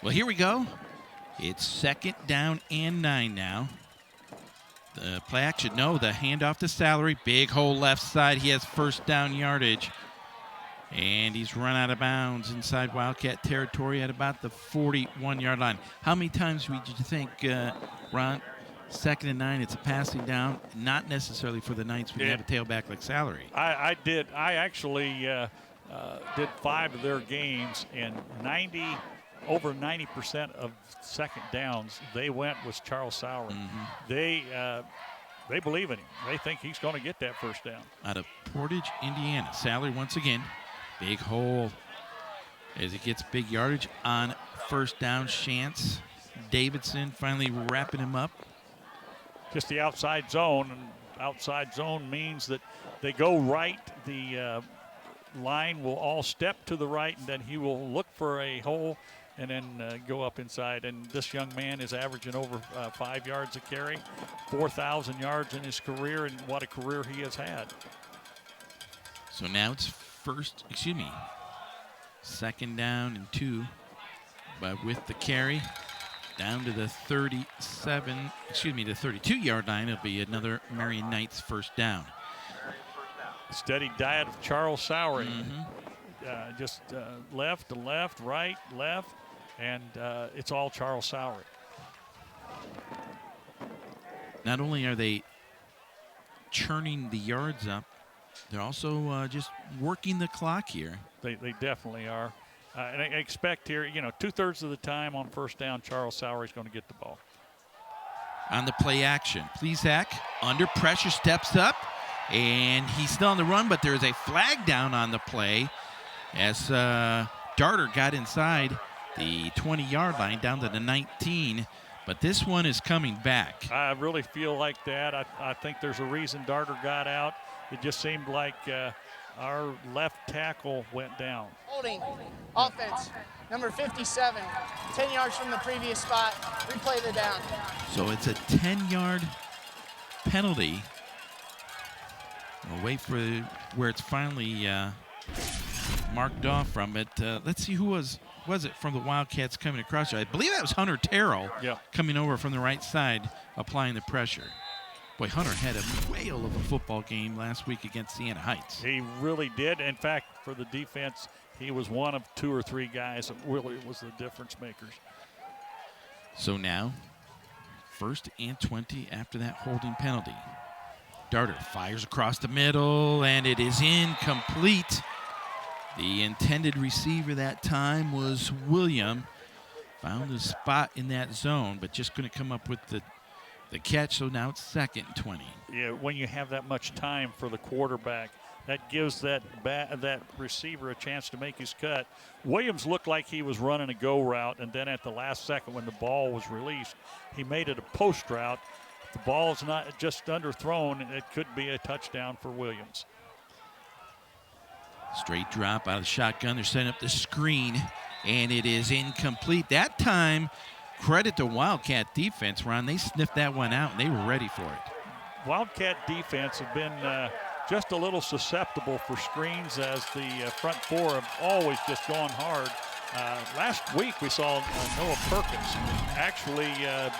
Well, here we go. It's 2nd down and 9 now. The play action, no, the handoff to Salary. Big hole left side. He has 1st down yardage. And he's run out of bounds inside Wildcat territory at about the 41-yard line. How many times would you think, Ron, 2nd and 9, it's a passing down, not necessarily for the Knights when you have a tailback like Salary? I did. I actually did 5 of their games, and over 90% of 2nd downs they went with Charles Salary. They believe in him. They think he's going to get that 1st down. Out of Portage, Indiana, Salary once again. Big hole as he gets big yardage on 1st down. Chance Davidson finally wrapping him up. Just the outside zone, and outside zone means that they go right. The line will all step to the right, and then he will look for a hole and then go up inside. And this young man is averaging over 5 yards a carry, 4,000 yards in his career, and what a career he has had. So now it's 2nd down and 2, but with the carry down to the 32-yard line, it'll be another Marian Knights 1st down. Steady diet of Charles Salary. Just left to left, right, left, and it's all Charles Salary. Not only are they churning the yards up, they're also just working the clock here. They definitely are. And I expect here, 2/3 of the time on 1st down, Charles Salary is going to get the ball. On the play action, Plesac under pressure steps up, and he's still on the run, but there's a flag down on the play as Darter got inside the 20-yard line down to the 19. But this one is coming back. I really feel like that. I think there's a reason Darter got out. It just seemed like our left tackle went down. Holding offense, number 57, 10 yards from the previous spot. Replay the down. So it's a 10-yard penalty. We'll wait for where it's finally marked off from it. Let's see who was it from the Wildcats coming across. I believe that was Hunter Terrell coming over from the right side, applying the pressure. Boy, Hunter had a whale of a football game last week against Siena Heights. He really did. In fact, for the defense, he was one of 2 or 3 guys that really was the difference makers. So now, 1st and 20 after that holding penalty. Darter fires across the middle, and it is incomplete. The intended receiver that time was William. Found a spot in that zone, but just couldn't come up with the catch, so now it's 2nd and 20. Yeah, when you have that much time for the quarterback, that gives that receiver a chance to make his cut. Williams looked like he was running a go route, and then at the last second when the ball was released, he made it a post route. The ball's not just underthrown. It could be a touchdown for Williams. Straight drop out of the shotgun. They're setting up the screen, and it is incomplete. That time, credit to Wildcat defense, Ron. They sniffed that one out, and they were ready for it. Wildcat defense have been just a little susceptible for screens, as the front 4 have always just gone hard. Last week we saw Noah Perkins actually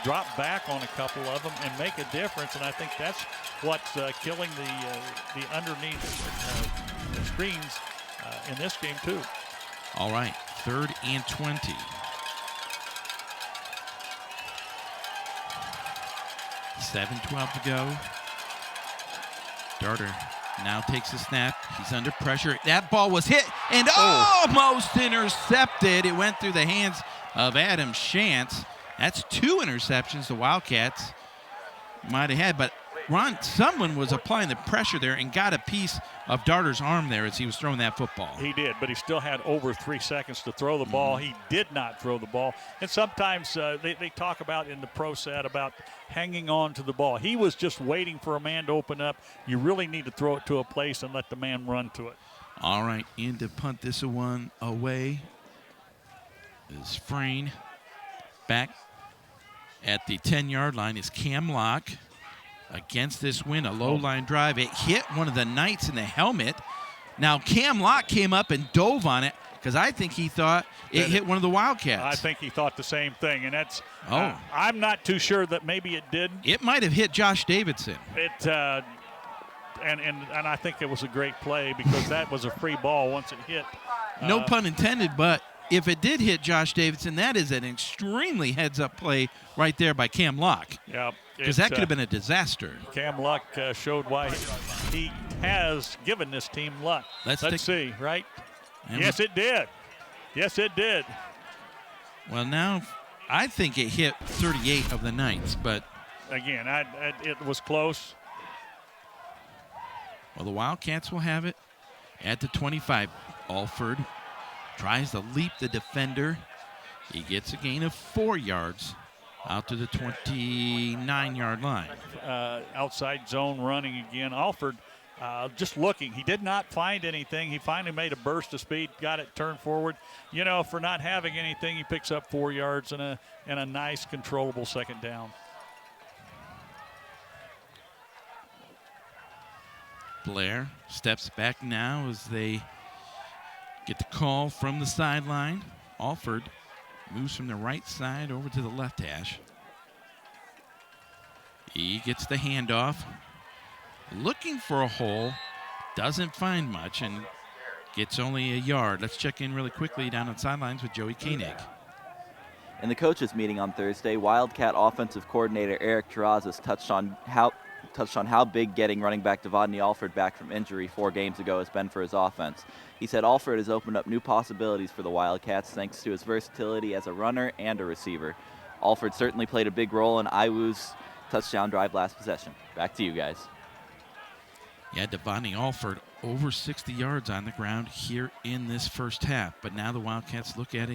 drop back on a couple of them and make a difference, and I think that's what's killing the underneath the screens in this game too. All right, 3rd and 20. 7:12 to go. Darter now takes a snap. He's under pressure. That ball was hit and almost intercepted. It went through the hands of Adam Shantz. That's 2 interceptions the Wildcats might have had. But Ron, someone was applying the pressure there and got a piece of Darter's arm there as he was throwing that football. He did, but he still had over 3 seconds to throw the ball. He did not throw the ball. And sometimes they talk about in the pro set about hanging on to the ball. He was just waiting for a man to open up. You really need to throw it to a place and let the man run to it. All right, in to punt this one away is Frayne. Back at the 10-yard line is Cam Locke. Against this win, a low line drive. It hit one of the Knights in the helmet. Now Cam Locke came up and dove on it because I think he thought it hit one of the Wildcats. I think he thought the same thing, and that's. I'm not too sure that maybe it did. It might have hit Josh Davidson. It and I think it was a great play because that was a free ball once it hit. No pun intended, but if it did hit Josh Davidson, that is an extremely heads-up play right there by Cam Locke. Yeah. Because that could have been a disaster. Cam Luck showed why he has given this team luck. Let's see, right? Yes, it did. Yes, it did. Well, now I think it hit 38 of the Knights, but again, it was close. Well, the Wildcats will have it at the 25. Alford tries to leap the defender. He gets a gain of 4 yards. Out to the 29-yard line. Outside zone running again. Alford just looking. He did not find anything. He finally made a burst of speed, got it turned forward. You know, for not having anything, he picks up 4 yards and a nice controllable 2nd down. Blair steps back now as they get the call from the sideline. Alford moves from the right side over to the left hash. He gets the handoff. Looking for a hole. Doesn't find much and gets only a yard. Let's check in really quickly down on sidelines with Joey Koenig. In the coaches' meeting on Thursday, Wildcat offensive coordinator Eric Terrazas touched on how big getting running back Devontae Alford back from injury 4 games ago has been for his offense. He said Alford has opened up new possibilities for the Wildcats thanks to his versatility as a runner and a receiver. Alford certainly played a big role in IWU's touchdown drive last possession. Back to you guys. Yeah, Devontae Alford over 60 yards on the ground here in this first half. But now the Wildcats looking at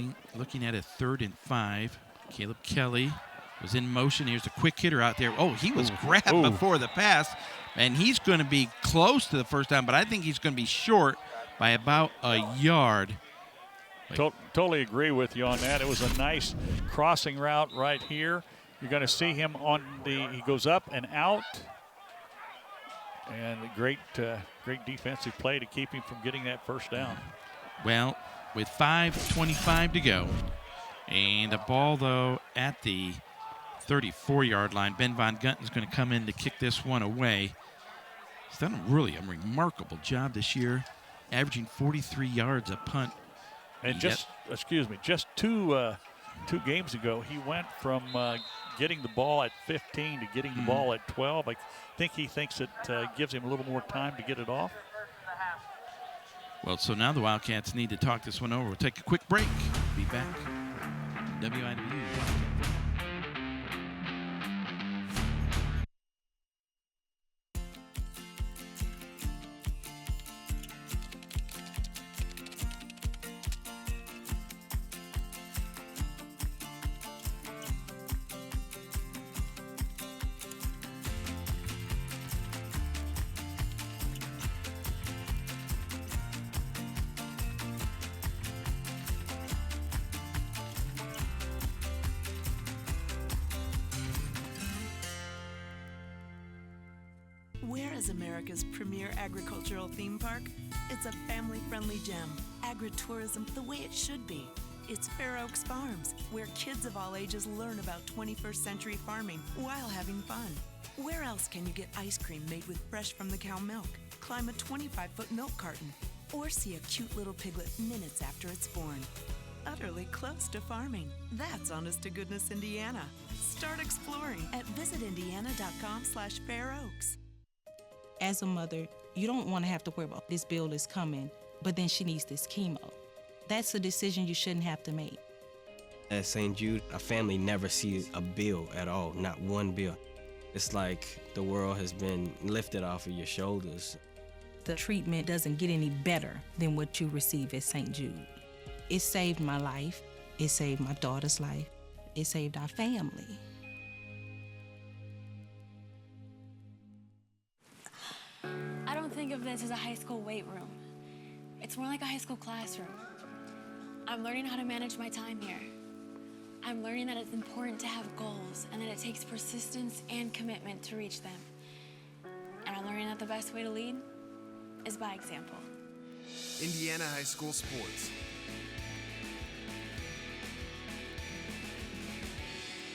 a 3rd and 5. Caleb Kelly was in motion. Here's a quick hitter out there. Oh, he was grabbed before the pass, and he's going to be close to the first down, but I think he's going to be short by about a yard. Totally agree with you on that. It was a nice crossing route right here. You're going to see him he goes up and out. and great defensive play to keep him from getting that first down. Well, with 5:25 to go, and the ball, though, at the 34-yard line, Ben Von Gunten's going to come in to kick this one away. He's done a remarkable job this year, averaging 43 yards a punt. And just two games ago, he went from getting the ball at 15 to getting the ball at 12. I think he thinks it gives him a little more time to get it off. Well, so now the Wildcats need to talk this one over. We'll take a quick break. Be back. WIWU. Where is America's premier agricultural theme park? It's a family-friendly gem. Agritourism the way it should be. It's Fair Oaks Farms, where kids of all ages learn about 21st century farming while having fun. Where else can you get ice cream made with fresh from the cow milk, climb a 25-foot milk carton, or see a cute little piglet minutes after it's born? Utterly close to farming. That's honest-to-goodness Indiana. Start exploring at visitindiana.com/fairoaks. As a mother, you don't want to have to worry about this bill is coming, but then she needs this chemo. That's a decision you shouldn't have to make. At St. Jude, a family never sees a bill at all, not one bill. It's like the world has been lifted off of your shoulders. The treatment doesn't get any better than what you receive at St. Jude. It saved my life. It saved my daughter's life. It saved our family. I don't think of this as a high school weight room. It's more like a high school classroom. I'm learning how to manage my time here. I'm learning that it's important to have goals and that it takes persistence and commitment to reach them. And I'm learning that the best way to lead is by example. Indiana High School Sports.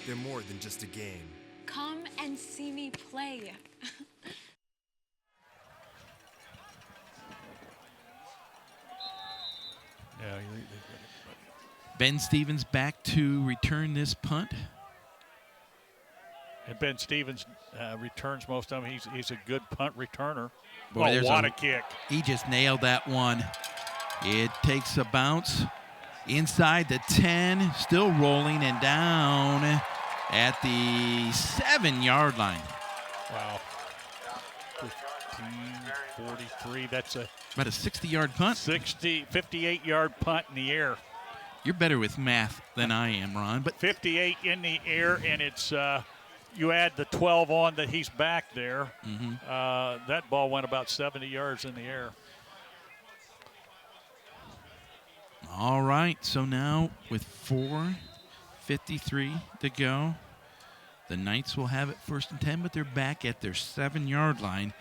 They're more than just a game. Come and see me play. Ben Stevens back to return this punt. And Ben Stevens returns most of them. He's a good punt returner. Boy, what a kick. He just nailed that one. It takes a bounce inside the 10, still rolling and down at the 7-yard line. Wow. 43, that's about a 60-yard punt. 58-yard punt in the air. You're better with math than I am, Ron. But 58 in the air, and it's you add the 12 on that he's back there. That ball went about 70 yards in the air. All right, so now with 4:53 to go, the Knights will have it 1st and 10, but they're back at their 7-yard line.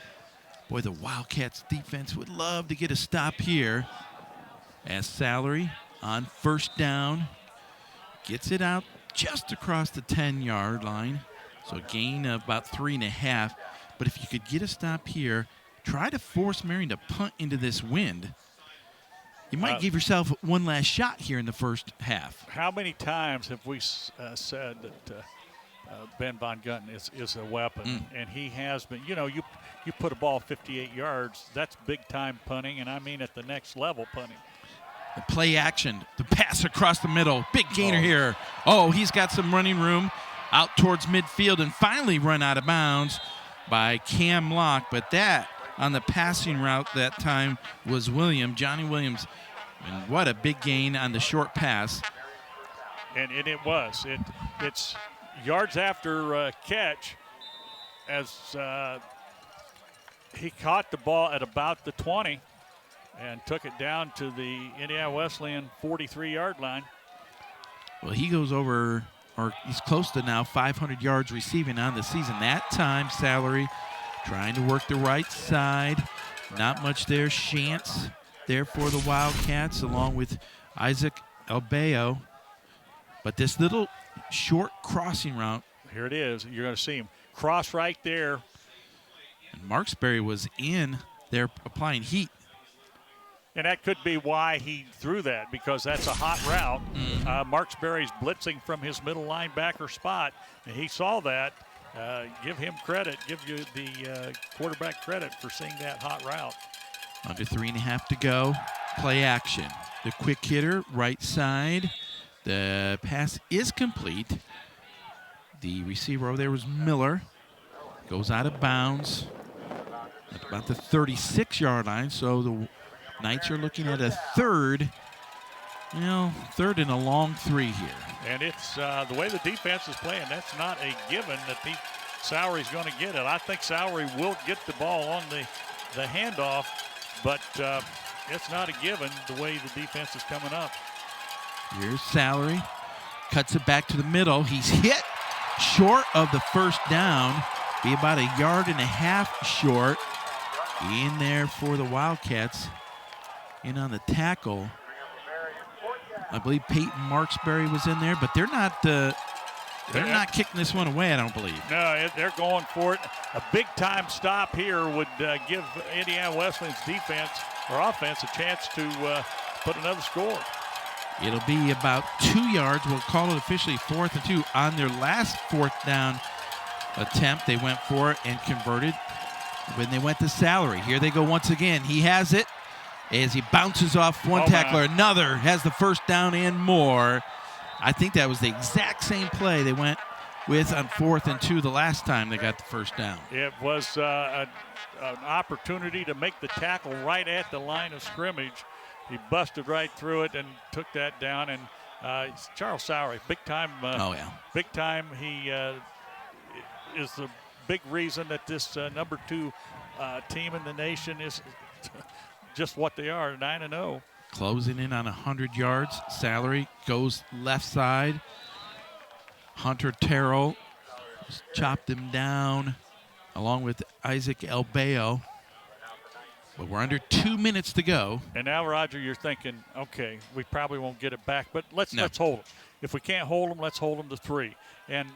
Boy, the Wildcats defense would love to get a stop here as Salary on 1st down gets it out just across the 10-yard line, so a gain of about 3.5. But if you could get a stop here, try to force Marian to punt into this wind. You might give yourself one last shot here in the first half. How many times have we said that Ben Von Gunten is a weapon, and he has been. You know, you put a ball 58 yards, that's big-time punting, and I mean at the next level punting. The play action, the pass across the middle, big gainer here. Oh, he's got some running room out towards midfield and finally run out of bounds by Cam Locke, but that on the passing route that time was Johnny Williams, and what a big gain on the short pass. And it was. It's yards after catch as he caught the ball at about the 20 and took it down to the Indiana Wesleyan 43-yard line. Well, he goes over, or he's close to now 500 yards receiving on the season. That time, Salary trying to work the right side. Not much there. Chance there for the Wildcats, along with Isaac Albeo. But this little short crossing route. Here it is. You're going to see him cross right there. And Marksberry was in there applying heat. And that could be why he threw that, because that's a hot route. Marksberry's blitzing from his middle linebacker spot, and he saw that. Give him credit. Give you the quarterback credit for seeing that hot route. Under 3.5 to go. Play action. The quick hitter, right side. The pass is complete. The receiver over there was Miller. Goes out of bounds at about the 36-yard line, so the Knights are looking at a third and a long 3 here. And it's the way the defense is playing, that's not a given that Sowery's going to get it. I think Sowery will get the ball on the handoff, but it's not a given the way the defense is coming up. Here's Sowery. Cuts it back to the middle. He's hit short of the first down. Be about 1.5 yards short. In there for the Wildcats. In on the tackle. I believe Peyton Marksberry was in there, but they're not kicking this one away, I don't believe. No, they're going for it. A big-time stop here would give Indiana Wesleyan's defense or offense a chance to put another score. It'll be about 2 yards. We'll call it officially 4th and 2. On their last 4th down attempt, they went for it and converted when they went to Sowery. Here they go once again. He has it. As he bounces off one tackler, another has the first down and more. I think that was the exact same play they went with on 4th and 2 the last time they got the first down. It was an opportunity to make the tackle right at the line of scrimmage. He busted right through it and took that down. And Charles Sowery, big time. Big time. He is the big reason that this number 2 team in the nation is just what they are, 9-0. Closing in on 100 yards. Sowery goes left side. Hunter Terrell just chopped him down along with Isaac Albeo. But we're under 2 minutes to go. And now, Roger, you're thinking, okay, we probably won't get it back, but let's hold them. If we can't hold them, let's hold them to 3. And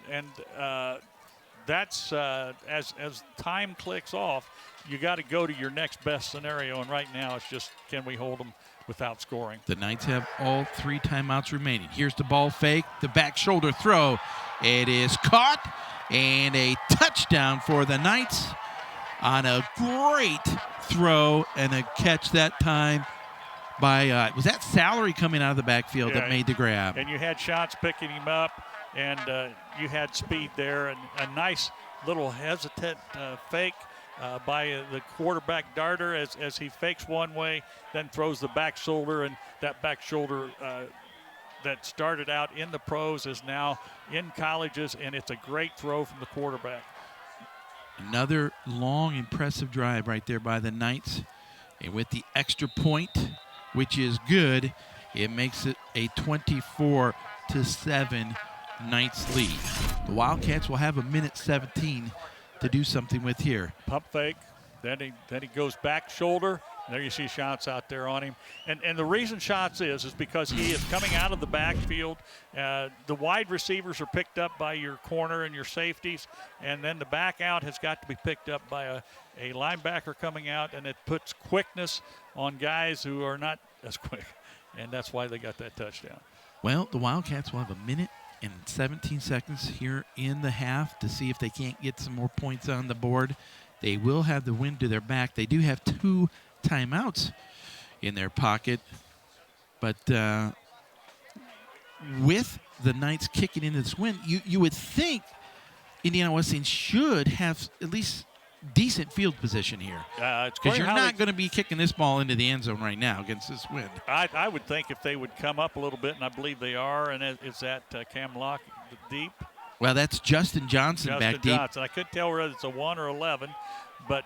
that's as time clicks off, you got to go to your next best scenario. And right now, it's just, can we hold them without scoring? The Knights have all 3 timeouts remaining. Here's the ball fake, the back shoulder throw. It is caught, and a touchdown for the Knights on a great throw and a catch that time by, was that Sowery coming out of the backfield that made the grab? And you had shots picking him up, and you had speed there, and a nice little hesitant fake by the quarterback Darter as he fakes one way, then throws the back shoulder, and that back shoulder that started out in the pros is now in colleges, and it's a great throw from the quarterback. Another long, impressive drive right there by the Knights. And with the extra point, which is good, it makes it a 24-7 Knights lead. The Wildcats will have 1:17 to do something with here. Pump fake, then he goes back shoulder. There you see Shots out there on him. And the reason Shots is because he is coming out of the backfield. The wide receivers are picked up by your corner and your safeties, and then the back out has got to be picked up by a linebacker coming out, and it puts quickness on guys who are not as quick, and that's why they got that touchdown. Well, the Wildcats will have 1:17 here in the half to see if they can't get some more points on the board. They will have the wind to their back. They do have 2 timeouts in their pocket, but with the Knights kicking into this win, you would think Indiana Wesleyan should have at least decent field position here, because you're not going to be kicking this ball into the end zone right now against this wind. I would think if they would come up a little bit, and I believe they are, and it's at Cam Locke deep. Well, that's Justin Johnson back deep. I couldn't tell whether it's a 1 or 11, but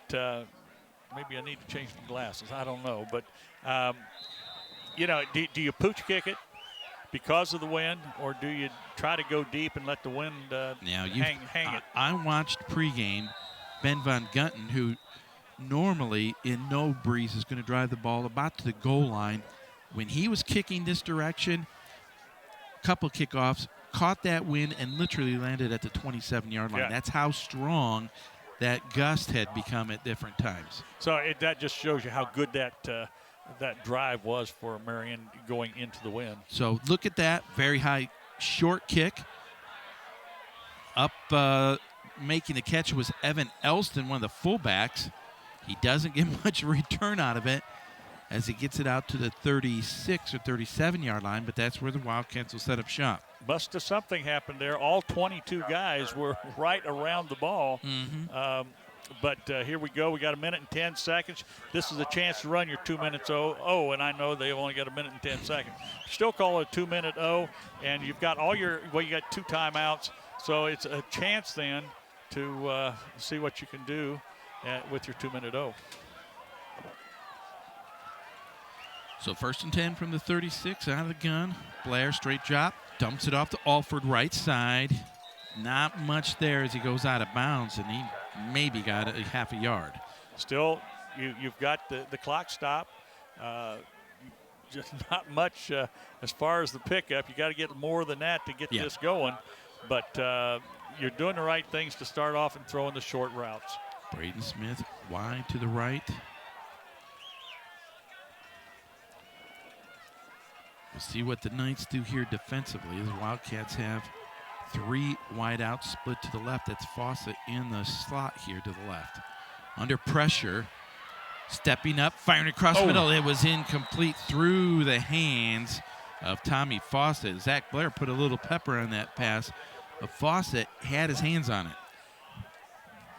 maybe I need to change the glasses. I don't know. But, do you pooch kick it because of the wind, or do you try to go deep and let the wind hang it? I watched pregame, Ben Von Gunten, who normally in no breeze is going to drive the ball about to the goal line. When he was kicking this direction, couple kickoffs, caught that wind and literally landed at the 27-yard line. Yeah. That's how strong that gust had become at different times. So that just shows you how good that drive was for Marian going into the wind. So look at that, very high short kick. Up making the catch was Evan Elston, one of the fullbacks. He doesn't get much return out of it as he gets it out to the 36 or 37-yard line, but that's where the Wildcats will set up shop. Must have something happened there. All 22 guys were right around the ball. But here we go. We got a minute and 10 seconds. This is a chance to run your 2 minutes oh, and I know they've only got a minute and 10 seconds. Still call it a 2-minute and you've got you got 2 timeouts. So it's a chance then to see what you can do with your 2-minute So 1st and 10 from the 36, out of the gun. Blair, straight drop, dumps it off to Alford, right side. Not much there as he goes out of bounds, and he maybe got a half a yard. Still, you've got the clock stop. Just not much as far as the pickup. You got to get more than that to get this going. But you're doing the right things to start off and throwing the short routes. Braden Smith wide to the right. We'll see what the Knights do here defensively. The Wildcats have 3 wideouts split to the left. That's Fawcett in the slot here to the left. Under pressure, stepping up, firing across the middle. It was incomplete through the hands of Tommy Fawcett. Zach Blair put a little pepper on that pass, but Fawcett had his hands on it.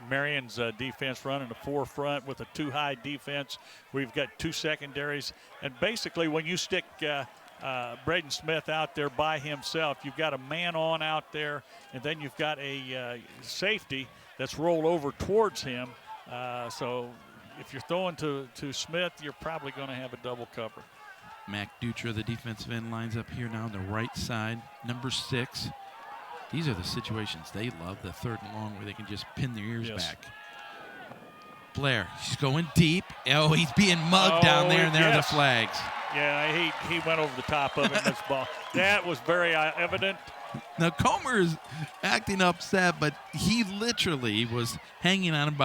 Marian's defense running a 4 front with a 2 high defense. We've got 2 secondaries. And basically when you stick Braden Smith out there by himself, you've got a man on out there, and then you've got a safety that's rolled over towards him. So if you're throwing to Smith, you're probably going to have a double cover. Mac Dutra, the defensive end, lines up here now on the right side. Number 6. These are the situations they love, the 3rd and long, where they can just pin their ears back. Blair, he's going deep. Oh, he's being mugged down there, and there are the flags. Yeah, he went over the top of it. This ball. That was very evident. Now, Comer is acting upset, but he literally was hanging on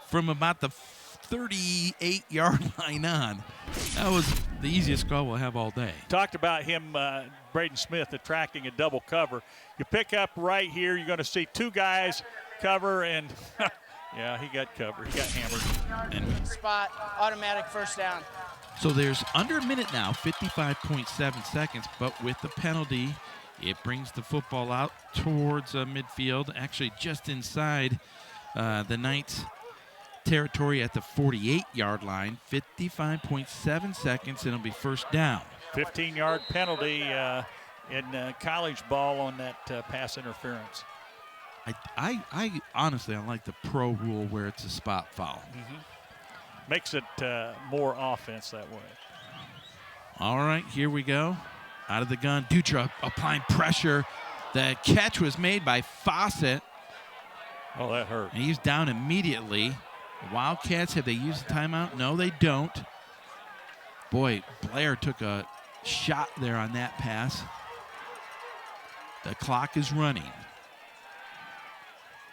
from about the 38-yard line on. That was the easiest call we'll have all day. Talked about him, Braden Smith, attracting a double cover. You pick up right here, you're going to see 2 guys cover, and yeah, he got covered. He got hammered. And spot, automatic first down. So there's under a minute now, 55.7 seconds, but with the penalty, it brings the football out towards midfield, actually just inside the Knights' territory at the 48-yard line. 55.7 seconds, and it'll be first down. 15-yard penalty in college ball on that pass interference. I honestly, I like the pro rule where it's a spot foul. Makes it more offense that way. All right, here we go. Out of the gun, Dutra applying pressure. The catch was made by Fawcett. Oh, that hurt. And he's down immediately. The Wildcats, have they used a timeout? No, they don't. Boy, Blair took a shot there on that pass. The clock is running.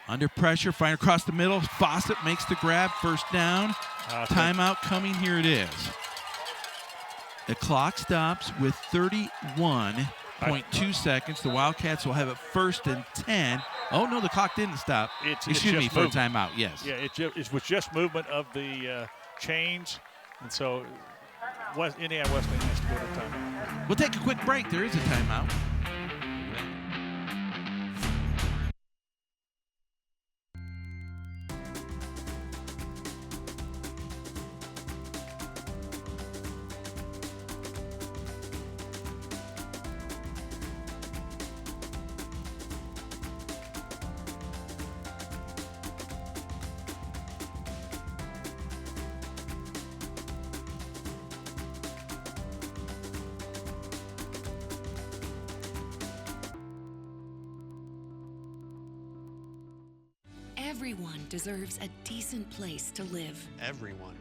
Under pressure, firing across the middle. Fawcett makes the grab, first down. Timeout coming, here it is. The clock stops with 31.2 seconds. The Wildcats will have it 1st and 10. Oh, no, the clock didn't stop. Excuse me, for a timeout, yes. Yeah, it was just movement of the chains. And so Indiana Wesleyan has to go to timeout. We'll take a quick break. There is a timeout. Everyone deserves a decent place to live. Everyone.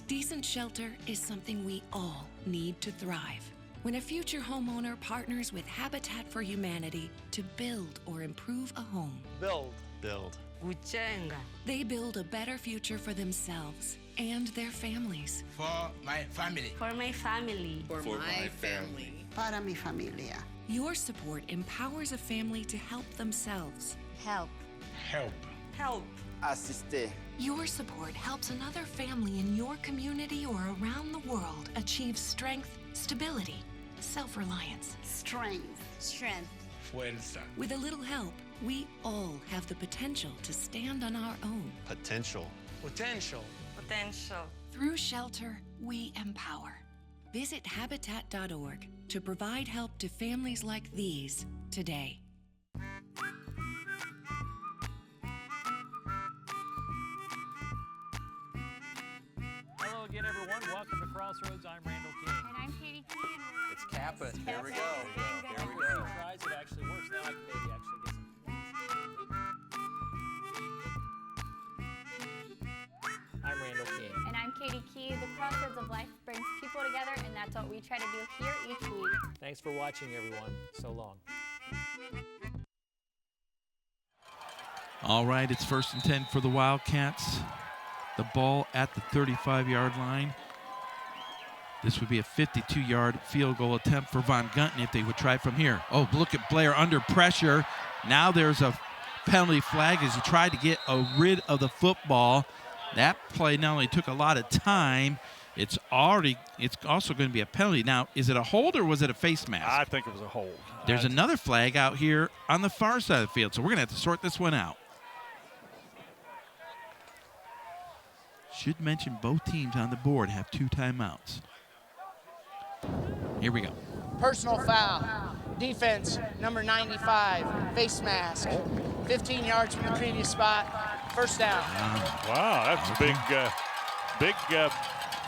Decent shelter is something we all need to thrive. When a future homeowner partners with Habitat for Humanity to build or improve a home, Build. they build a better future for themselves and their families. For my family. For my family. For my family. Para mi familia. Your support empowers a family to help themselves. Help. Help. Help. Assiste. Your support helps another family in your community or around the world achieve strength, stability, self-reliance. Strength. Strength. Fuerza. With a little help, we all have the potential to stand on our own. Potential. Potential. Potential. Through shelter, we empower. Visit Habitat.org to provide help to families like these today. Hello again, everyone. Welcome to Crossroads. I'm Randall King. And I'm Katie King. It's Kappa. Here we go. Here we go. Tries it actually works. Now I can maybe actually get some points. I'm Randall King. And I'm Katie Key. The Crossroads of Life brings people together, and that's what we try to do here each week. Thanks for watching, everyone. So long. All right, it's 1st and 10 for the Wildcats. The ball at the 35-yard line. This would be a 52-yard field goal attempt for Von Gunten if they would try from here. Oh, look at Blair under pressure. Now there's a penalty flag as he tried to get rid of the football. That play not only took a lot of time, it's also going to be a penalty. Now, is it a hold or was it a face mask? I think it was a hold. There's another flag out here on the far side of the field, so we're going to have to sort this one out. Should mention both teams on the board have 2 timeouts. Here we go. Personal foul. Defense, number 95, face mask. 15 yards from the previous spot. First down. Wow, that's a big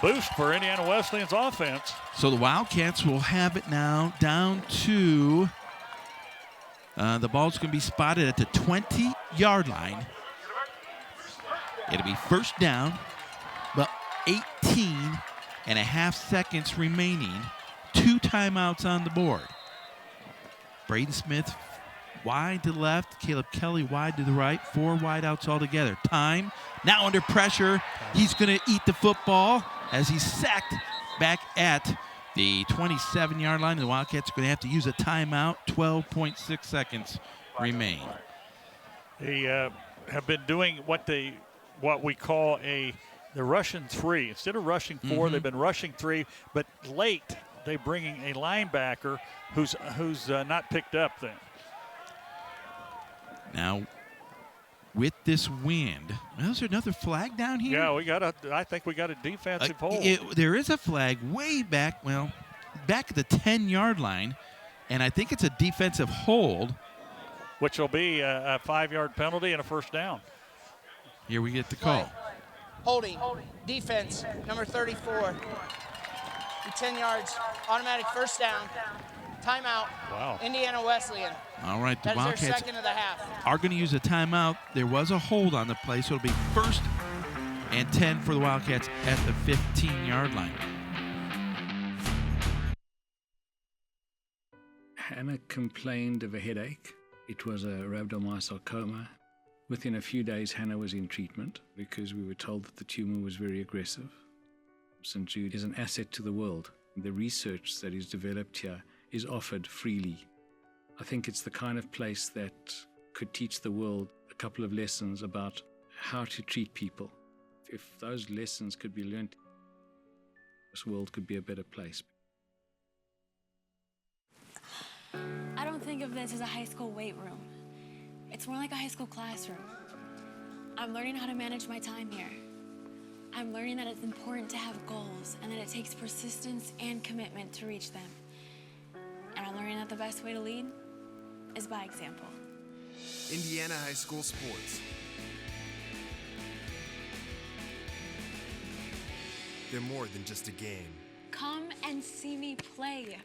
boost for Indiana Wesleyan's offense. So the Wildcats will have it now down to, the ball's going to be spotted at the 20-yard line. It'll be first down, but 18.5 seconds remaining. 2 timeouts on the board. Braden Smith wide to the left, Caleb Kelly wide to the right, 4 wideouts altogether. Time, now under pressure. He's going to eat the football as he's sacked back at the 27-yard line. The Wildcats are going to have to use a timeout. 12.6 seconds remain. They have been doing what we call the Russian 3. Instead of rushing 4, they've been rushing 3, but late they're bringing a linebacker who's not picked up then. Now, with this wind, is there another flag down here? Yeah, I think we got a defensive hold. There is a flag way back, back at the 10-yard line, and I think it's a defensive hold. Which will be a 5-yard penalty and a first down. Here we get the call. Holding, defense, number 34. 10 yards, automatic first down. Timeout. Wow. Indiana Wesleyan. All right, the That is their Wildcats second of the half. are going to use a timeout. There was a hold on the play, so it'll be 1st and 10 for the Wildcats at the 15-yard line. Hannah complained of a headache. It was a rhabdomyosarcoma. Within a few days, Hannah was in treatment because we were told that the tumor was very aggressive. St. Jude is an asset to the world. The research that is developed here is offered freely. I think it's the kind of place that could teach the world a couple of lessons about how to treat people. If those lessons could be learned, this world could be a better place. I don't think of this as a high school weight room. It's more like a high school classroom. I'm learning how to manage my time here. I'm learning that it's important to have goals and that it takes persistence and commitment to reach them. And I'm learning that the best way to lead is by example. Indiana high school sports. They're more than just a game. Come and see me play.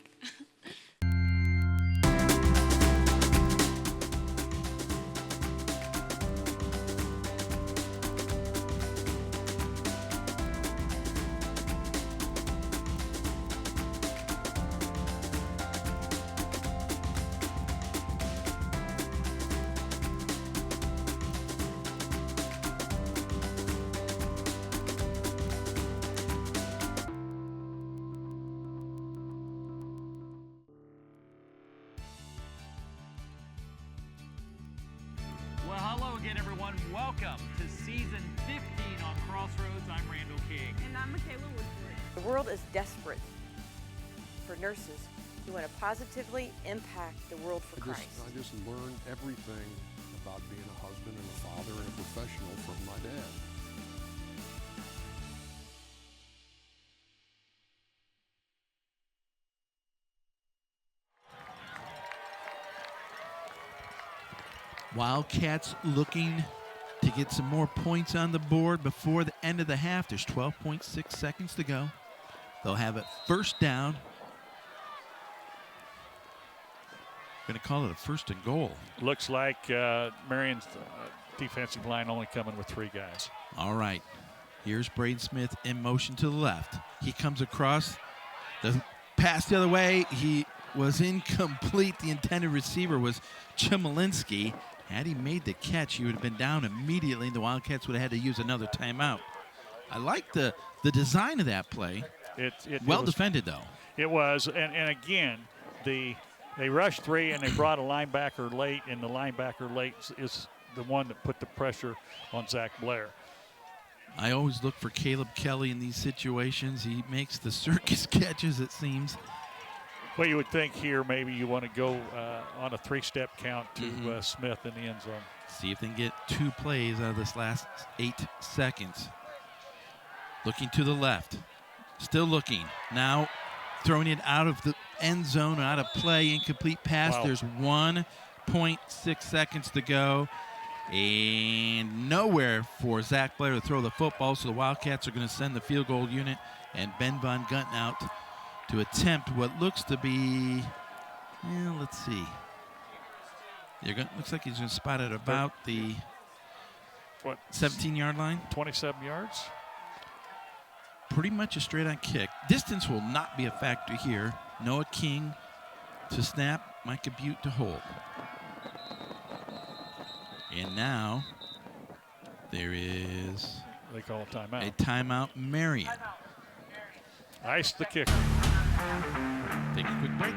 again, everyone. Welcome to season 15 on Crossroads. I'm Randall King. And I'm Michaela Woodford. The world is desperate for nurses who want to positively impact the world for Christ. I just learned everything about being a husband and a father and a professional from my dad. Wildcats looking to get some more points on the board before the end of the half. There's 12.6 seconds to go. They'll have it first down. Going to call it a first and goal. Looks like Marian's defensive line only coming with 3 guys. All right. Here's Braden Smith in motion to the left. He comes across the pass the other way. He was incomplete. The intended receiver was Chmielewski. Had he made the catch, he would have been down immediately, and the Wildcats would have had to use another timeout. I like the design of that play. Well defended, though. It was, and again, they rushed 3 and they brought a linebacker late, and the linebacker late is the one that put the pressure on Zach Blair. I always look for Caleb Kelly in these situations. He makes the circus catches, it seems. Well, you would think here maybe you want to go on a 3-step count to Smith in the end zone. See if they can get 2 plays out of this last 8 seconds. Looking to the left. Still looking. Now throwing it out of the end zone, out of play, incomplete pass. Wow. There's 1.6 seconds to go. And nowhere for Zach Blair to throw the football, so the Wildcats are going to send the field goal unit and Ben Von Gunten out to attempt what looks to be, let's see. Looks like he's going to spot it about the 17-yard line. 27 yards. Pretty much a straight-on kick. Distance will not be a factor here. Noah King to snap, Micah Butte to hold. And now there is they call a timeout. A timeout, Marian. Ice the kicker. Take a quick break.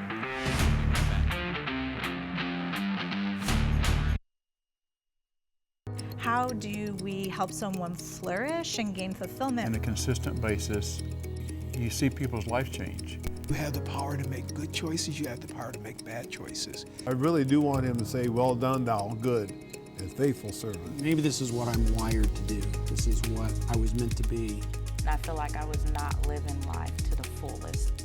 How do we help someone flourish and gain fulfillment? On a consistent basis, you see people's life change. You have the power to make good choices, you have the power to make bad choices. I really do want him to say, well done, thou good and faithful servant. Maybe this is what I'm wired to do. This is what I was meant to be. I feel like I was not living life to the fullest.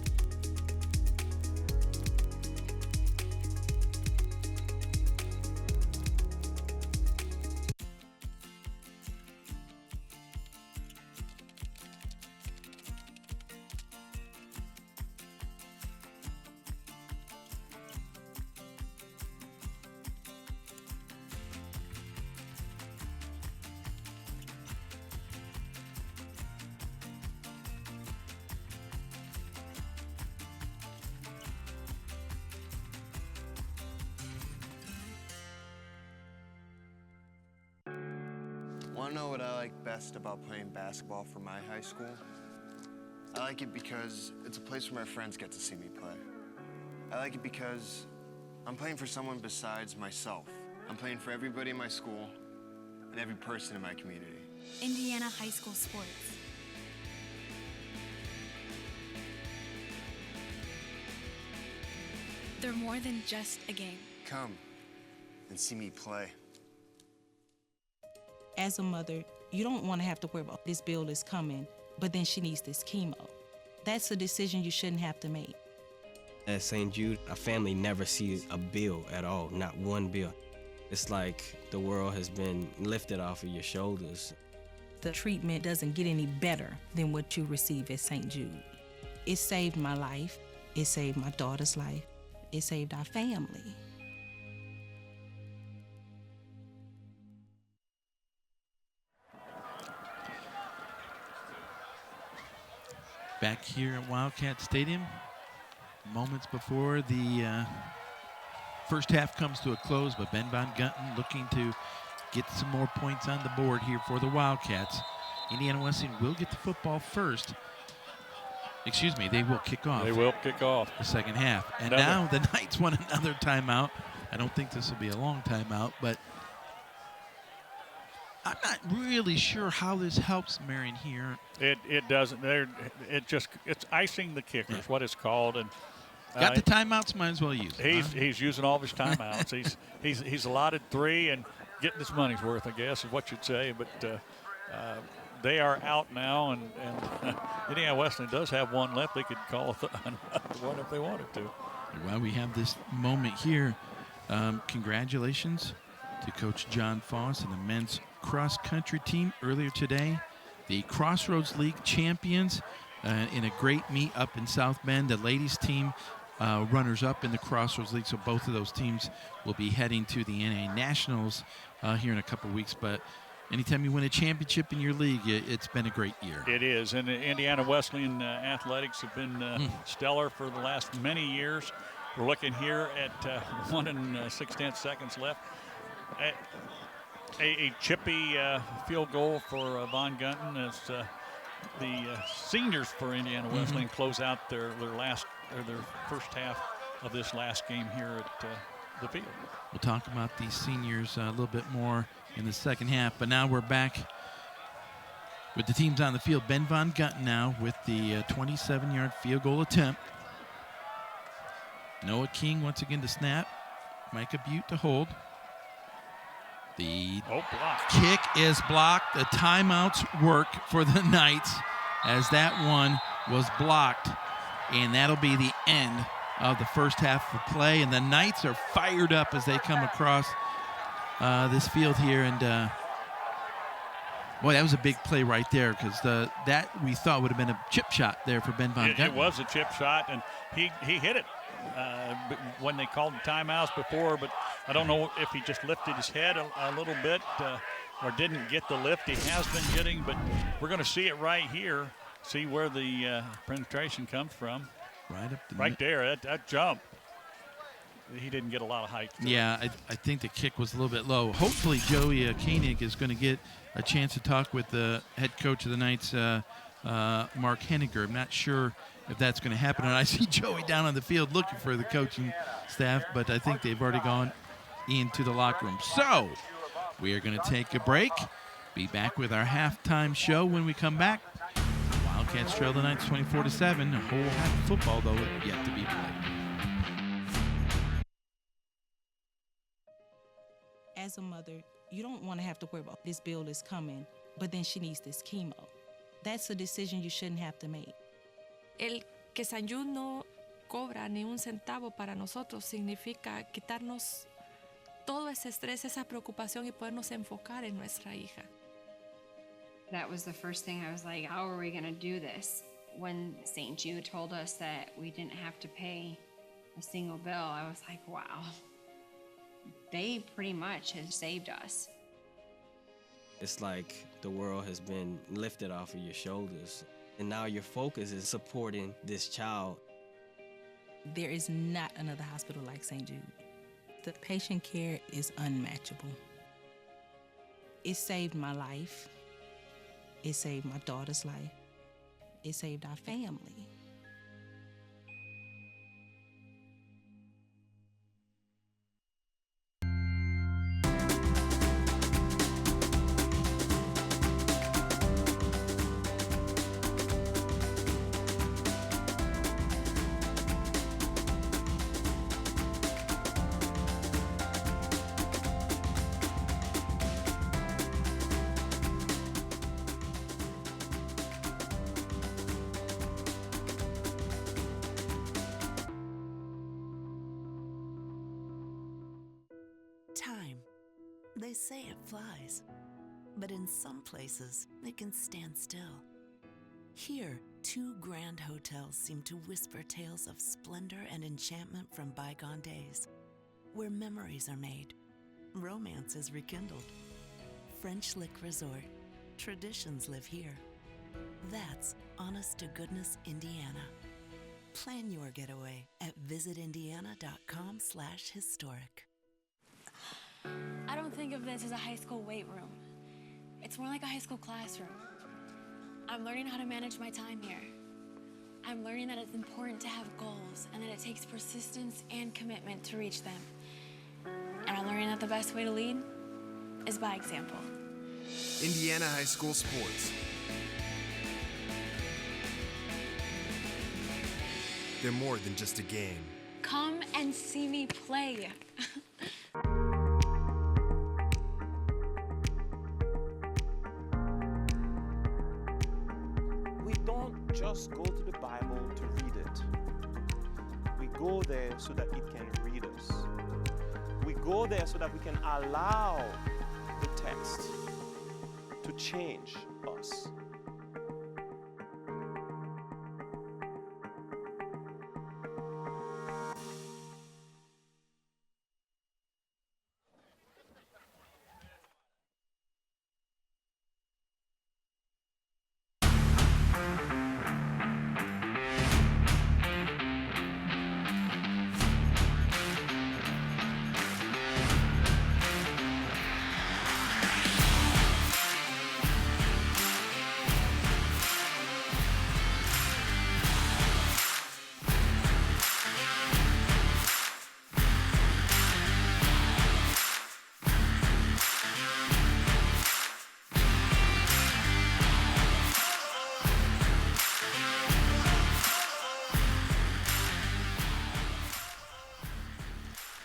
Want to know what I like best about playing basketball for my high school? I like it because it's a place where my friends get to see me play. I like it because I'm playing for someone besides myself. I'm playing for everybody in my school and every person in my community. Indiana high school sports. They're more than just a game. Come and see me play. As a mother, you don't want to have to worry about this bill is coming, but then she needs this chemo. That's a decision you shouldn't have to make. At St. Jude, a family never sees a bill at all, not one bill. It's like the world has been lifted off of your shoulders. The treatment doesn't get any better than what you receive at St. Jude. It saved my life. It saved my daughter's life. It saved our family. Back here at Wildcat Stadium, moments before the first half comes to a close, but Ben Von Gunten looking to get some more points on the board here for the Wildcats. Indiana Wesleyan will get the football first. Excuse me, they will kick off. They will kick off the second half. And now the Knights want another timeout. I don't think this will be a long timeout, but I'm not really sure how this helps Marian here. It doesn't. It's icing the kicker is what it's called, and got the timeouts, might as well use it. He's using all of his timeouts. he's allotted 3 and getting his money's worth, I guess, is what you'd say. But they are out now, and Indiana Wesleyan does have 1 left. They could call another one if they wanted to. Well, we have this moment here. Congratulations to Coach John Foss and the men's cross-country team earlier today. The Crossroads League champions in a great meet up in South Bend. The ladies team runners-up in the Crossroads League, so both of those teams will be heading to the NA Nationals here in a couple weeks. But anytime you win a championship in your league, it's been a great year. It is, and Indiana Wesleyan athletics have been stellar for the last many years. We're looking here at 1 6/10 seconds left. A chippy field goal for Von Gunton as the seniors for Indiana Wesleyan close out their first half of this last game here at the field. We'll talk about these seniors a little bit more in the second half, but now we're back with the teams on the field. Ben Von Gunton now with the 27-yard field goal attempt. Noah King once again to snap. Micah Butte to hold. The kick is blocked. The timeouts work for the Knights as that one was blocked. And that'll be the end of the first half of play. And the Knights are fired up as they come across this field here. And boy, that was a big play right there, because that we thought would have been a chip shot there for Ben Von Gunton. It was a chip shot, and he hit it when they called the timeouts before, but I don't know if he just lifted his head a little bit or didn't get the lift he has been getting, but we're going to see it right here, see where the penetration comes from. Right there, that jump. He didn't get a lot of height. Yeah, I think the kick was a little bit low. Hopefully Joey Koenig is going to get a chance to talk with the head coach of the Knights, Mark Henniger. I'm not sure if that's going to happen. And I see Joey down on the field looking for the coaching staff, but I think they've already gone into the locker room. So we are going to take a break. Be back with our halftime show when we come back. Wildcats trail the Knights 24-7. A whole half of football, though, yet to be played. As a mother, you don't want to have to worry about this bill is coming, but then she needs this chemo. That's a decision you shouldn't have to make. El que San Jude no cobra ni un centavo para nosotros significa quitarnos todo ese estrés, esa preocupación y podernos enfocar en nuestra hija. That was the first thing I was like, how are we going to do this? When St. Jude told us that we didn't have to pay a single bill, I was like, wow. They pretty much have saved us. It's like the world has been lifted off of your shoulders, and now your focus is supporting this child. There is not another hospital like St. Jude. The patient care is unmatchable. It saved my life. It saved my daughter's life. It saved our family. Time. They say it flies, but in some places it can stand still. Here, 2 grand hotels seem to whisper tales of splendor and enchantment from bygone days, where memories are made, romance is rekindled. French Lick Resort. Traditions live here. That's honest-to-goodness Indiana. Plan your getaway at visitindiana.com/historic. I don't think of this as a high school weight room. It's more like a high school classroom. I'm learning how to manage my time here. I'm learning that it's important to have goals and that it takes persistence and commitment to reach them. And I'm learning that the best way to lead is by example. Indiana high school sports. They're more than just a game. Come and see me play. We don't just go to the Bible to read it. We go there so that it can read us. We go there so that we can allow the text to change us.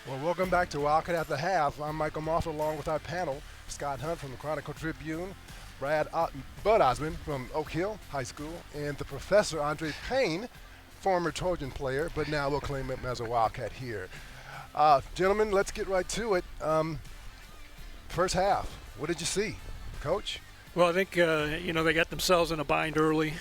Well, welcome back to Wildcat at the Half. I'm Michael Moffat along with our panel, Scott Hunt from the Chronicle Tribune, Bud Osmond from Oak Hill High School, and the professor, Andre Payne, former Trojan player, but now we'll claim him as a Wildcat here. Gentlemen, let's get right to it. First half, what did you see, Coach? Well, I think, they got themselves in a bind early.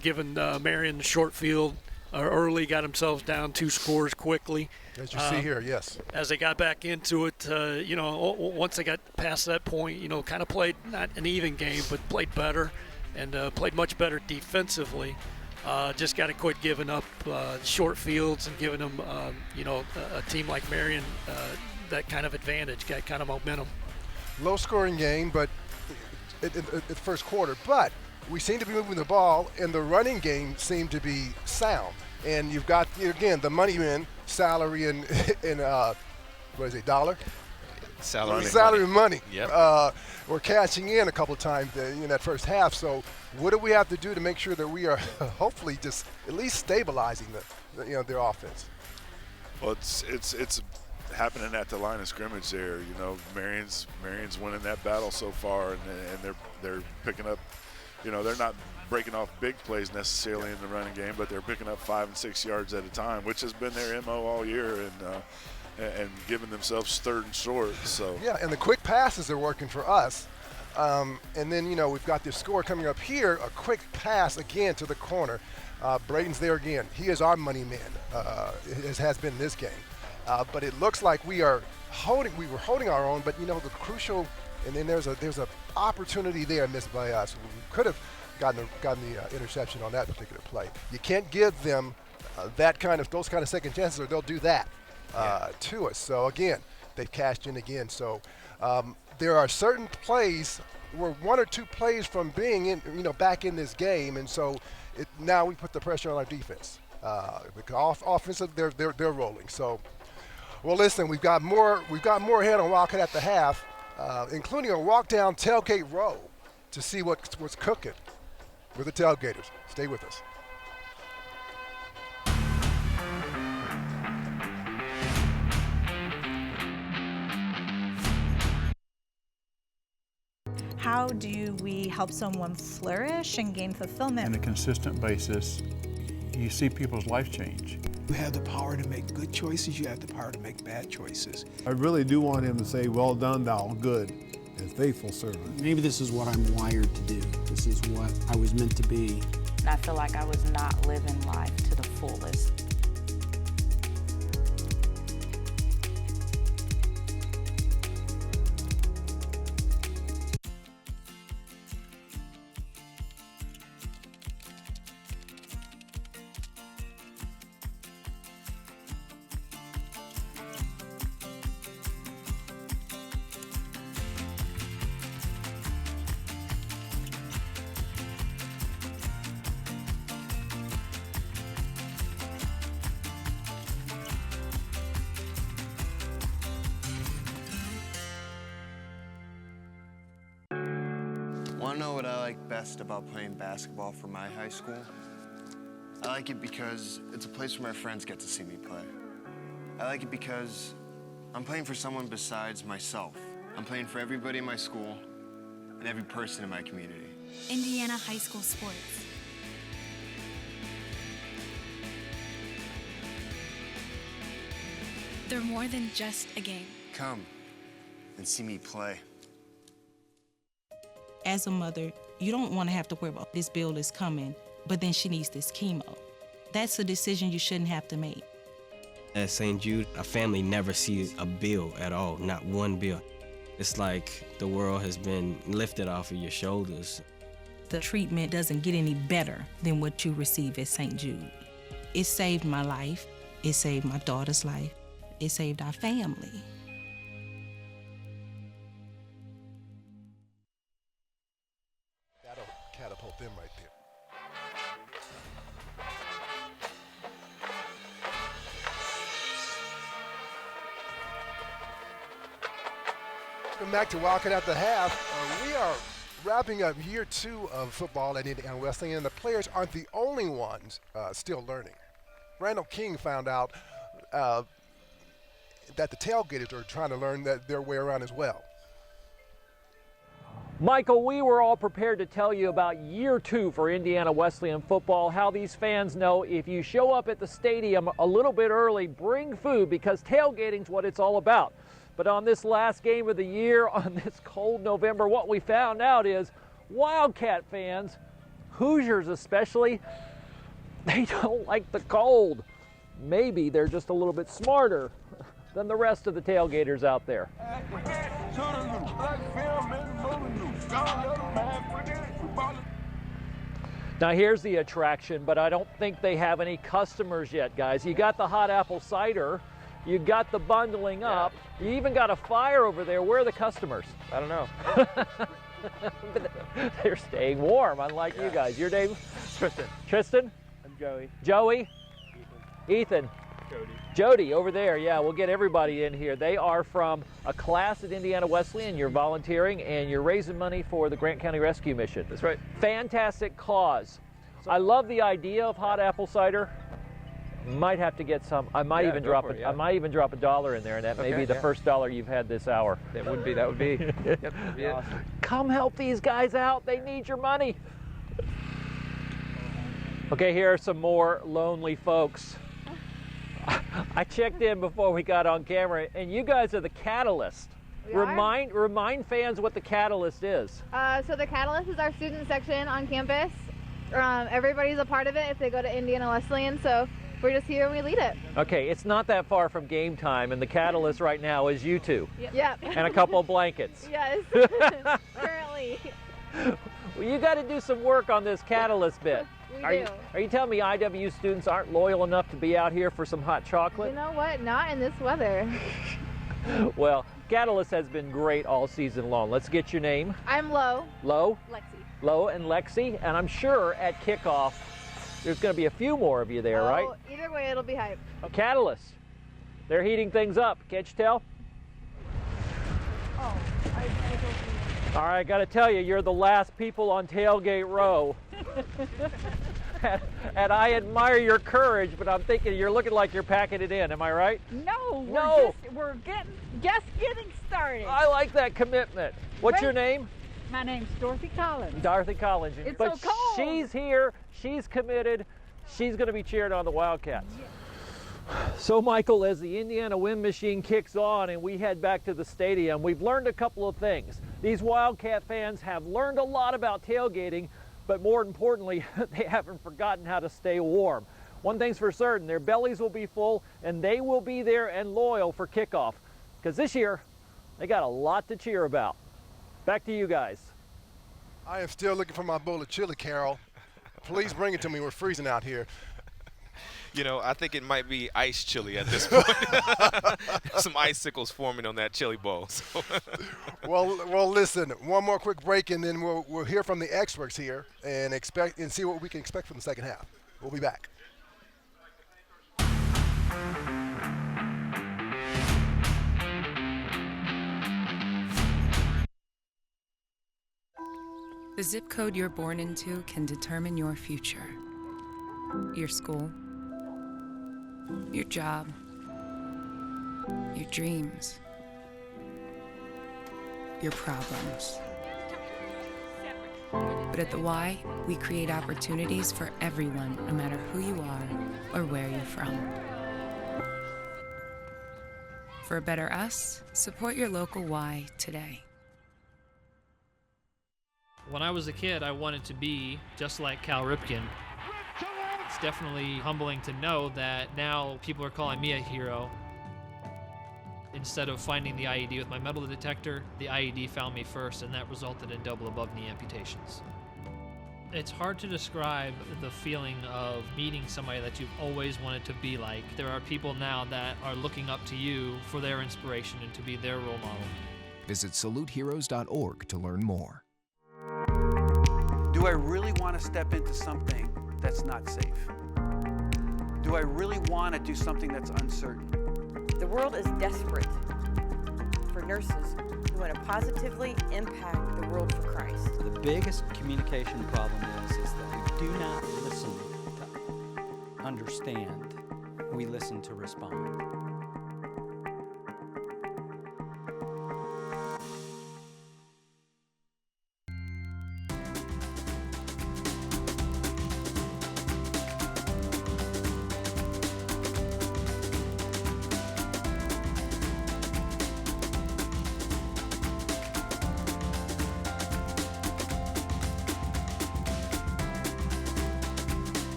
Given Marian the short field early, got themselves down 2 scores quickly. As you see here, yes. As they got back into it, once they got past that point, kind of played not an even game, but played better and played much better defensively. Just got to quit giving up short fields and giving them, a team like Marian that kind of advantage, that kind of momentum. Low-scoring game, but at the first quarter, but we seem to be moving the ball, and the running game seemed to be sound. And you've got, again, the money men, salary and what is it, dollar? Salary money. Yep. We're cashing in a couple of times in that first half. So what do we have to do to make sure that we are hopefully just at least stabilizing their offense? Well, it's happening at the line of scrimmage there. Marian's winning that battle so far, and they're picking up. They're not breaking off big plays necessarily in the running game, but they're picking up 5 and 6 yards at a time, which has been their MO all year, and giving themselves third and short. So yeah, and the quick passes are working for us. And then we've got this score coming up here, a quick pass again to the corner. Braden's there again. He is our money man, as has been in this game. But it looks like we were holding our own, but the crucial, and then there's a opportunity there missed by us. We could have gotten the interception on that particular play. You can't give them those kind of second chances, or they'll do that to us. So again, they've cashed in again. So there are certain plays, we're 1 or 2 plays from being in, back in this game, and so now we put the pressure on our defense. Because offensive, they're rolling. So, well, listen, we've got more ahead on Wildcat at the half, including a walk down tailgate row to see what's cooking with the tailgaters. Stay with us. How do we help someone flourish and gain fulfillment? On a consistent basis, you see people's life change. You have the power to make good choices. You have the power to make bad choices. I really do want him to say, "Well done, thou good and faithful servant." Maybe this is what I'm wired to do. This is what I was meant to be. And I feel like I was not living life to the fullest. Want to know what I like best about playing basketball for my high school? I like it because it's a place where my friends get to see me play. I like it because I'm playing for someone besides myself. I'm playing for everybody in my school and every person in my community. Indiana high school sports. They're more than just a game. Come and see me play. As a mother, you don't want to have to worry about this bill is coming, but then she needs this chemo. That's a decision you shouldn't have to make. At St. Jude, a family never sees a bill at all, not one bill. It's like the world has been lifted off of your shoulders. The treatment doesn't get any better than what you receive at St. Jude. It saved my life. It saved my daughter's life. It saved our family. That'll catapult them right there. Welcome back to Wildcat at the Half. We are wrapping up year 2 of football at Indiana Wesleyan, and the players aren't the only ones still learning. Randall King found out that the tailgaters are trying to learn their way around as well. Michael, we were all prepared to tell you about year 2 for Indiana Wesleyan football, how these fans know if you show up at the stadium a little bit early, bring food, because tailgating's what it's all about. But on this last game of the year, on this cold November, what we found out is Wildcat fans, Hoosiers especially, they don't like the cold. Maybe they're just a little bit smarter than the rest of the tailgaters out there. Now here's the attraction, but I don't think they have any customers yet, guys. You got the hot apple cider, you got the bundling up, you even got a fire over there. Where are the customers? I don't know. They're staying warm, unlike you guys. Your name? Tristan. Tristan? I'm Joey. Joey? Ethan? Jody. Jody, over there. Yeah, we'll get everybody in here. They are from a class at Indiana Wesleyan. You're volunteering and you're raising money for the Grant County Rescue Mission. That's right. Fantastic cause. I love the idea of hot apple cider. Might have to get some. I might even drop I might even drop $1 in there, and that may be the first $1 you've had this hour. That would be. Yep, that'd be awesome. Come help these guys out. They need your money. Okay, here are some more lonely folks. I checked in before we got on camera, and you guys are the Catalyst. Remind fans what the Catalyst is. So the Catalyst is our student section on campus. Everybody's a part of it if they go to Indiana Wesleyan, so we're just here and we lead it. Okay, it's not that far from game time, and the Catalyst right now is you two. Yep. And a couple of blankets. Yes, currently. Well, you got to do some work on this Catalyst bit. We Are you telling me IWU students aren't loyal enough to be out here for some hot chocolate? You know what? Not in this weather. Well, Catalyst has been great all season long. Let's get your name. I'm Lo. Lo? Lexi. Lo and Lexi, and I'm sure at kickoff there's going to be a few more of you there, right? Either way, it'll be hype. Catalyst. They're heating things up. Can't you tell? Oh, I don't. All right, got to tell you, you're the last people on tailgate row. And I admire your courage, but I'm thinking you're looking like you're packing it in. Am I right? No, we're just getting started. I like that commitment. What's your name? My name's Dorothy Collins. Dorothy Collins. It's but so cold. She's here. She's committed. She's going to be cheering on the Wildcats. So, Michael, as the Indiana wind machine kicks on and we head back to the stadium, we've learned a couple of things. These Wildcat fans have learned a lot about tailgating, but more importantly, they haven't forgotten how to stay warm. One thing's for certain, their bellies will be full and they will be there and loyal for kickoff, because this year they got a lot to cheer about. Back to you guys. I am still looking for my bowl of chili, Carol. Please bring it to me. We're freezing out here. You know, I think it might be ice chili at this point. Some icicles forming on that chili bowl. So. Well, listen. One more quick break, and then we'll hear from the experts here and see what we can expect from the second half. We'll be back. The zip code you're born into can determine your future. Your school, your job, your dreams, your problems. But at the Y, we create opportunities for everyone, no matter who you are or where you're from. For a better us, support your local Y today. When I was a kid, I wanted to be just like Cal Ripken. It's definitely humbling to know that now people are calling me a hero. Instead of finding the IED with my metal detector, the IED found me first, and that resulted in double above-knee amputations. It's hard to describe the feeling of meeting somebody that you've always wanted to be like. There are people now that are looking up to you for their inspiration and to be their role model. Visit saluteheroes.org to learn more. Do I really want to step into something that's not safe? Do I really want to do something that's uncertain? The world is desperate for nurses who want to positively impact the world for Christ. The biggest communication problem is that we do not listen to understand, we listen to respond.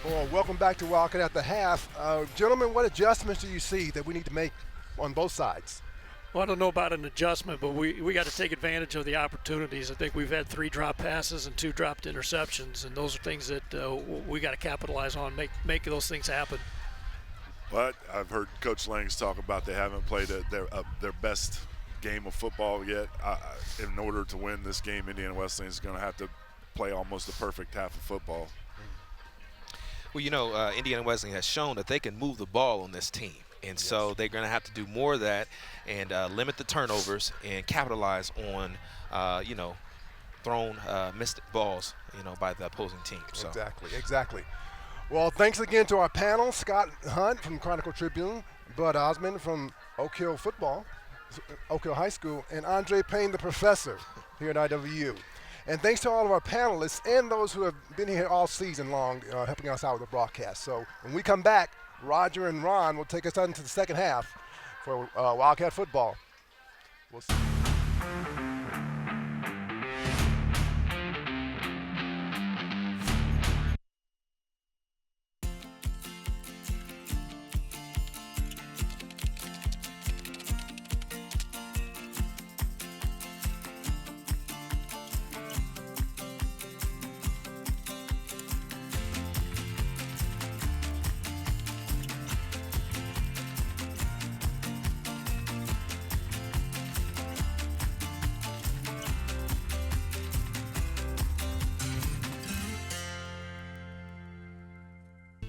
Well, welcome back to Wildcat at the Half. Gentlemen, what adjustments do you see that we need to make on both sides? Well, I don't know about an adjustment, but we got to take advantage of the opportunities. I think we've had 3 drop passes and 2 dropped interceptions, and those are things that we got to capitalize on, make those things happen. But I've heard Coach Langs talk about they haven't played their best game of football yet. In order to win this game, Indiana Wesleyan is going to have to play almost a perfect half of football. Well, you know, Indiana Wesleyan has shown that they can move the ball on this team. And so they're going to have to do more of that and limit the turnovers and capitalize on, thrown missed balls, by the opposing team. So. Exactly. Well, thanks again to our panel, Scott Hunt from Chronicle Tribune, Bud Osmond from Oak Hill High School, and Andre Payne, the professor here at IWU. And thanks to all of our panelists and those who have been here all season long helping us out with the broadcast. So when we come back, Roger and Ron will take us on to the second half for Wildcat football. We'll see.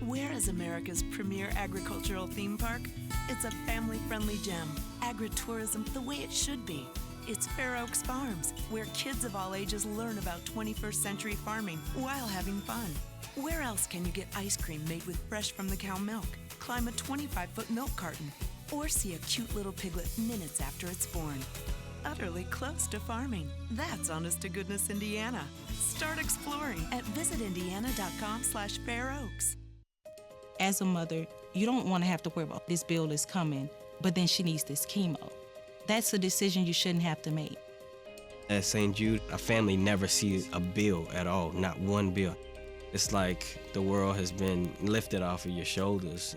Where is America's premier agricultural theme park? It's a family-friendly gem. Agritourism the way it should be. It's Fair Oaks Farms, where kids of all ages learn about 21st century farming while having fun. Where else can you get ice cream made with fresh from the cow milk, climb a 25-foot milk carton, or see a cute little piglet minutes after it's born? Utterly close to farming. That's honest-to-goodness Indiana. Start exploring at visitindiana.com/fairoaks. As a mother, you don't want to have to worry about this bill is coming, but then she needs this chemo. That's a decision you shouldn't have to make. At St. Jude, a family never sees a bill at all, not one bill. It's like the world has been lifted off of your shoulders.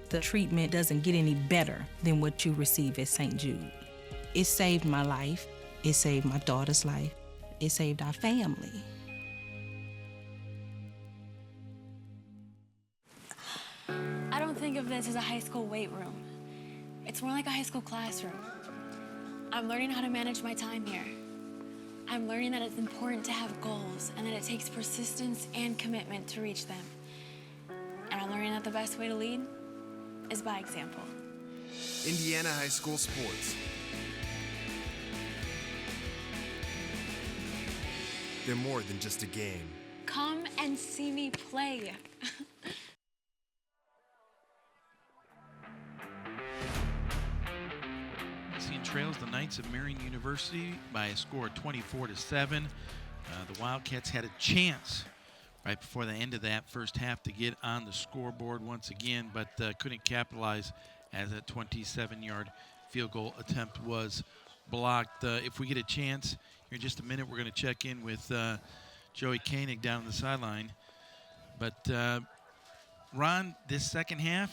The treatment doesn't get any better than what you receive at St. Jude. It saved my life. It saved my daughter's life. It saved our family. I don't think of this as a high school weight room. It's more like a high school classroom. I'm learning how to manage my time here. I'm learning that it's important to have goals and that it takes persistence and commitment to reach them. And I'm learning that the best way to lead is by example. Indiana High School Sports. They're more than just a game. Come and see me play. Indiana trails the Knights of Marian University by a score of 24-7. The Wildcats had a chance right before the end of that first half to get on the scoreboard once again, but couldn't capitalize as that 27-yard field goal attempt was blocked. If we get a chance here in just a minute, we're going to check in with Joey Koenig down on the sideline. But Ron, this second half,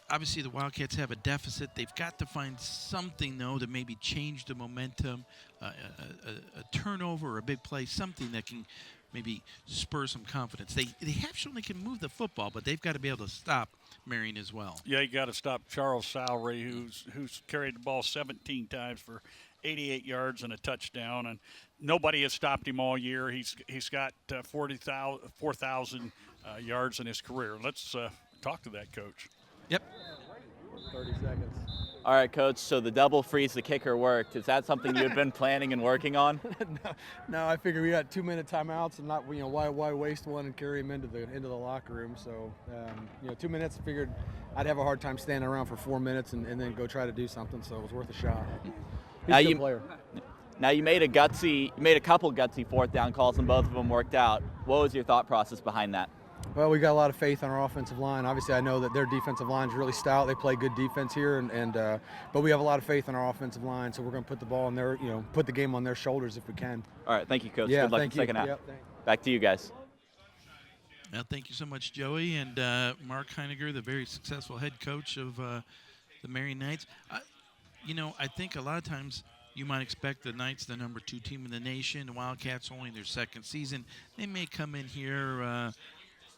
obviously the Wildcats have a deficit. They've got to find something, though, to maybe change the momentum, a turnover or a big play, something that can maybe spur some confidence. They have shown they can move the football, but they've got to be able to stop Marian as well. Yeah, you got to stop Charles Salary, who's carried the ball 17 times for 88 yards and a touchdown, and nobody has stopped him all year. He's got 4,000 yards in his career. Let's talk to that coach. Yep. 30 seconds. All right, Coach, so the double freeze the kicker worked. Is that something you had been planning and working on? No, I figured we got 2-minute timeouts and not, why waste one and carry him into the locker room. So, 2 minutes, I figured I'd have a hard time standing around for 4 minutes and then go try to do something, so it was worth a shot. He's a good player. Now you made a couple gutsy fourth down calls and both of them worked out. What was your thought process behind that? Well, we got a lot of faith in our offensive line. Obviously, I know that their defensive line is really stout. They play good defense here, but we have a lot of faith in our offensive line. So we're going to put the ball in their, put the game on their shoulders if we can. All right, thank you, Coach. Yeah, good luck in the second half. Yep, back to you guys. Well, thank you so much, Joey, and Mark Heiniger, the very successful head coach of the Marian Knights. I think a lot of times you might expect the Knights, the number 2 team in the nation, the Wildcats only in their second season. They may come in here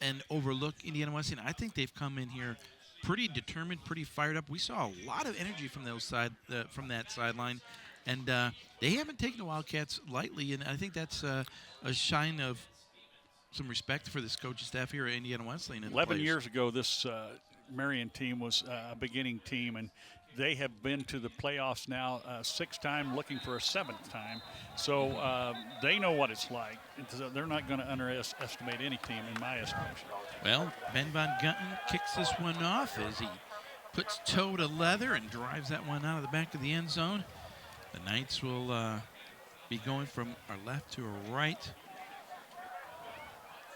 and overlook Indiana Wesleyan. I think they've come in here pretty determined, pretty fired up. We saw a lot of energy from from that sideline, and they haven't taken the Wildcats lightly, and I think that's a sign of some respect for this coaching staff here at Indiana Wesleyan. 11 years ago, this Marian team was a beginning team, and they have been to the playoffs now 6 times, looking for a 7th time. So they know what it's like. They're not going to underestimate any team, in my estimation. Well, Ben Von Gunten kicks this one off as he puts toe to leather and drives that one out of the back of the end zone. The Knights will be going from our left to our right.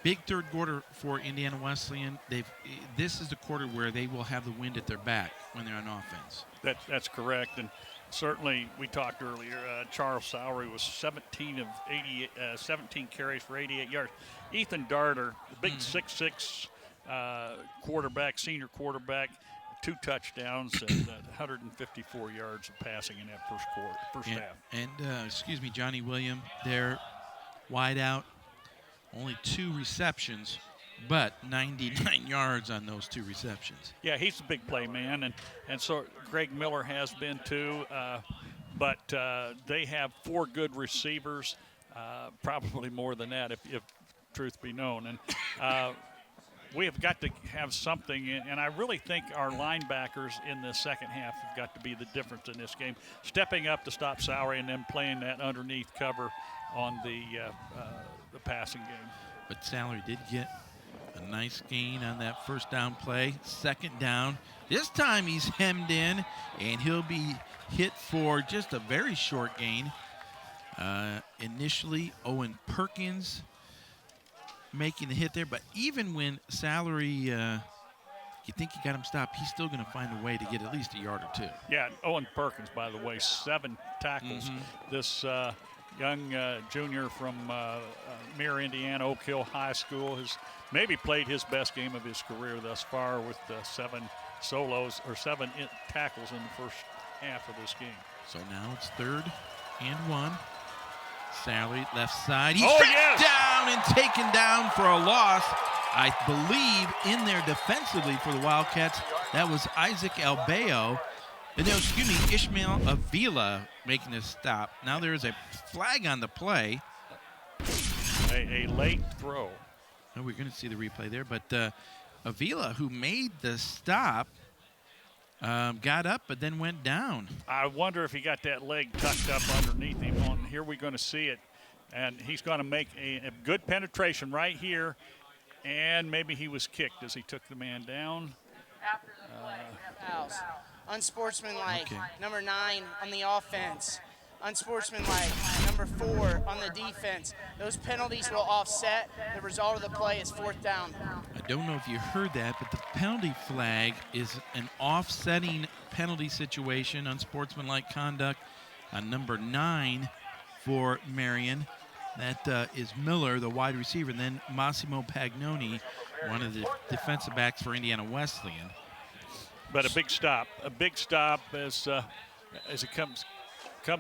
Big third quarter for Indiana Wesleyan. This is the quarter where they will have the wind at their back when they're on offense. That's correct, and certainly we talked earlier. Charles Salary was 17 carries for 88 yards. Ethan Darter, the big 6'6" quarterback, senior quarterback, 2 touchdowns and 154 yards of passing in that first half. And Johnny William, they're wide out. Only 2 receptions, but 99 yards on those 2 receptions. Yeah, he's a big play man, and so Greg Miller has been too. But they have 4 good receivers, probably more than that, if truth be known. And we have got to have something, and I really think our linebackers in the second half have got to be the difference in this game, stepping up to stop Salary and then playing that underneath cover on the passing game. But Salary did get a nice gain on that first down play. Second down. This time he's hemmed in, and he'll be hit for just a very short gain. Initially, Owen Perkins making the hit there, but even when Salary, you think you got him stopped, he's still going to find a way to get at least a yard or 2. Yeah, Owen Perkins, by the way, 7 tackles. This young junior from Mirror, Indiana, Oak Hill High School, has maybe played his best game of his career thus far with 7 tackles in the first half of this game. So now it's 3rd and 1. Salary left side. He's down and taken down for a loss. I believe in there defensively for the Wildcats That was Isaac Albeo. No, excuse me, Ishmael Avila making this stop. Now there is a flag on the play. A late throw. Oh, we're going to see the replay there, but Avila, who made the stop, got up but then went down. I wonder if he got that leg tucked up underneath him. Here we're going to see it. And he's going to make a good penetration right here. And maybe he was kicked as he took the man down. Fouls. Unsportsmanlike, Okay. number 9 on the offense. Unsportsmanlike, number 4 on the defense. Those penalties will offset. The result of the play is 4th down. I don't know if you heard that, but the penalty flag is an offsetting penalty situation, unsportsmanlike conduct on number 9 for Marian. That is Miller, the wide receiver, and then Massimo Pagnoni, one of the defensive backs for Indiana Wesleyan. But a big stop as he comes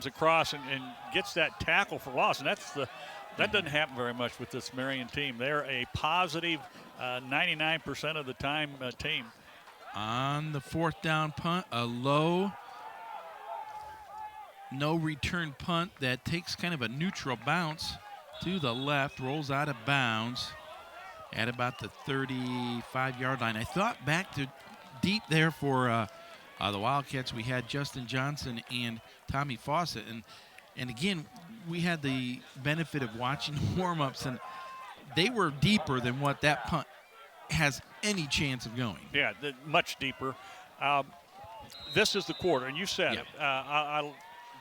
across and gets that tackle for loss, and that doesn't happen very much with this Marian team. They're a positive 99% of the time team. On the 4th down punt, a low, no return punt that takes kind of a neutral bounce to the left, rolls out of bounds at about the 35-yard line. I thought back to deep there for the Wildcats. We had Justin Johnson and Tommy Fawcett, and again, we had the benefit of watching warm-ups, and they were deeper than what that punt has any chance of going. Yeah, much deeper. This is the quarter, and you said it.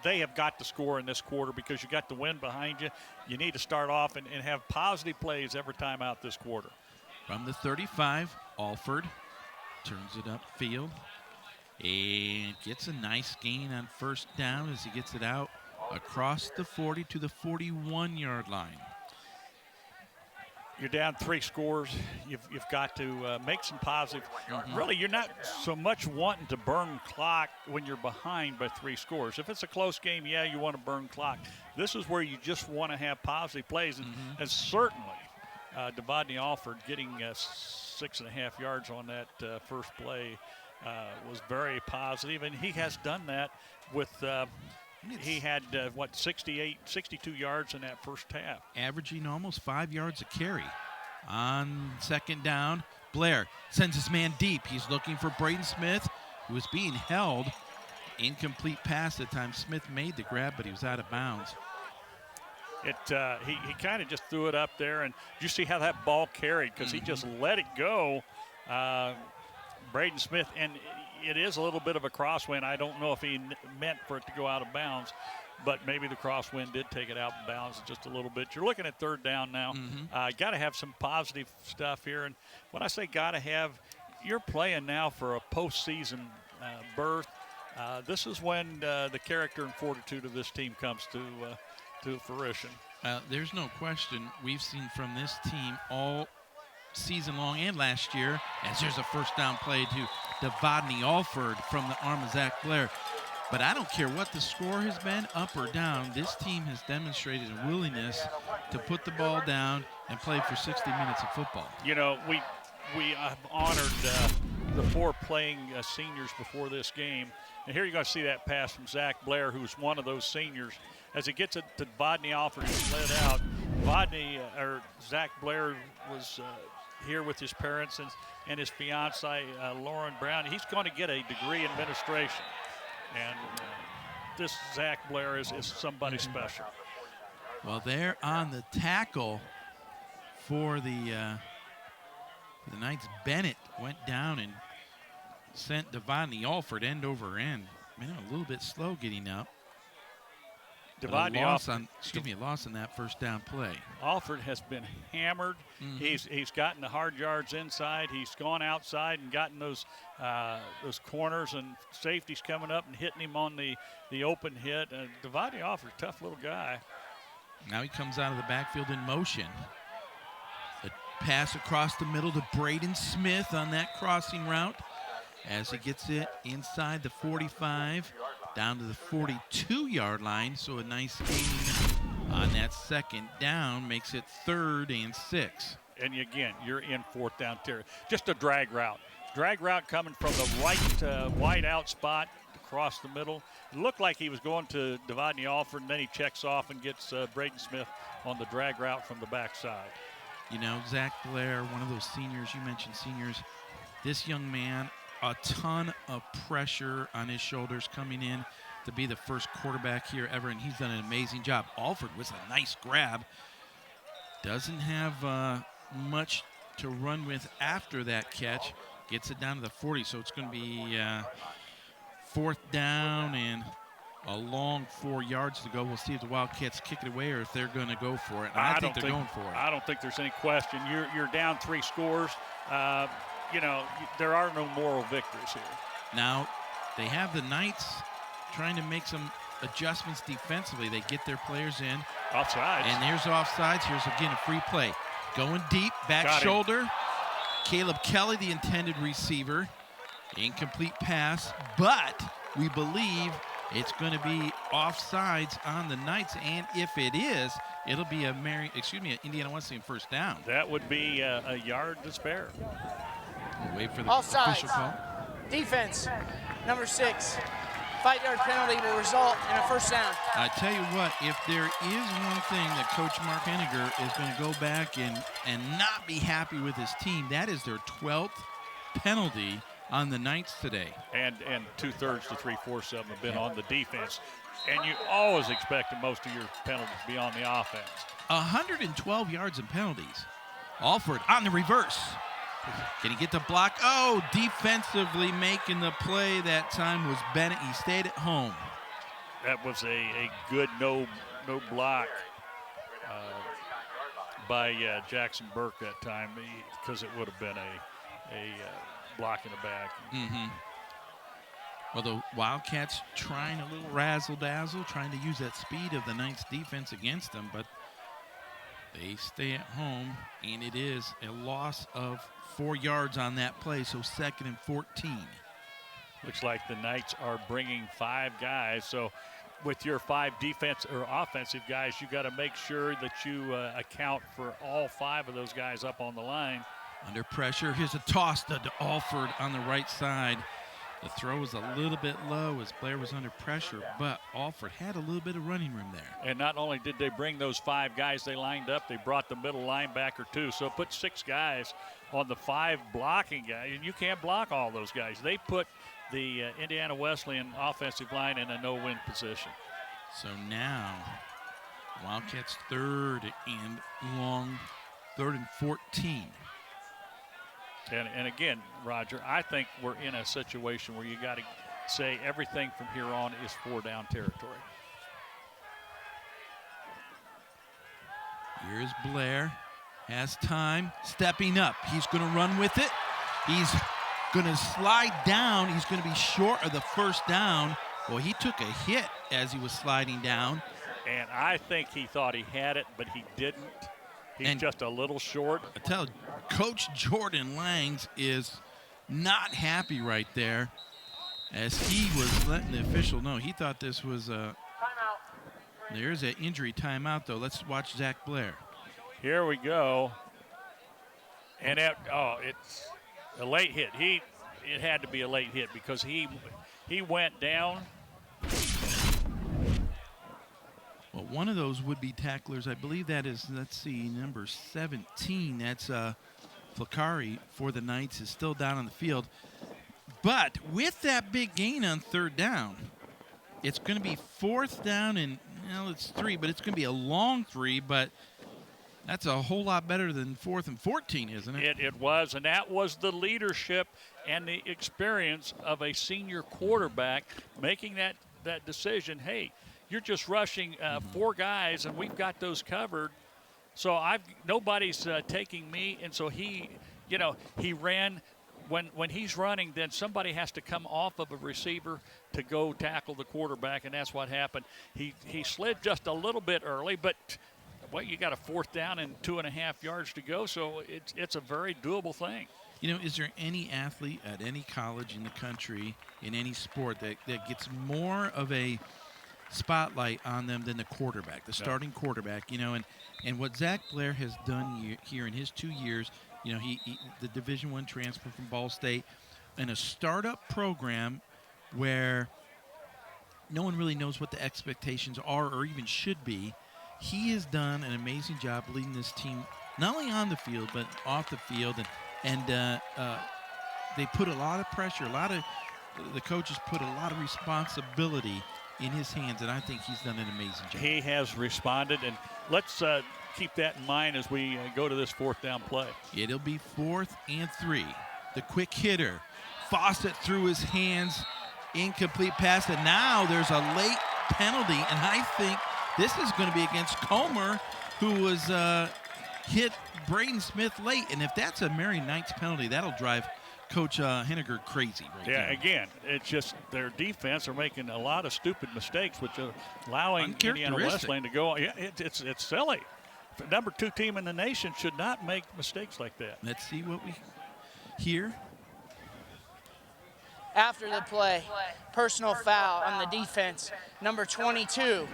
They have got to score in this quarter because you got the wind behind you. You need to start off and have positive plays every time out this quarter. From the 35, Alford turns it upfield and gets a nice gain on 1st down as he gets it out across the 40 to the 41-yard line. You're down 3 scores. You've got to make some positive. Really, you're not so much wanting to burn clock when you're behind by 3 scores. If it's a close game, yeah, you want to burn clock. This is where you just want to have positive plays, and certainly Devodney Alford getting 6.5 yards on that first play was very positive, and he has done that with he had, 62 yards in that first half. Averaging almost 5 yards a carry. On 2nd down, Blair sends his man deep. He's looking for Braden Smith, who is being held. Incomplete pass at time. Smith made the grab, but he was out of bounds. He kind of just threw it up there, and you see how that ball carried because he just let it go. Braden Smith, and it is a little bit of a crosswind. I don't know if he meant for it to go out of bounds, but maybe the crosswind did take it out of bounds just a little bit. You're looking at 3rd down now. Got to have some positive stuff here. And when I say got to have, you're playing now for a postseason berth. This is when the character and fortitude of this team comes to fruition. There's no question we've seen from this team all season long and last year, as there's a 1st down play to Devodney Alford from the arm of Zach Blair. But I don't care what the score has been, up or down, this team has demonstrated a willingness to put the ball down and play for 60 minutes of football. You know, we have honored the 4 playing seniors before this game. And here you're going to see that pass from Zach Blair, who's one of those seniors. As he gets it to Devodney Alford, he's led out. Zach Blair was here with his parents and his fiancee, Lauren Brown. He's going to get a degree in administration. And this Zach Blair is somebody special. Well, there on the tackle for the Knights, Bennett went down and sent Devodney Alford end over end. Made him a little bit slow getting up. Devodney Alford, a loss on that 1st down play. Alford has been hammered. He's gotten the hard yards inside. He's gone outside and gotten those corners, and safeties coming up and hitting him on the open hit. Devodney Alford, tough little guy. Now he comes out of the backfield in motion. A pass across the middle to Braden Smith on that crossing route as he gets it inside the 45. Down to the 42-yard line, so a nice gain on that 2nd down makes it 3rd and 6. And again, you're in 4th down territory. Just a drag route. Drag route coming from the right wide out spot across the middle. It looked like he was going to Devodney Alford, and then he checks off and gets Braden Smith on the drag route from the backside. You know, Zach Blair, one of those seniors, you mentioned seniors, this young man, a ton of pressure on his shoulders coming in to be the first quarterback here ever, and he's done an amazing job. Alford was a nice grab. Doesn't have much to run with after that catch. Gets it down to the 40, so it's going to be 4th down and a long 4 yards to go. We'll see if the Wildcats kick it away or if they're going to go for it. I think they're going for it. I don't think there's any question. You're down 3 scores. You know, there are no moral victories here. Now, they have the Knights trying to make some adjustments defensively. They get their players in. Offsides. And there's offsides. Here's, again, a free play. Going deep, back shoulder. Caleb Kelly, the intended receiver. Incomplete pass, but we believe it's going to be offsides on the Knights, and if it is, it'll be an Indiana Wesleyan first down. That would be a yard to spare. We'll wait for the Offsides. official call. Defense, number 6. 5-yard penalty will result in a first down. I tell you what, if there is one thing that Coach Mark Henniger is going to go back and not be happy with his team, that is their 12th penalty on the Knights today. And 2/3 to 3/4 of them have been on the defense. And you always expect most of your penalties to be on the offense. 112 yards in penalties. Alford on the reverse. Can he get the block? Oh, defensively making the play that time was Bennett. He stayed at home. That was a good no block by Jackson Burke that time, because it would have been a block in the back. Mm-hmm. Well, the Wildcats trying a little razzle-dazzle, trying to use that speed of the Knights defense against them, but they stay at home, and it is a loss of 4 yards on that play, so 2nd and 14. Looks like the Knights are bringing 5 guys, so with your 5 defense or offensive guys, you got to make sure that you account for all 5 of those guys up on the line. Under pressure, here's a toss to Alford on the right side. The throw was a little bit low as Blair was under pressure, but Alford had a little bit of running room there. And not only did they bring those 5 guys they lined up, they brought the middle linebacker too. So put 6 guys on the 5 blocking guys, and you can't block all those guys. They put the Indiana Wesleyan offensive line in a no-win position. So now, Wildcats 3rd and long, 3rd and 14. And again, Roger, I think we're in a situation where you got to say everything from here on is 4-down territory. Here's Blair, has time, stepping up. He's going to run with it. He's going to slide down. He's going to be short of the first down. Well, he took a hit as he was sliding down. And I think he thought he had it, but he didn't. He's just a little short. I tell you, Coach Jordan Langs is not happy right there as he was letting the official know. He thought this was a – there's an injury timeout, though. Let's watch Zach Blair. Here we go. And it's a late hit. It had to be a late hit because he went down. Well, one of those would-be tacklers, I believe that is, let's see, number 17. That's Flaccari for the Knights, is still down on the field. But with that big gain on 3rd down, it's going to be 4th down and, well, it's 3, but it's going to be a long 3, but that's a whole lot better than 4th and 14, isn't it? It was, and that was the leadership and the experience of a senior quarterback making that decision. Hey, you're just rushing 4 guys, and we've got those covered. So nobody's taking me, and so he ran. When he's running, then somebody has to come off of a receiver to go tackle the quarterback, and that's what happened. He slid just a little bit early, but well, you got a 4th down and 2.5 yards to go, so it's a very doable thing. You know, is there any athlete at any college in the country, in any sport, that gets more of a spotlight on them than the quarterback, the starting quarterback, you know, and what Zach Blair has done here in his 2 years, You know, he the Division I transfer from Ball State, in a startup program where no one really knows what the expectations are or even should be. He has done an amazing job leading this team, not only on the field but off the field, and they put a lot of pressure. The coaches put a lot of responsibility in his hands, and I think he's done an amazing job. He has responded, and let's keep that in mind as we go to this 4th down play. It'll be 4th and 3. The quick hitter, Fawcett through his hands, incomplete pass, and now there's a late penalty, and I think this is going to be against Comer, who was hit Braden Smith late, and if that's a Marian Knights penalty, that'll drive Coach Henniger crazy right there. Again, it's just their defense are making a lot of stupid mistakes, which are allowing Indiana Wesleyan to go. Yeah, it's silly. The number 2 team in the nation should not make mistakes like that. Let's see what we hear. After the play, personal foul on the defense, number 22.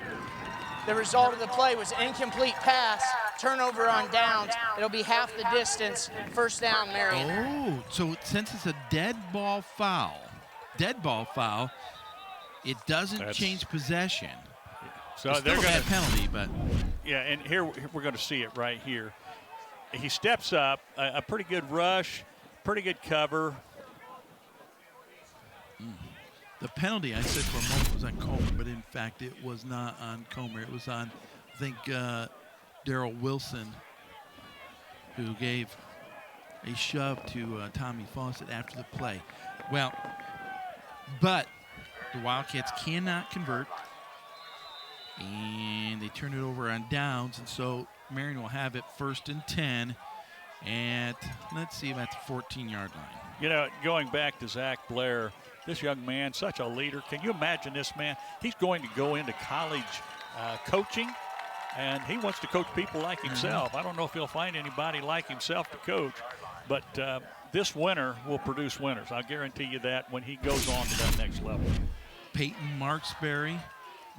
The result of the play was incomplete pass, turnover on downs. It'll be half the distance, 1st down, Marian. Oh, so since it's a dead ball foul, it doesn't change possession. So it's they're still a going bad penalty, but yeah, and here we're going to see it right here. He steps up, a pretty good rush, pretty good cover. The penalty, I said for a moment, was on Comer, but in fact it was not on Comer. It was on, I think, Daryl Wilson, who gave a shove to Tommy Fawcett after the play. Well, but the Wildcats cannot convert, and they turn it over on downs, and so Marian will have it 1st and 10 at, let's see, about the 14-yard line. You know, going back to Zach Blair, this young man, such a leader. Can you imagine this man? He's going to go into college coaching, and he wants to coach people like himself. I don't know if he'll find anybody like himself to coach, but this winner will produce winners. I'll guarantee you that when he goes on to that next level. Peyton Marksberry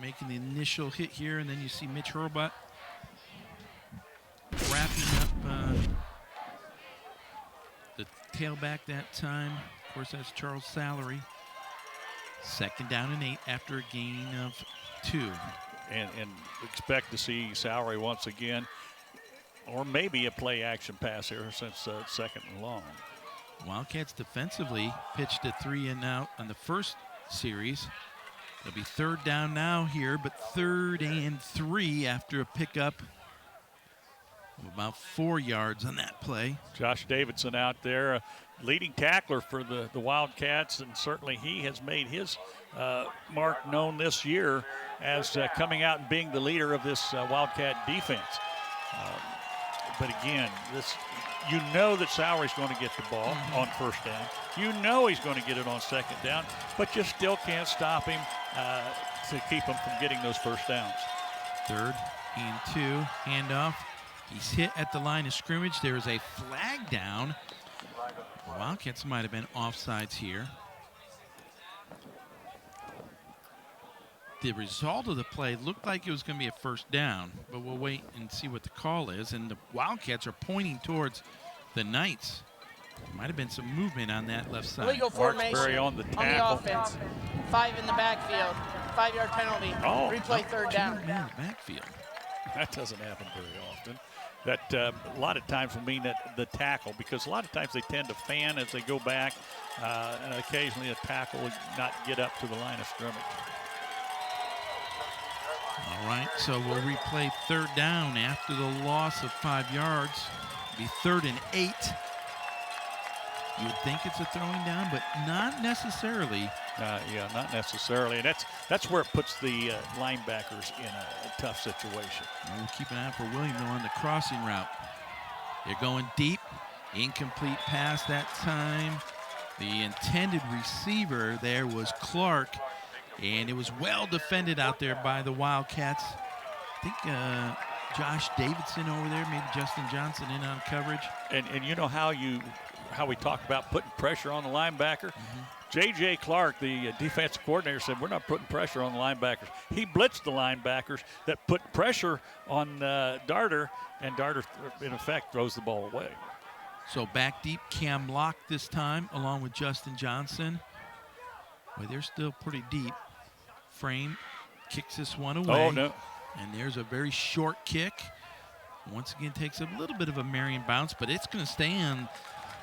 making the initial hit here, and then you see Mitch Hurlbutt wrapping up the tailback that time. Of course, that's Charles Sallery. 2nd down and 8 after a gain of 2. And expect to see Sallery once again, or maybe a play action pass here since 2nd and long. Wildcats defensively pitched a 3 and out on the first series. It'll be 3rd down now here, but 3rd and 3 after a pickup of about 4 yards on that play. Josh Davidson out there, leading tackler for the Wildcats, and certainly he has made his mark known this year as coming out and being the leader of this Wildcat defense. But again, you know that Sallery's going to get the ball on 1st down. You know he's going to get it on 2nd down, but you still can't stop him to keep him from getting those 1st downs. 3rd and 2, handoff. He's hit at the line of scrimmage. There is a flag down. The Wildcats might have been offsides here. The result of the play looked like it was going to be a 1st down, but we'll wait and see what the call is. And the Wildcats are pointing towards the Knights. There might have been some movement on that left side. Legal formation on the offense. 5 in the backfield. 5-yard penalty. Replay 3rd down. In the backfield. That doesn't happen very often. That a lot of times will mean that the tackle, because a lot of times they tend to fan as they go back, and occasionally a tackle will not get up to the line of scrimmage. All right, so we'll replay 3rd down after the loss of 5 yards. It'll be 3rd and 8. You would think it's a throwing down, but not necessarily. Yeah, not necessarily. And that's where it puts the linebackers in a tough situation. We'll keep an eye out for William on the crossing route. They're going deep. Incomplete pass that time. The intended receiver there was Clark, and it was well defended out there by the Wildcats. I think Josh Davidson over there, maybe Justin Johnson in on coverage. And you know how we talk about putting pressure on the linebacker? J.J. Clark, the defensive coordinator, said we're not putting pressure on the linebackers. He blitzed the linebackers that put pressure on Darter, and Darter, in effect, throws the ball away. So back deep, Cam Locke this time, along with Justin Johnson. Boy, they're still pretty deep. Frame kicks this one away. Oh, no. And there's a very short kick. Once again, takes a little bit of a Marian bounce, but it's going to stay on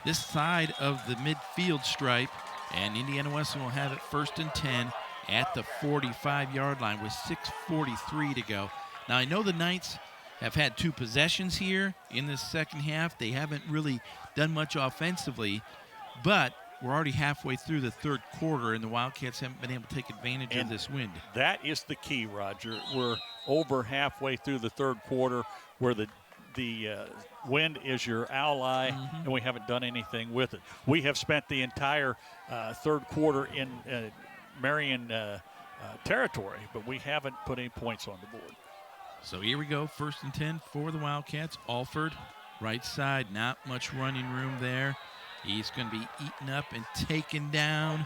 this side of the midfield stripe. And Indiana Wesleyan will have it 1st and 10 at the 45-yard line with 6:43 to go. Now, I know the Knights have had 2 possessions here in this second half. They haven't really done much offensively, but we're already halfway through the third quarter, and the Wildcats haven't been able to take advantage of this wind. That is the key, Roger. We're over halfway through the third quarter where the wind is your ally, and we haven't done anything with it. We have spent the entire third quarter in Marian territory, but we haven't put any points on the board. So here we go, 1st and 10 for the Wildcats. Alford, right side, not much running room there. He's going to be eaten up and taken down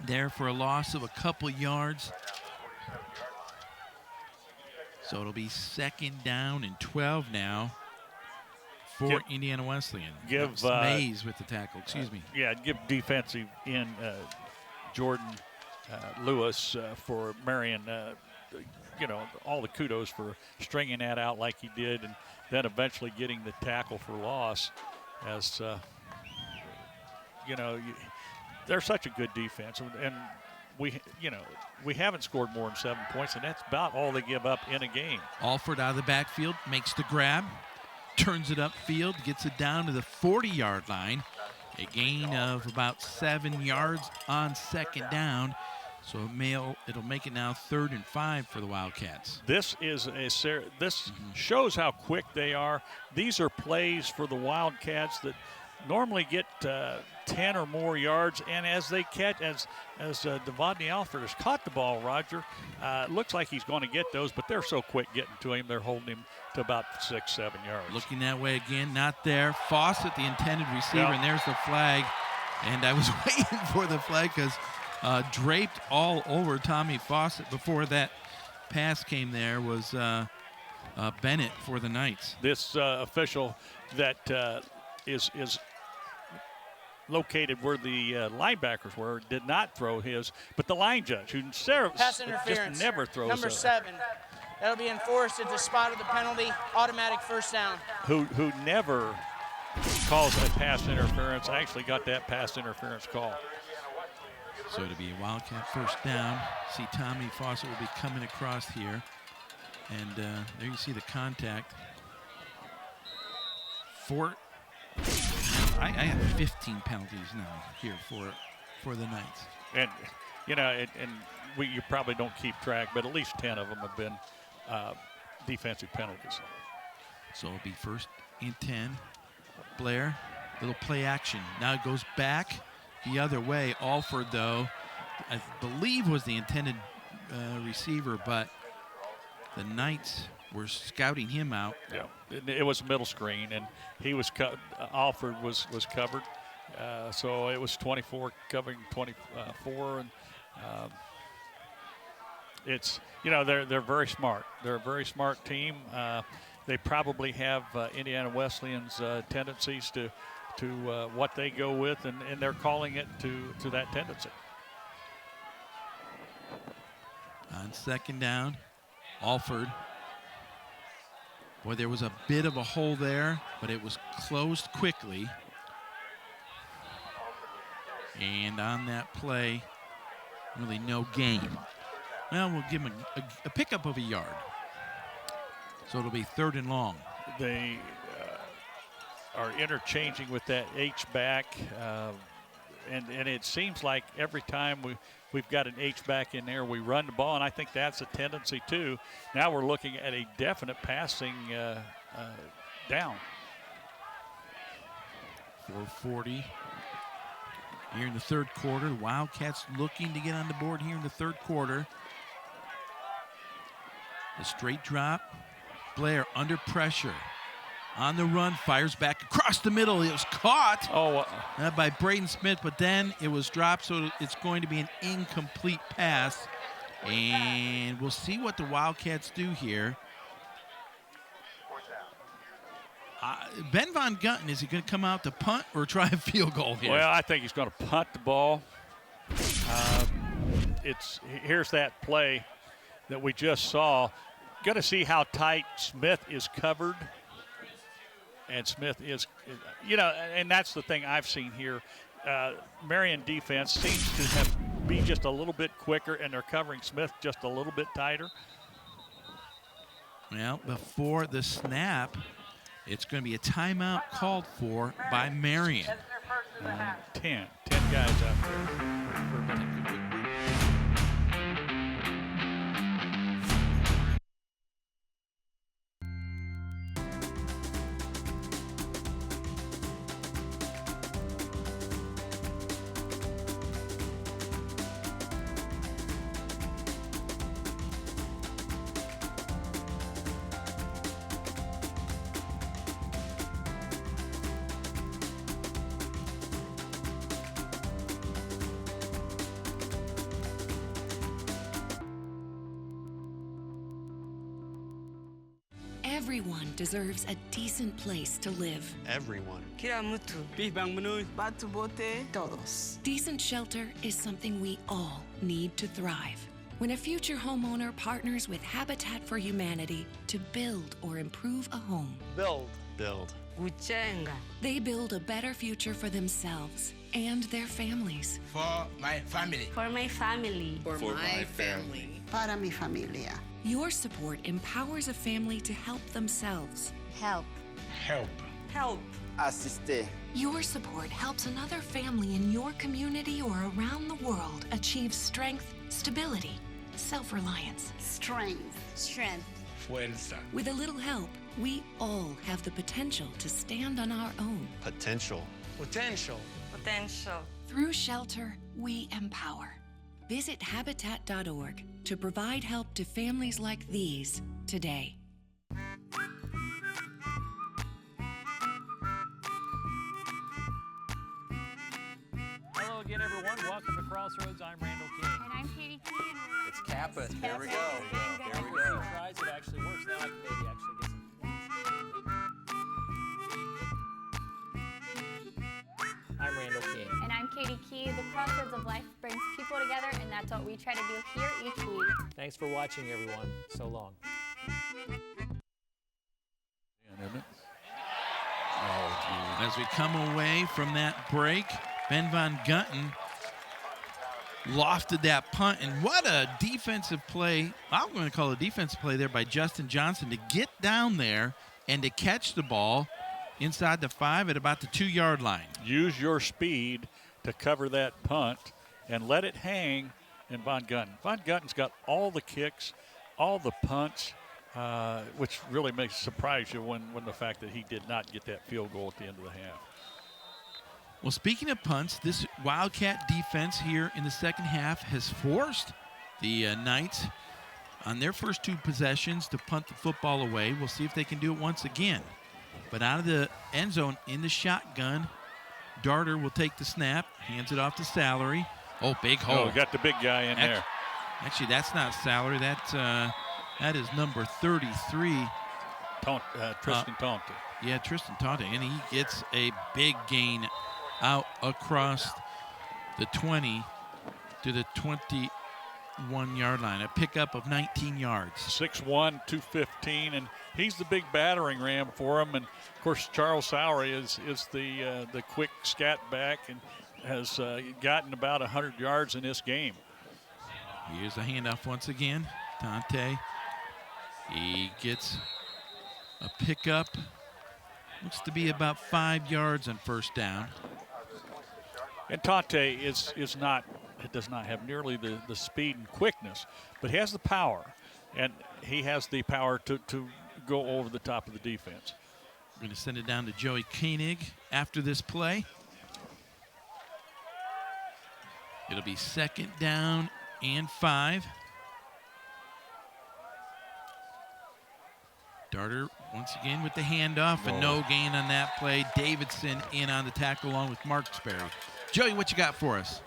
there for a loss of a couple yards. So it'll be 2nd down and 12 now for Indiana Wesleyan. Give Mays with the tackle, excuse me. Yeah, give defensive end Jordan Lewis for Marian, all the kudos for stringing that out like he did, and then eventually getting the tackle for loss. As they're such a good defense, and we haven't scored more than 7 points, and that's about all they give up in a game. Alford out of the backfield, makes the grab, turns it upfield, gets it down to the 40-yard line. A gain of about 7 yards on 2nd down. So it'll make it now 3rd and 5 for the Wildcats. This is this shows how quick they are. These are plays for the Wildcats that normally get 10 or more yards, and as they catch, as Devontae Alford has caught the ball, Roger, it looks like he's going to get those, but they're so quick getting to him, they're holding him to about 6-7 yards. Looking that way again, not there. Fawcett, the intended receiver, and there's the flag. And I was waiting for the flag because draped all over Tommy Fawcett before that pass came there was Bennett for the Knights. This official that is located where the linebackers were did not throw his, but the line judge, who pass interference, just never throws number 7. That'll be enforced at the spot of the penalty, automatic 1st down. Who never calls a pass interference, actually got that pass interference call. So it'll be a Wildcat 1st down. See Tommy Fawcett will be coming across here. And there you see the contact. I have 15 penalties now here for the Knights. And, you probably don't keep track, but at least 10 of them have been defensive penalties. So it'll be 1st and 10. Blair, little play action. Now it goes back the other way. Alford, though, I believe was the intended receiver, but the Knights were scouting him out. Yeah, it was middle screen, and he was Alford was covered, so it was 24 covering 24, and it's they're very smart. They're a very smart team. They probably have Indiana Wesleyan's tendencies to what they go with, and they're calling it to that tendency. On 2nd down, Alford. Boy, there was a bit of a hole there, but it was closed quickly. And on that play, really no gain. Well, we'll give him a pickup of a yard. So it'll be 3rd and long. They are interchanging with that H-back, and it seems like every time we've got an H-back in there, we run the ball, and I think that's a tendency too. Now we're looking at a definite passing down. 4:40 here in the third quarter. The Wildcats looking to get on the board here in the third quarter. The straight drop. Blair under pressure. On the run, fires back across the middle. It was caught by Braden Smith, but then it was dropped, so it's going to be an incomplete pass. And we'll see what the Wildcats do here. Ben Von Gutten, is he going to come out to punt or try a field goal here? Well, I think he's going to punt the ball. Here's that play that we just saw. Got to see how tight Smith is covered. And Smith is, and that's the thing I've seen here. Marian defense seems to be just a little bit quicker, and they're covering Smith just a little bit tighter. Well, before the snap, it's going to be a timeout called for by Marian. 10 guys out there. Everyone deserves a decent place to live. Everyone. Todos. Decent shelter is something we all need to thrive. When a future homeowner partners with Habitat for Humanity to build or improve a home, Build. they build a better future for themselves and their families. For my family. For my family. For my family. Para mi familia. Your support empowers a family to help themselves. Help. Help. Assiste. Your support helps another family in your community or around the world achieve strength, stability, self-reliance. Strength. Fuerza. With a little help, we all have the potential to stand on our own. Potential. Through shelter, we empower. Visit Habitat.org to provide help to families like these today. Hello again, everyone. Welcome to Crossroads. I'm Randall King. And I'm Katie King. It's Kappa. Here we go. Here we go. Tries it actually works. Now I can maybe actually get some. I'm Randall King. And I'm Katie Key. The Crossroads of Life brings people together, and that's what we try to do here each week. Thanks for watching, everyone. So long. As we come away from that break, Ben Von Gutten lofted that punt, and what a defensive play. I'm going to call it a defensive play there by Justin Johnson to get down there and to catch the ball inside the 5 at about the 2-yard line. Use your speed to cover that punt and let it hang in Von Gutten. Von Gutten's got all the kicks, all the punts, which really makes surprise you when the fact that he did not get that field goal at the end of the half. Well, speaking of punts, this Wildcat defense here in the second half has forced the Knights on their first 2 possessions to punt the football away. We'll see if they can do it once again. But out of the end zone in the shotgun, Darter will take the snap, hands it off to Salary. Oh, big hole. Oh, got the big guy in there. Actually, that's not Salary. That is number 33. Tristan Taunton. Yeah, Tristan Taunton. And he gets a big gain out across the 20 to the 21-yard line. A pickup of 19 yards. 6'1", 215, and he's the big battering ram for him. And, of course, Charles Salary is the quick scat back and has gotten about 100 yards in this game. Here's a handoff once again. Tante. He gets a pickup. Looks to be about 5 yards on first down. And Tante does not have nearly the speed and quickness, but he has the power, and he has the power to go over the top of the defense. We're going to send it down to Joey Koenig after this play. It'll be 2nd down and 5. Darter once again with the handoff and no gain on that play. Davidson in on the tackle along with Marksberry. Joey, what you got for us?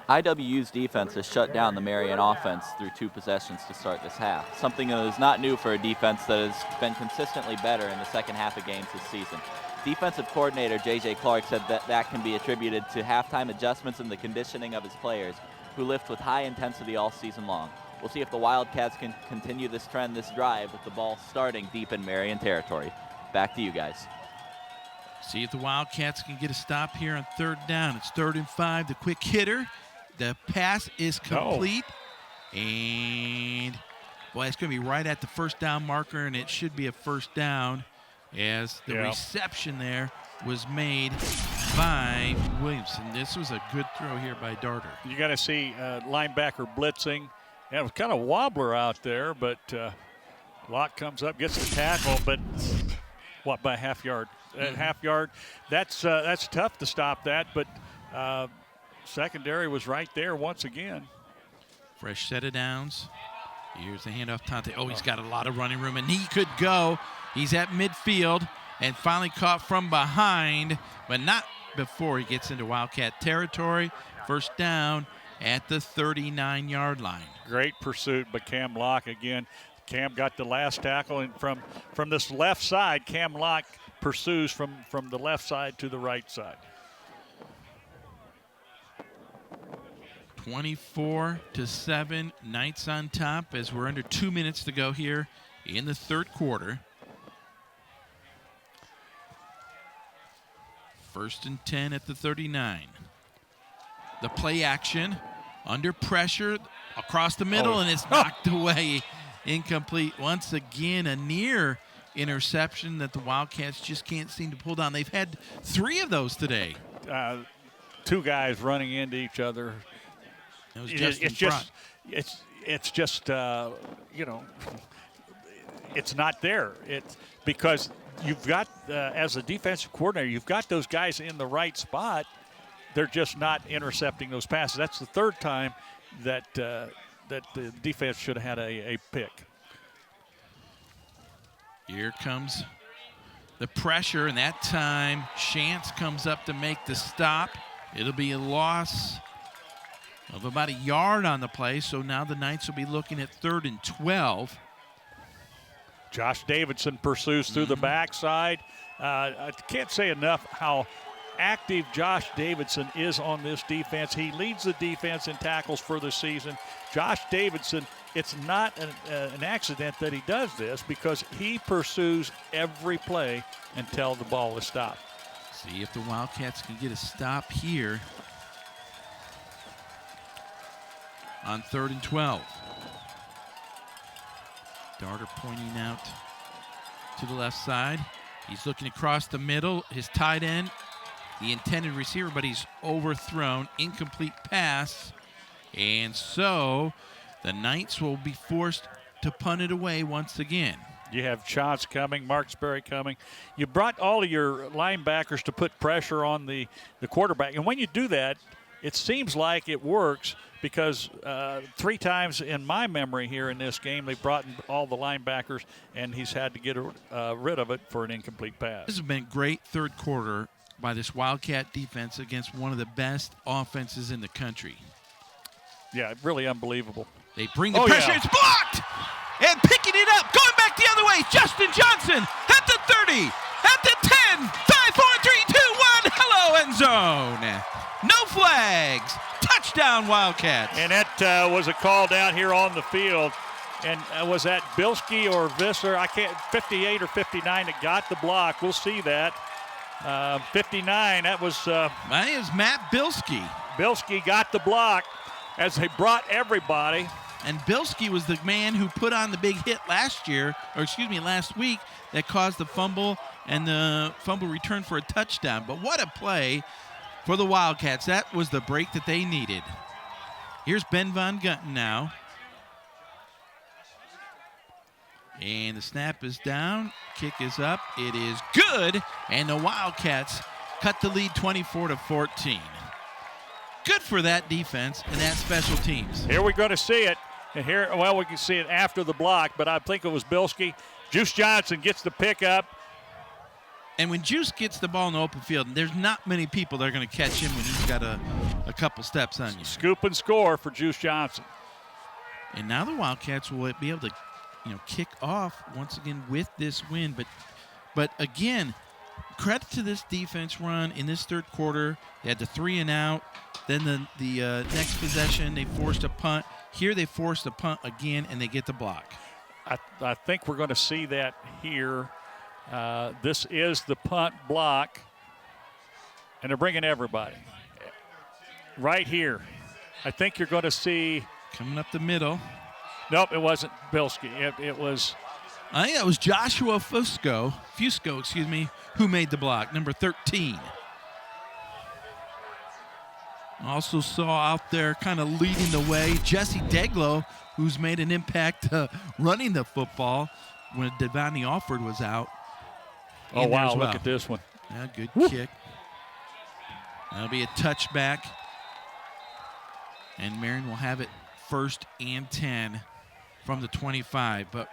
IWU's defense has shut down the Marian offense through 2 possessions to start this half, something that is not new for a defense that has been consistently better in the second half of games this season. Defensive coordinator J.J. Clark said that can be attributed to halftime adjustments in the conditioning of his players, who lift with high intensity all season long. We'll see if the Wildcats can continue this trend this drive with the ball starting deep in Marian territory. Back to you guys. See if the Wildcats can get a stop here on 3rd down. It's 3rd and 5. The quick hitter. The pass is complete. And, boy, it's going to be right at the 1st down marker, and it should be a 1st down as the reception there was made by Williamson. This was a good throw here by Darter. You got to see linebacker blitzing. Yeah, it was kind of wobbler out there, but Locke comes up, gets the tackle, but what, by half yard? Half yard. That's tough to stop that, but secondary was right there once again. Fresh set of downs. Here's the handoff, Tante. Oh, he's got a lot of running room, and he could go. He's at midfield and finally caught from behind, but not before he gets into Wildcat territory. 1st down at the 39-yard line. Great pursuit by Cam Locke again. Cam got the last tackle, and from this left side, Cam Locke pursues from the left side to the right side. 24-7, Knights on top as we're under 2 minutes to go here in the 3rd quarter. 1st and 10 at the 39. The play action, under pressure, across the middle, and it's knocked away. Incomplete. Once again, a near interception that the Wildcats just can't seem to pull down. They've had 3 of those today. 2 guys running into each other. It was it's just it's not there. It's because you've got as a defensive coordinator, you've got those guys in the right spot. They're just not intercepting those passes. That's the 3rd time that that the defense should have had a pick. Here comes the pressure, and that time Shantz comes up to make the stop. It'll be a loss of about a yard on the play, so now the Knights will be looking at 3rd and 12. Josh Davidson pursues through the backside. I can't say enough how active Josh Davidson is on this defense. He leads the defense in tackles for the season. Josh Davidson, it's not an accident that he does this, because he pursues every play until the ball is stopped. See if the Wildcats can get a stop here on 3rd and 12. Darter pointing out to the left side. He's looking across the middle. His tight end, the intended receiver, but he's overthrown. Incomplete pass. And so the Knights will be forced to punt it away once again. You have Chance coming, Mark Sperry coming. You brought all of your linebackers to put pressure on the quarterback. And when you do that, it seems like it works, because 3 times in my memory here in this game, they brought in all the linebackers, and he's had to get rid of it for an incomplete pass. This has been great 3rd quarter by this Wildcat defense against one of the best offenses in the country. Yeah, really unbelievable. They bring the pressure. Yeah. It's blocked! And picking it up, going back the other way, Justin Johnson at the 30, at the 10, 5, 4, 3, 2, 1. Hello, end zone. No flags. Touchdown, Wildcats. And that was a call down here on the field. And was that Bilski or Visser? 58 or 59 that got the block. We'll see that. 59, that was... My name is Matt Bilski. Bilski got the block as they brought everybody. And Bilski was the man who put on the big hit last week that caused the fumble and the fumble return for a touchdown. But what a play for the Wildcats. That was the break that they needed. Here's Ben Von Gunten now. And the snap is down. Kick is up. It is good. And the Wildcats cut the lead 24-14. Good for that defense and that special teams. Here we're going to see it. And here, well, we can see it after the block, but I think it was Bilski. Juice Johnson gets the pick up. And when Juice gets the ball in the open field, there's not many people that are going to catch him when he's got a couple steps on you. Scoop and score for Juice Johnson. And now the Wildcats will be able to, kick off once again with this win. But again, credit to this defense run in this third quarter. They had the 3 and out. Then the next possession, they forced a punt. Here they forced a punt again, and they get the block. I think we're going to see that here. This is the punt block, and they're bringing everybody. Right here. I think you're going to see. Coming up the middle. Nope, it wasn't Bilski. It was. I think it was Joshua Fusco, who made the block, number 13. Also saw out there kind of leading the way Jesse Deglow, who's made an impact running the football when Devani Alford was out. Oh, wow, look at this one. Yeah, good kick. That'll be a touchback. And Marian will have it 1st and 10 from the 25. But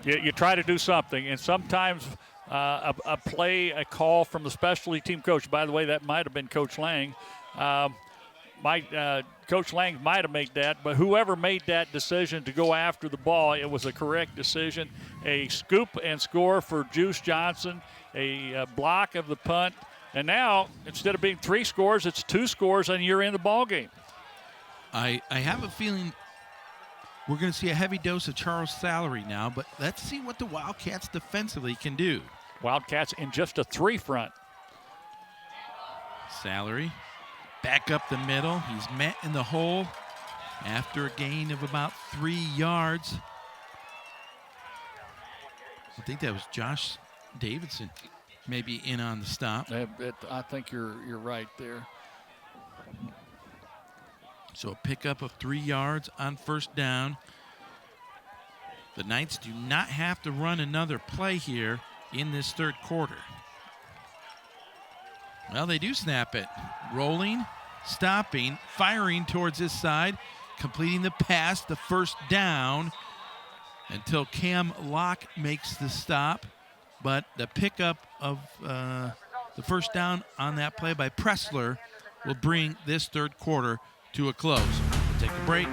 you try to do something, and sometimes a call from the specialty team coach. By the way, that might have been Coach Lang. Coach Lang might have made that, but whoever made that decision to go after the ball, it was a correct decision. A scoop and score for Juice Johnson, a block of the punt, and now instead of being 3 scores, it's 2 scores, and you're in the ball game. I have a feeling we're going to see a heavy dose of Charles Salary now, but let's see what the Wildcats defensively can do. Wildcats in just a 3 front. Salary back up the middle. He's met in the hole after a gain of about 3 yards. I think that was Josh Davidson maybe in on the stop. I think you're right there. So a pickup of 3 yards on 1st down. The Knights do not have to run another play here in this third quarter. Well, they do snap it. Rolling, stopping, firing towards this side, completing the pass, the 1st down, until Cam Locke makes the stop. But the pickup of the 1st down on that play by Pressler will bring this third quarter to a close. We'll take a break.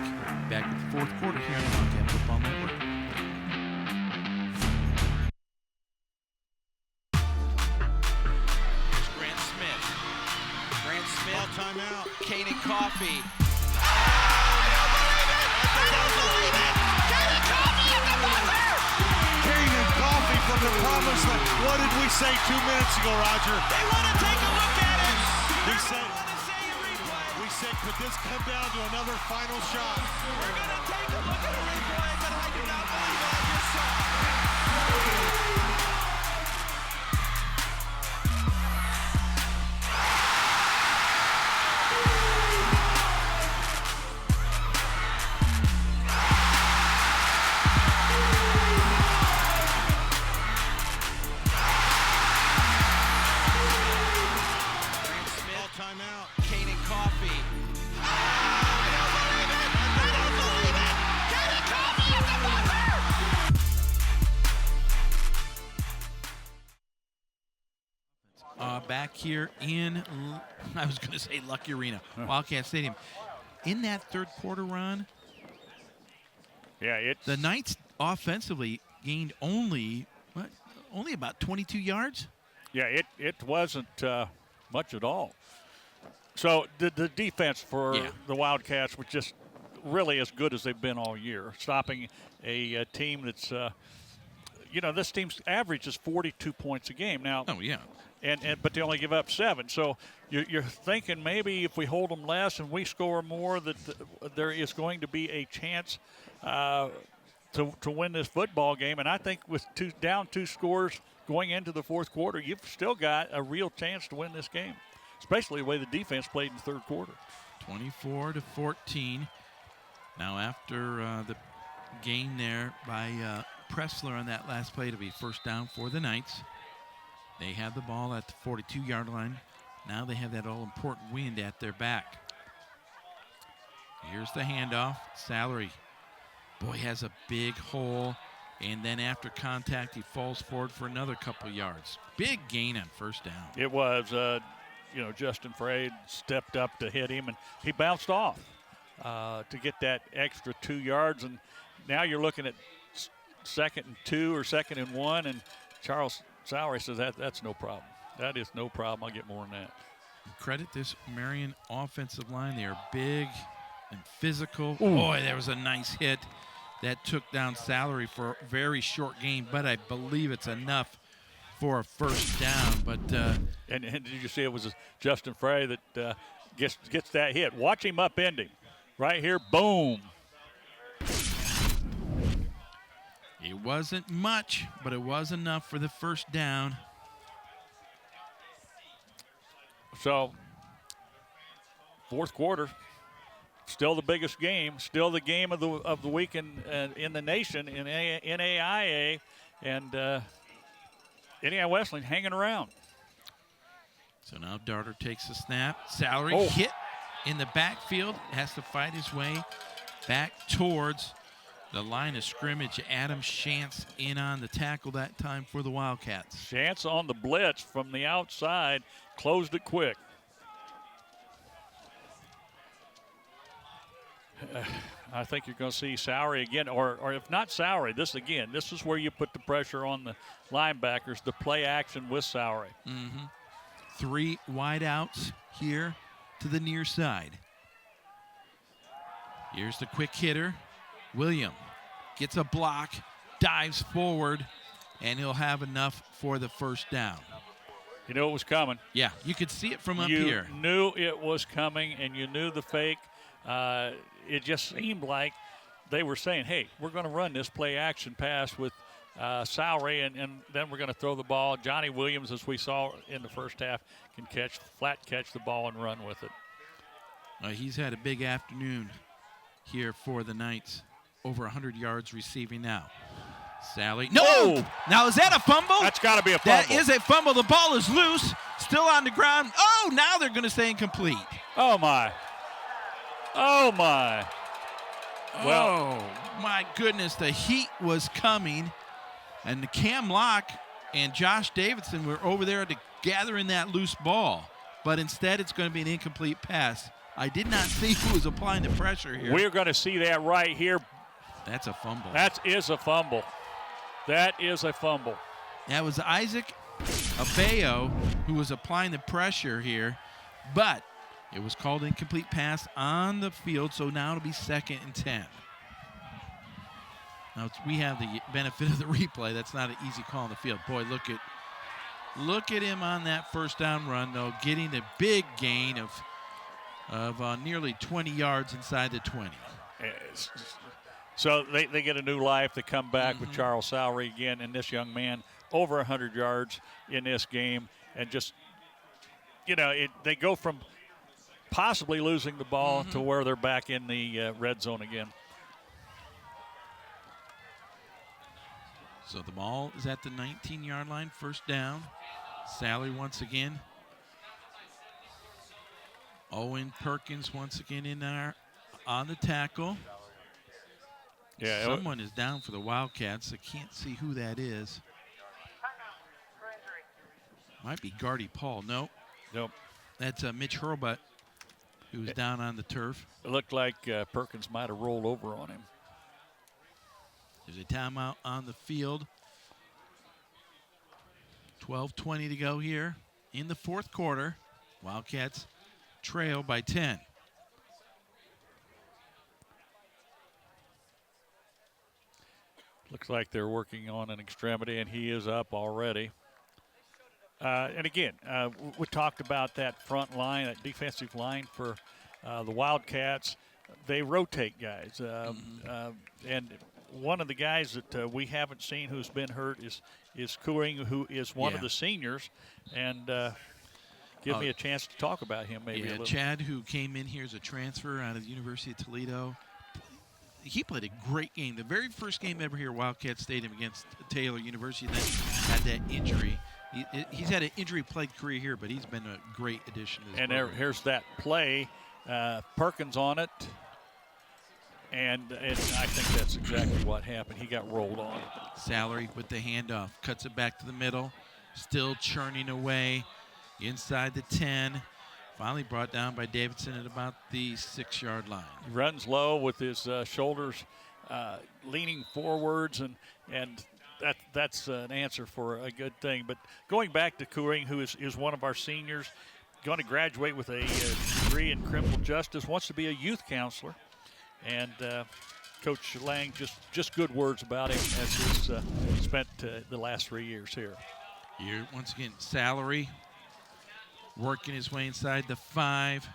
Back with the 4th quarter here on the Wildcat Football Network. Here's Grant Smith. Grant Smith. Timeout. Kanan Coffey. Kanan Coffey from the promised land. What did we say 2 minutes ago, Roger? They want to take a look at it. We said, could this come down to another final shot? We're going to take a look at a replay, but I do not believe what I just saw. Back here in, I was going to say Lucky Arena, Wildcat Stadium. In that third quarter run, the Knights offensively gained only about 22 yards? Yeah, it wasn't much at all. So the defense for the Wildcats was just really as good as they've been all year, stopping a team that's, this team's average is 42 points a game. Now, but they only give up 7. So you're thinking maybe if we hold them less and we score more, that there is going to be a chance to win this football game. And I think with down 2 scores going into the 4th quarter, you've still got a real chance to win this game, especially the way the defense played in the 3rd quarter. 24-14. Now after the gain there by Pressler on that last play to be 1st down for the Knights. They have the ball at the 42-yard line. Now they have that all-important wind at their back. Here's the handoff. Salary. Boy, has a big hole And then after contact, he falls forward for another couple yards. Big gain on first down. It was, Justin Frey stepped up to hit him, and he bounced off to get that extra 2 yards. And now you're looking at 2nd and 2 or 2nd and 1, and Charles Sowery says that's no problem. That is no problem. I'll get more than that. Credit this Marian offensive line. They are big and physical. Ooh. Boy, there was a nice hit that took down Salary for a very short game, but I believe it's enough for a first down. But and did you see it was Justin Frey that gets that hit? Watch him upend him. Right here, boom. It wasn't much, but it was enough for the first down. So, fourth quarter, still the biggest game, still the game of the week in the nation in NAIA, and Indiana Wesleyan hanging around. So now Darter takes the snap. Salary hit in the backfield, has to fight his way back towards the line of scrimmage. Adam Shantz in on the tackle that time for the Wildcats. Shantz on the blitz from the outside, closed it quick. I think you're going to see Sowery again, or if not Sowery, this is where you put the pressure on the linebackers, the play action with Sowery. Mm-hmm. 3 wide outs here to the near side. Here's the quick hitter. William gets a block, dives forward, and he'll have enough for the first down. You knew it was coming. Yeah, you could see it from up here. You knew it was coming, and you knew the fake. It just seemed like they were saying, hey, we're going to run this play action pass with Sowery, and then we're going to throw the ball. Johnny Williams, as we saw in the first half, can catch the ball and run with it. He's had a big afternoon here for the Knights. Over 100 yards receiving now. Sally. No! Oh! Now, is that a fumble? That's got to be a fumble. That is a fumble. The ball is loose, still on the ground. Oh, now they're going to say incomplete. Oh, my. Oh, my. Well, oh, my goodness. The heat was coming, and the Cam Locke and Josh Davidson were over there to gather in that loose ball. But instead, it's going to be an incomplete pass. I did not see who was applying the pressure here. We're going to see that right here. That's a fumble. That is a fumble. That is a fumble. That was Isaac Abayo who was applying the pressure here, but it was called incomplete pass on the field, so now it'll be 2nd and 10. Now we have the benefit of the replay. That's not an easy call on the field. Boy, look at him on that first down run, though, getting the big gain of nearly 20 yards inside the 20. So they get a new life. They come back with Charles Sowery again, and this young man over 100 yards in this game. And just, they go from possibly losing the ball to where they're back in the red zone again. So the ball is at the 19-yard line, first down. Sally once again. Owen Perkins once again in there on the tackle. Yeah, someone is down for the Wildcats. I can't see who that is. Might be Gardy Paul. Nope. That's Mitch Hurlbutt, who's down on the turf. It looked like Perkins might have rolled over on him. There's a timeout on the field. 12:20 to go here in the fourth quarter. Wildcats trail by 10. Looks like they're working on an extremity, and he is up already. And again, we talked about that front line, that defensive line for the Wildcats. They rotate guys. And one of the guys that we haven't seen who's been hurt is Cooling, who is one of the seniors. And give me a chance to talk about him maybe a little. Chad, who came in here as a transfer out of the University of Toledo. He played a great game. The very first game ever here at Wildcat Stadium against Taylor University, then had that injury. He's had an injury-plagued career here, but he's been a great addition to this program. Here's that play. Perkins on it. And I think that's exactly what happened. He got rolled on. Salary with the handoff. Cuts it back to the middle. Still churning away inside the 10. Finally brought down by Davidson at about the 6-yard line. He runs low with his shoulders leaning forwards, and that's an answer for a good thing. But going back to Kuring, who is one of our seniors, going to graduate with a degree in criminal justice, wants to be a youth counselor. And Coach Lang, just good words about him as he's spent the last 3 years here. Here, once again, Salary working his way inside the 5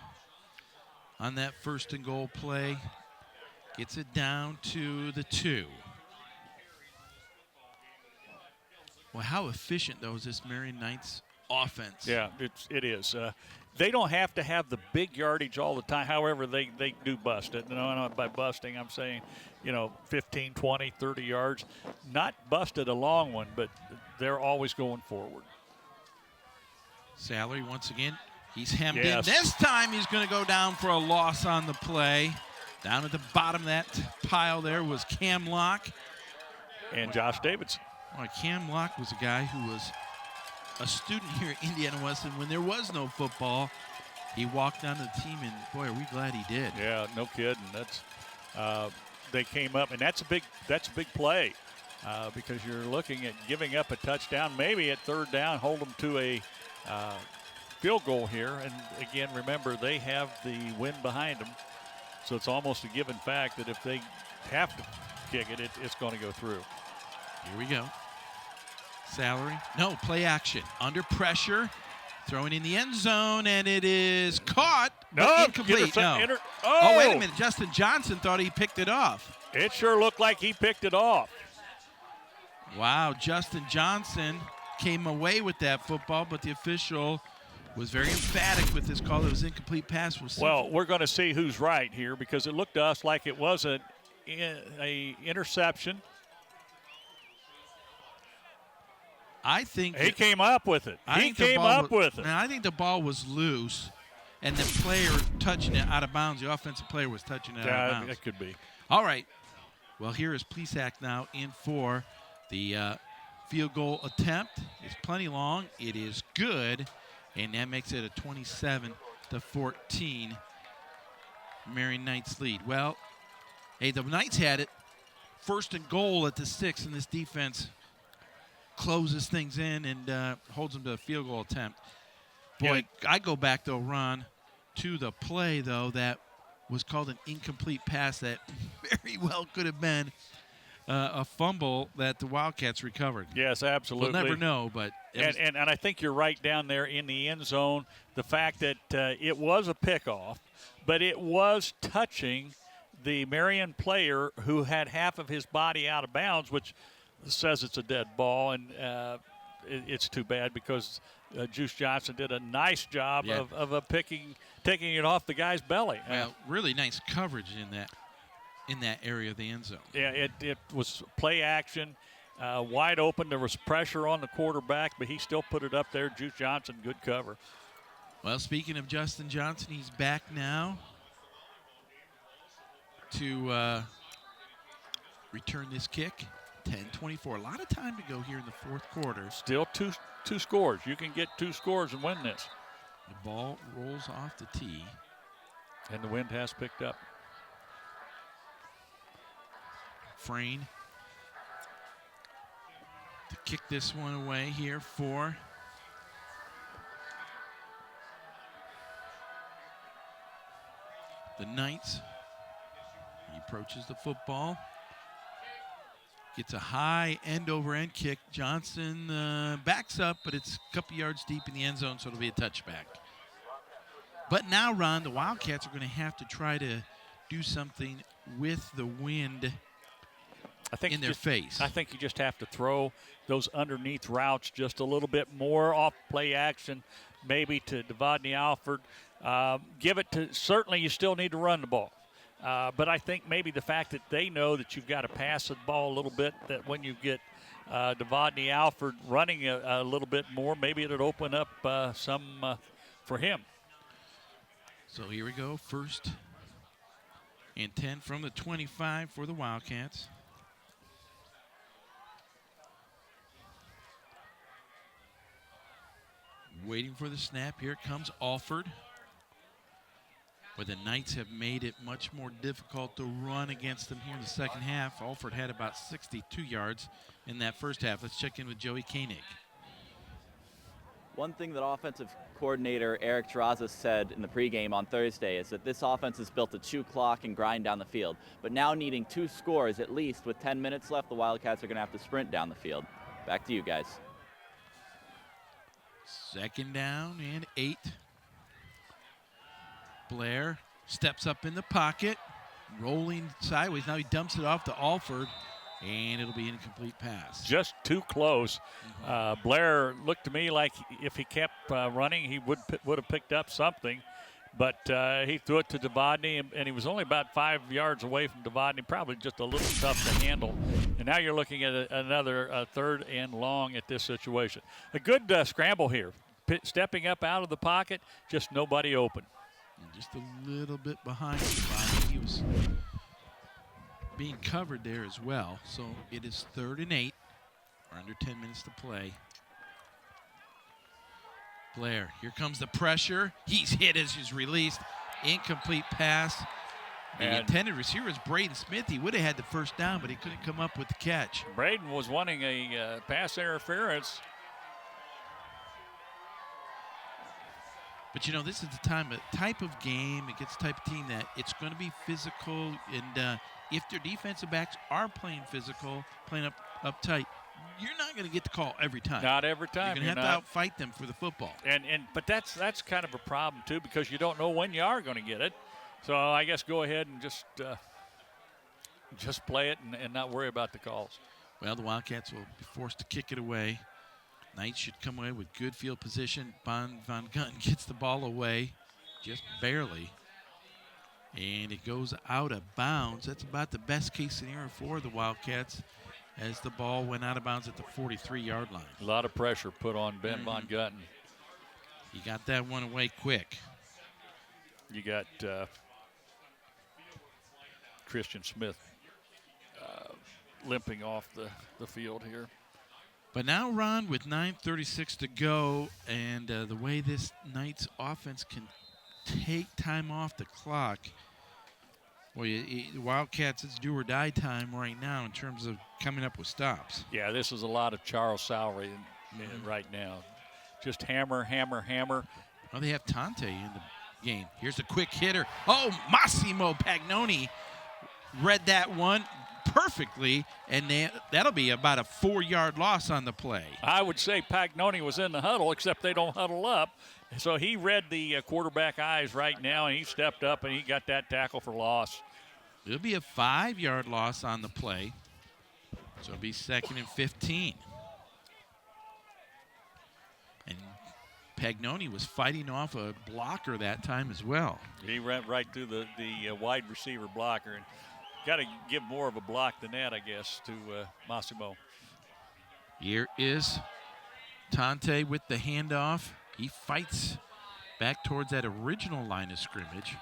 on that 1st and goal play. Gets it down to the 2. Well, how efficient, though, is this Marian Knights offense? Yeah, it is. They don't have to have the big yardage all the time. However, they do bust it. No, by busting, I'm saying, 15, 20, 30 yards. Not busted a long one, but they're always going forward. Salary, once again, he's hemmed Yes. in. This time he's going to go down for a loss on the play. Down at the bottom of that pile there was Cam Locke. And Josh Davidson. Well, Cam Locke was a guy who was a student here at Indiana Wesleyan when there was no football. He walked onto the team, and boy, are we glad he did. Yeah, no kidding. That's they came up, and that's a big play because you're looking at giving up a touchdown, maybe at 3rd down, hold them to a field goal here. And again, remember they have the wind behind them, so it's almost a given fact that if they have to kick it, it's going to go through. Here we go. Salary. No, play action. Under pressure. Throwing in the end zone, and it is caught, but incomplete. Oh, wait a minute. Justin Johnson thought he picked it off. It sure looked like he picked it off. Wow, Justin Johnson came away with that football, but the official was very emphatic with his call. It was incomplete pass. Well, we're going to see who's right here because it looked to us like it was an interception. I think he came up with it. I think the ball was loose, and the player touching it out of bounds. The offensive player was touching it out of bounds. It could be. All right. Well, here is Plesac now in for the field goal attempt. It's plenty long. It is good, and that makes it a 27-14 Marian Knights lead. Well, hey, the Knights had it. 1st and goal at the 6, and this defense closes things in and holds them to a field goal attempt. Boy, I go back, though, Ron, to the play, though, that was called an incomplete pass that very well could have been a fumble that the Wildcats recovered. Yes, absolutely. We'll never know, but and I think you're right down there in the end zone. The fact that it was a pickoff, but it was touching the Marian player who had half of his body out of bounds, which says it's a dead ball, and it's too bad because Juice Johnson did a nice job of taking it off the guy's belly. Well, really nice coverage in that area of the end zone. Yeah, it was play action, wide open. There was pressure on the quarterback, but he still put it up there. Juice Johnson, good cover. Well, speaking of Justin Johnson, he's back now to return this kick. 10-24. A lot of time to go here in the 4th quarter. Still two scores. You can get 2 scores and win this. The ball rolls off the tee. And the wind has picked up. Frayne to kick this one away here for the Knights. He approaches the football. Gets a high end-over-end kick. Johnson backs up, but it's a couple yards deep in the end zone, so it'll be a touchback. But now, Ron, the Wildcats are going to have to try to do something with the wind in their face. I think you just have to throw those underneath routes just a little bit more off play action, maybe to Devadney Alford. Give it to – certainly you still need to run the ball. But I think maybe the fact that they know that you've got to pass the ball a little bit, that when you get Devadney Alford running a little bit more, maybe it'll open up some for him. So here we go. First And 10 from the 25 for the Wildcats. Waiting for the snap. Here comes Alford. But the Knights have made it much more difficult to run against them here in the second half. Alford had about 62 yards in that first half. Let's check in with Joey Koenig. One thing that offensive coordinator Eric Terrazas said in the pregame on Thursday is that this offense is built to chew clock and grind down the field. But now needing 2 scores at least with 10 minutes left, the Wildcats are going to have to sprint down the field. Back to you guys. Second down and 8. Blair steps up in the pocket, rolling sideways. Now he dumps it off to Alford, and it'll be an incomplete pass. Just too close. Blair looked to me like if he kept running, he would have picked up something. But he threw it to Devadny, and he was only about 5 yards away from Devadny, probably just a little tough to handle. And now you're looking at another 3rd and long at this situation. A good scramble here. Stepping up out of the pocket, just nobody open. And just a little bit behind Devadny. He was being covered there as well. So it is 3rd and 8. We're under 10 minutes to play. Blair, here comes the pressure. He's hit as he's released. Incomplete pass. The intended receiver is Braden Smith. He would have had the first down, but he couldn't come up with the catch. Braden was wanting a pass interference. But, you know, this is the type of game against the type of team that it's going to be physical. And if their defensive backs are playing physical, playing up tight, you're not going to get the call every time. Not every time. You're going to have to outfight them for the football. But that's kind of a problem, too, because you don't know when you are going to get it. So I guess go ahead and just play it and not worry about the calls. Well, the Wildcats will be forced to kick it away. Knights should come away with good field position. Von Gunten gets the ball away just barely. And it goes out of bounds. That's about the best case scenario for the Wildcats as the ball went out of bounds at the 43-yard line. A lot of pressure put on Ben Von Gunten. He got that one away quick. You got Christian Smith limping off the field here. But now, Ron, with 9:36 to go, and the way this Knights offense can take time off the clock, well, the Wildcats, it's do or die time right now in terms of coming up with stops. Yeah, this is a lot of Charles Salary right now. Just hammer, hammer, hammer. Well, they have Tante in the game. Here's a quick hitter. Oh, Massimo Pagnoni read that one perfectly, and that'll be about a 4-yard loss on the play. I would say Pagnoni was in the huddle, except they don't huddle up. So he read the quarterback eyes right now, and he stepped up, and he got that tackle for loss. It'll be a 5-yard loss on the play. So it'll be 2nd and 15. And Pagnoni was fighting off a blocker that time as well. He ran right through the wide receiver blocker. And got to give more of a block than that, I guess, to Massimo. Here is Tante with the handoff. He fights back towards that original line of scrimmage.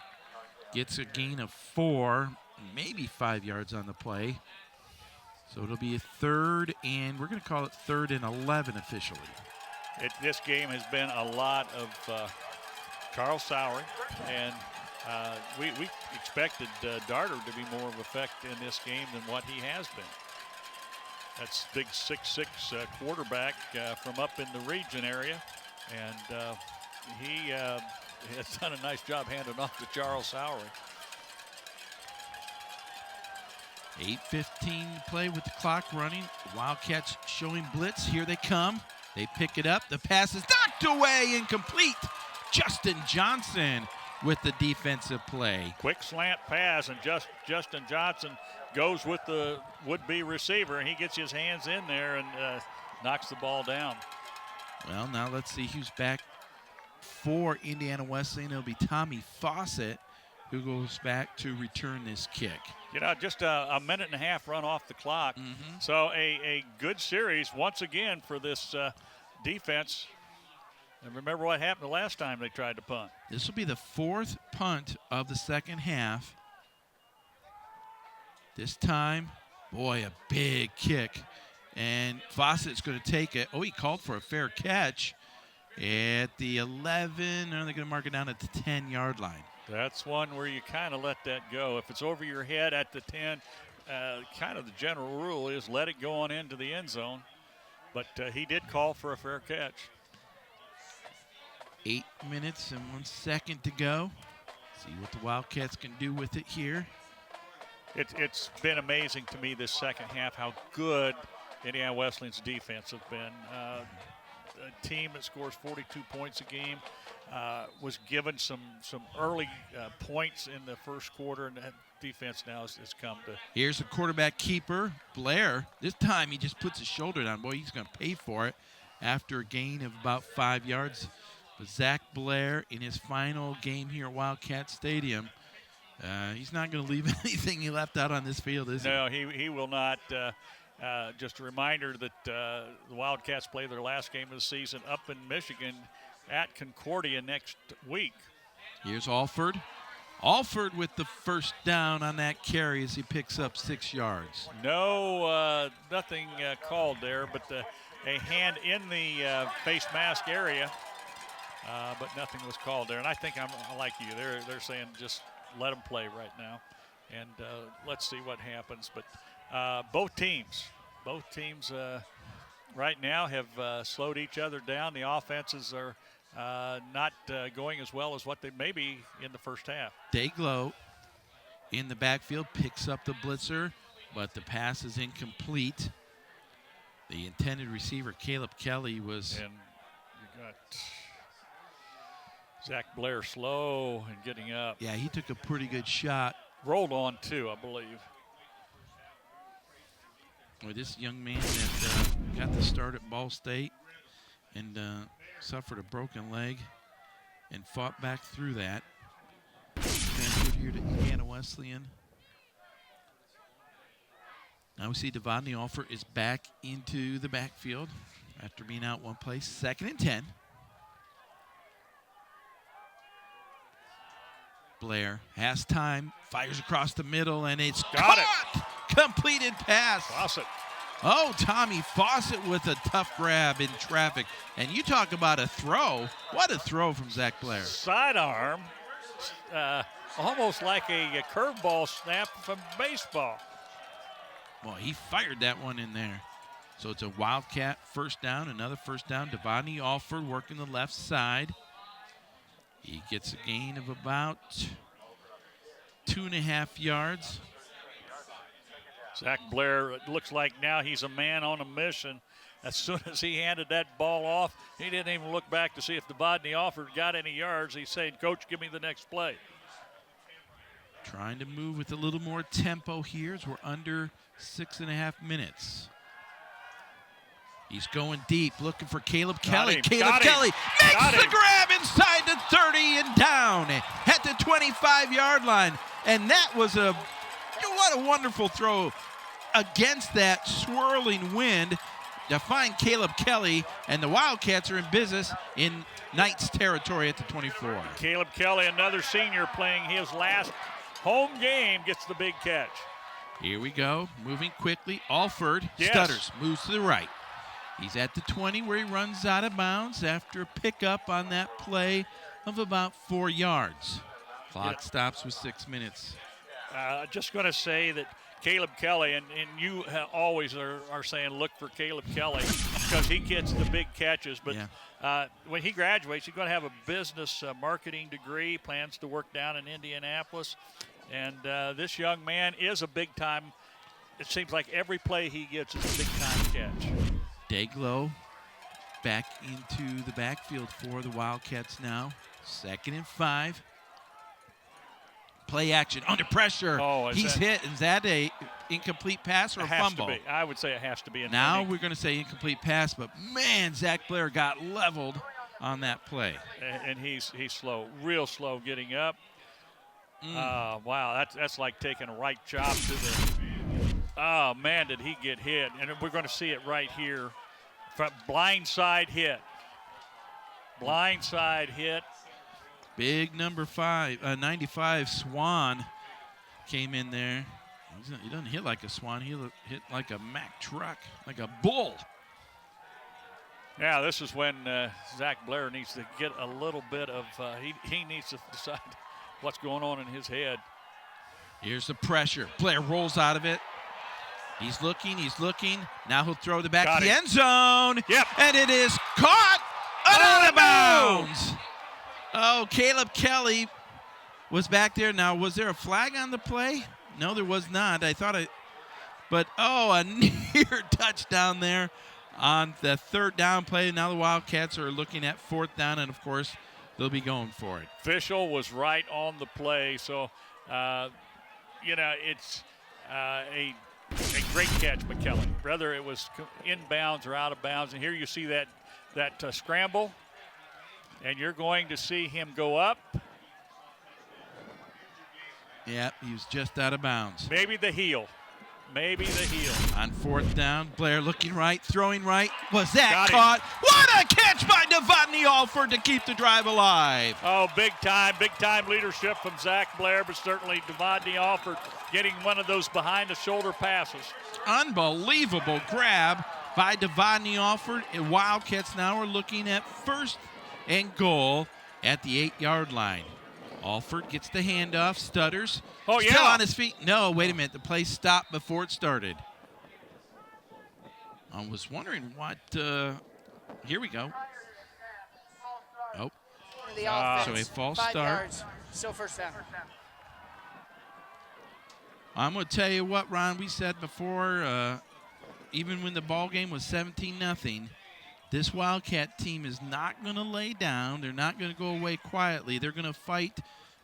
Gets a gain of 4, maybe 5 yards on the play. So it'll be a 3rd, and we're going to call it 3rd and 11 officially. This game has been a lot of Charles Sauer, and we expected Darter to be more of effect in this game than what he has been. That's big 6'6" quarterback from up in the region area, and he has done a nice job handing off to Charles Sauer. 8:15 to play with the clock running. Wildcats showing blitz. Here they come. They pick it up. The pass is knocked away, incomplete. Justin Johnson with the defensive play. Quick slant pass, and Justin Johnson goes with the would-be receiver, and he gets his hands in there and knocks the ball down. Well, now let's see who's back for Indiana Wesleyan. It'll be Tommy Fawcett who goes back to return this kick. You know, just a minute and a half run off the clock. So a good series once again for this defense. And remember what happened the last time they tried to punt. This will be the 4th punt of the second half. This time, boy, a big kick. And Fawcett's going to take it. Oh, he called for a fair catch at the 11. Are they going to mark it down at the 10-yard line? That's one where you kind of let that go. If it's over your head at the 10, kind of the general rule is let it go on into the end zone. But he did call for a fair catch. 8 minutes and 1 second to go. See what the Wildcats can do with it here. It's been amazing to me this second half how good Indiana Wesleyan's defense has been. A team that scores 42 points a game was given some early points in the first quarter, and that defense now has come to. Here's the quarterback keeper, Blair. This time he just puts his shoulder down. Boy, he's going to pay for it after a gain of about 5 yards. But Zach Blair, in his final game here at Wildcat Stadium, he's not going to leave anything he left out on this field, is he? No, he will not. Just a reminder that the Wildcats play their last game of the season up in Michigan at Concordia next week. Here's Alford. Alford with the first down on that carry as he picks up 6 yards. No, nothing called there, but a hand in the face mask area, but nothing was called there. And I think I'm like you. They're saying just let them play right now, and let's see what happens. But both teams right now have slowed each other down. The offenses are not going as well as what they may be in the first half. Dayglow in the backfield picks up the blitzer, but the pass is incomplete. The intended receiver, Caleb Kelly, was. And you got Zach Blair slow and getting up. Yeah, he took a pretty good shot. Rolled on too, I believe. Well, this young man that got the start at Ball State and suffered a broken leg and fought back through that. Transferred here to Indiana Wesleyan. Now we see Devontae Alford is back into the backfield after being out one play. 2nd and 10. Blair has time, fires across the middle, and it's got caught! Completed pass. Fawcett. Oh, Tommy Fawcett with a tough grab in traffic. And you talk about a throw. What a throw from Zach Blair. Sidearm, almost like a curveball snap from baseball. Well, he fired that one in there. So it's a Wildcat first down, another first down. Devontae Alford working the left side. He gets a gain of about 2.5 yards. Zach Blair, it looks like now he's a man on a mission. As soon as he handed that ball off, he didn't even look back to see if Devontae Alford got any yards. He's saying, Coach, give me the next play. Trying to move with a little more tempo here as we're under 6.5 minutes. He's going deep, looking for Caleb Kelly. Caleb Kelly makes the grab inside the 30 and down at the 25-yard line. And that was what a wonderful throw against that swirling wind to find Caleb Kelly, and the Wildcats are in business in Knights territory at the 24. Caleb Kelly, another senior playing his last home game, gets the big catch. Here we go, moving quickly. Alford stutters, moves to the right. He's at the 20 where he runs out of bounds after a pickup on that play of about 4 yards. Clock stops with 6 minutes. Just going to say that Caleb Kelly, and you always are saying look for Caleb Kelly because he gets the big catches. But when he graduates, he's going to have a business marketing degree, plans to work down in Indianapolis. And this young man is a big-time, it seems like every play he gets is a big-time catch. Dayglow back into the backfield for the Wildcats now. 2nd and 5. Play action under pressure. He's hit. Is that a incomplete pass or a fumble? To be. I would say it has to be. Now we're going to say incomplete pass, but man, Zach Blair got leveled on that play. And he's slow, real slow getting up. Wow, that's like taking a right chop to the. Oh man, did he get hit? And we're going to see it right here. Blindside hit. Blindside hit. Big number 95 Swan came in there He doesn't hit like a swan. He hit like a Mack truck, like a bull. Yeah, this is when Zach Blair needs to get a little bit of, he needs to decide what's going on in his head. Here's the pressure. Blair rolls out of it. He's looking. Now he'll throw the back to the end zone. Yep. And it is caught out of bounds. Oh, Caleb Kelly was back there. Now, was there a flag on the play? No, there was not. But a near touchdown there on the third down play. Now the Wildcats are looking at fourth down, and, of course, they'll be going for it. Official was right on the play, so, it's a great catch, McKelly. Whether it was inbounds or out of bounds, and here you see that scramble, and you're going to see him go up. Yeah, he was just out of bounds. Maybe the heel. On fourth down, Blair looking right, throwing right. Was that caught? What a catch by Devotney Alford to keep the drive alive. Oh, big time leadership from Zach Blair, but certainly Devotney Alford getting one of those behind-the-shoulder passes. Unbelievable grab by Devotney Alford. And Wildcats now are looking at first and goal at the 8-yard line. Alford gets the handoff, stutters. Oh, yeah. Still on his feet. No, wait a minute. The play stopped before it started. I was wondering what. Here we go. Oh. So a false 5 start. yards, still first down. I'm going to tell you what, Ron, we said before, even when the ball game was 17-0, this Wildcat team is not going to lay down. They're not going to go away quietly. They're going to fight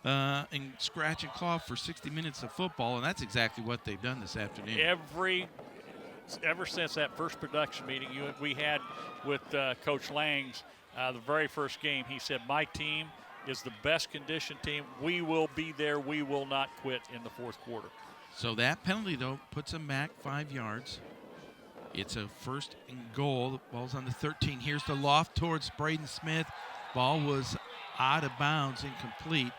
and scratch and claw for 60 minutes of football, and that's exactly what they've done this afternoon. Ever since that first production meeting we had with Coach Langs, the very first game, he said, my team is the best conditioned team. We will be there. We will not quit in the fourth quarter. So that penalty, though, puts them back 5 yards. It's a first and goal. The ball's on the 13. Here's the loft towards Braden Smith. Ball was out of bounds, incomplete,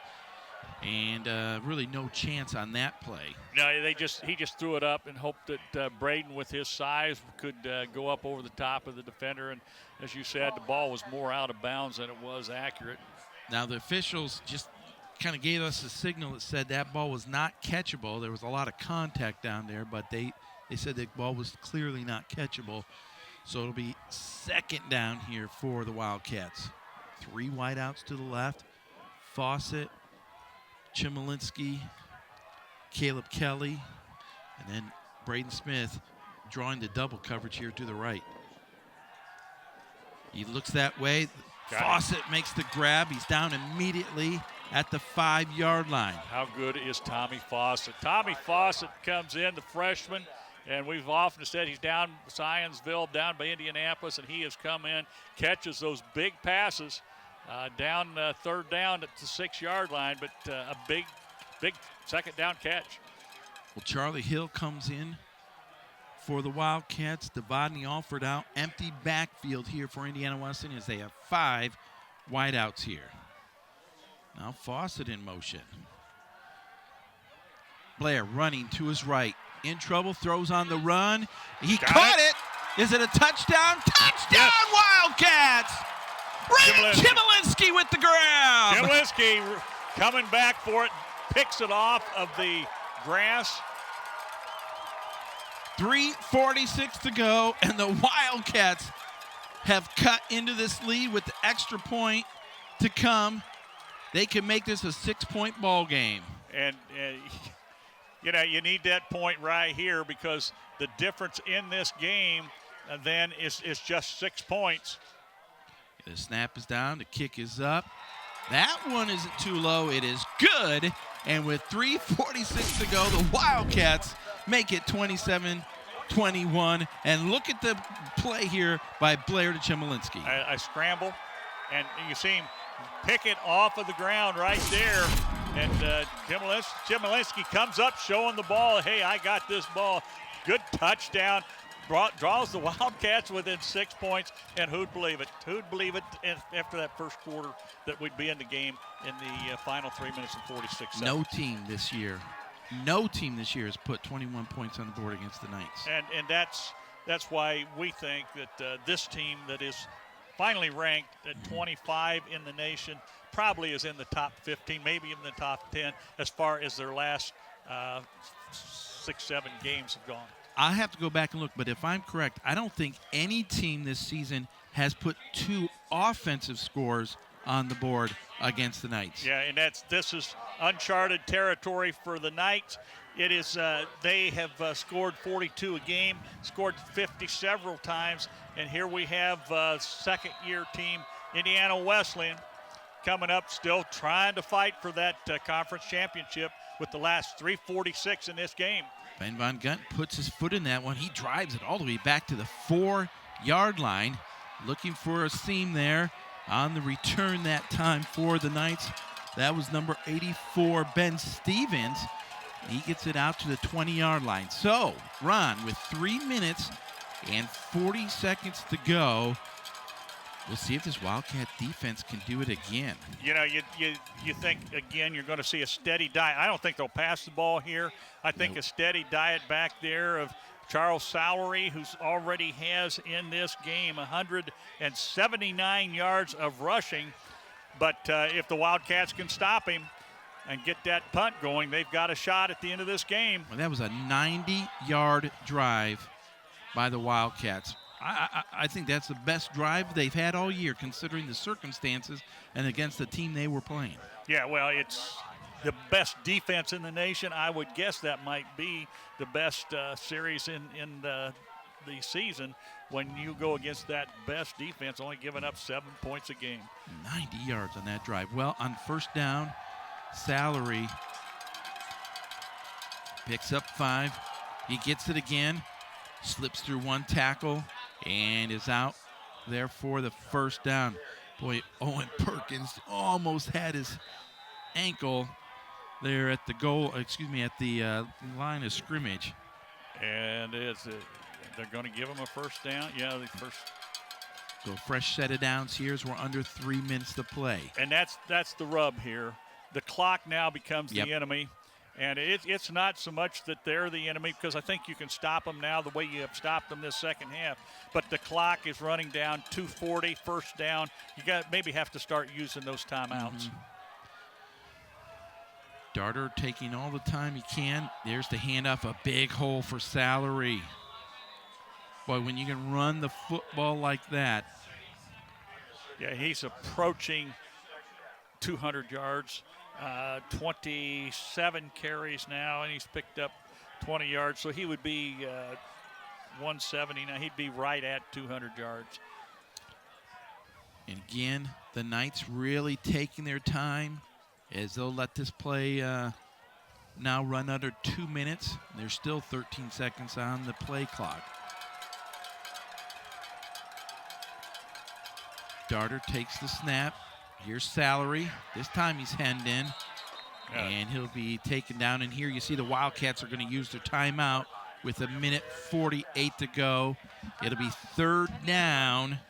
and really no chance on that play. No, he just threw it up and hoped that Braden, with his size, could go up over the top of the defender. And as you said, the ball was more out of bounds than it was accurate. Now the officials just kind of gave us a signal that said that ball was not catchable. There was a lot of contact down there, but they said the ball was clearly not catchable. So it'll be second down here for the Wildcats. 3 wideouts to the left. Fawcett, Chmielewski, Caleb Kelly, and then Braden Smith drawing the double coverage here to the right. He looks that way. Fawcett makes the grab. He's down immediately at the 5-yard line. How good is Tommy Fawcett? Tommy Fawcett comes in, the freshman. And we've often said he's down Zionsville, down by Indianapolis, and he has come in, catches those big passes down third down at the 6-yard line, but a big second down catch. Well, Charlie Hill comes in for the Wildcats. Devotney Alford out. Empty backfield here for Indiana Wesleyan as they have 5 wideouts here. Now Fawcett in motion. Blair running to his right. In trouble, throws on the run. He caught it. Is it a touchdown? Touchdown, yes. Wildcats! Ray Chmielewski with the grab. Chmielewski coming back for it, picks it off of the grass. 3:46 to go, and the Wildcats have cut into this lead with the extra point to come. They can make this a 6-point ball game. And you need that point right here because the difference in this game then is just 6 points. The snap is down. The kick is up. That one isn't too low. It is good. And with 3:46 to go, the Wildcats make it 27-21. And look at the play here by Blair to Chmielewski. I scramble, and you see him pick it off of the ground right there. And Chmielewski comes up showing the ball. Hey, I got this ball. Good touchdown. Draws the Wildcats within 6 points. And who'd believe it? Who'd believe it after that first quarter that we'd be in the game in the final 3 minutes and 46 seconds? No team this year No team this year has put 21 points on the board against the Knights. And that's why we think that this team that is finally ranked at 25 in the nation probably is in the top 15, maybe in the top 10 as far as their last 6-7 games have gone. I have to go back and look, but if I'm correct, I don't think any team this season has put 2 offensive scores on the board against the Knights. Yeah, and this is uncharted territory for the Knights. It is they have scored 42 a game, scored 50 several times, and here we have second-year team Indiana Wesleyan coming up, still trying to fight for that conference championship with the last 3:46 in this game. Ben Von Gunt puts his foot in that one. He drives it all the way back to the 4-yard line, looking for a seam there on the return that time for the Knights. That was number 84, Ben Stevens. He gets it out to the 20-yard line. So, Ron, with 3 minutes and 40 seconds to go, we'll see if this Wildcat defense can do it again. You know, you think, again, you're going to see a steady diet. I don't think they'll pass the ball here. I think a steady diet back there of Charles Sowery, who's already has in this game 179 yards of rushing. But if the Wildcats can stop him and get that punt going, they've got a shot at the end of this game. Well, that was a 90-yard drive by the Wildcats. I think that's the best drive they've had all year, considering the circumstances and against the team they were playing. Yeah, well, it's the best defense in the nation. I would guess that might be the best series in the season when you go against that best defense, only giving up 7 points a game. 90 yards on that drive. Well, on first down, Sowery picks up 5. He gets it again, slips through 1 tackle, and is out there for the first down. Boy, Owen Perkins almost had his ankle there at the line of scrimmage. And they're going to give him a first down. Yeah, the first. So fresh set of downs here as we're under 3 minutes to play. And that's the rub here. The clock now becomes the enemy. And it's not so much that they're the enemy, because I think you can stop them now the way you have stopped them this second half. But the clock is running down, 2:40, first down. You maybe have to start using those timeouts. Darter taking all the time he can. There's the handoff, a big hole for Sowery. Boy, when you can run the football like that. Yeah, he's approaching 200 yards. 27 carries now, and he's picked up 20 yards. So he would be 170 now. He'd be right at 200 yards. And again, the Knights really taking their time as they'll let this play now run under 2 minutes. There's still 13 seconds on the play clock. Darter takes the snap. Here's Sowery. This time he's hemmed in, and he'll be taken down. And here you see the Wildcats are going to use their timeout with 1:48 to go. It'll be third down.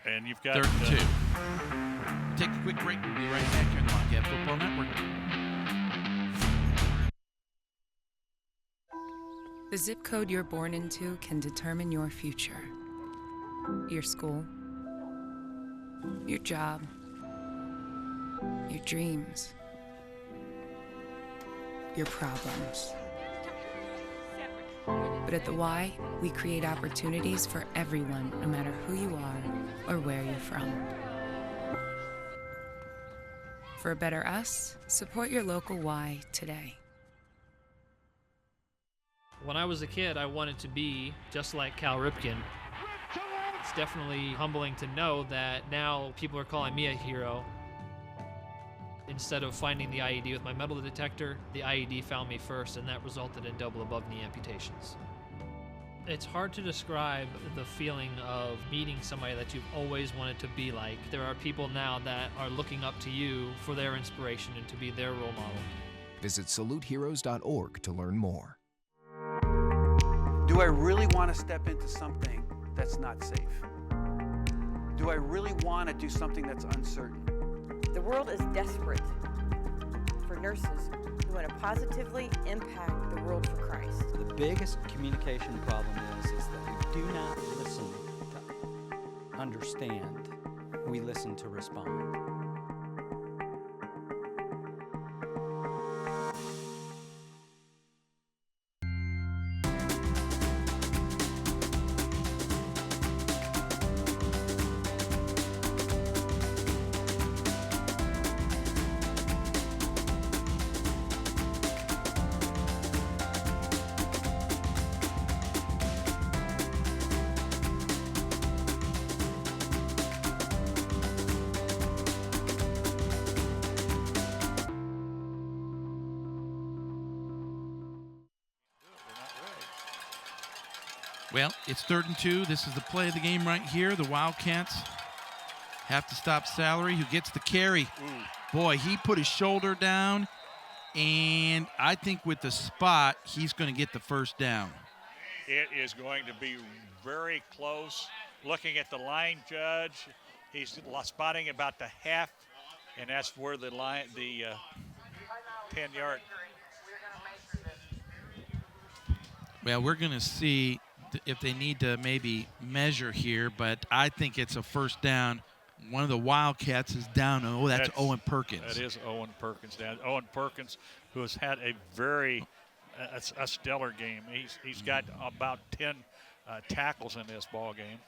And you've got 3rd and 2. Take a quick break. We'll be right back here on the Wildcat Football Network. The zip code you're born into can determine your future. Your school, your job, your dreams, your problems. But at the Y, we create opportunities for everyone, no matter who you are or where you're from. For a better us, support your local Y today. When I was a kid, I wanted to be just like Cal Ripken. It's definitely humbling to know that now people are calling me a hero. Instead of finding the IED with my metal detector, the IED found me first, and that resulted in double above-knee amputations. It's hard to describe the feeling of meeting somebody that you've always wanted to be like. There are people now that are looking up to you for their inspiration and to be their role model. Visit saluteheroes.org to learn more. Do I really want to step into something that's not safe? Do I really want to do something that's uncertain? The world is desperate for for nurses who want to positively impact the world for Christ. The biggest communication problem is that we do not listen to understand. We listen to respond. Well, it's 3rd and 2. This is the play of the game right here. The Wildcats have to stop Salary, who gets the carry. Boy, he put his shoulder down, and I think with the spot, he's going to get the first down. It is going to be very close. Looking at the line judge, he's spotting about the half, and that's where the 10-yard. Well, we're going to see if they need to maybe measure here, but I think it's a first down. One of the Wildcats is down. Oh, that's Owen Perkins. That is Owen Perkins down. Owen Perkins, who has had a very a stellar game. He's got about 10 tackles in this ball game.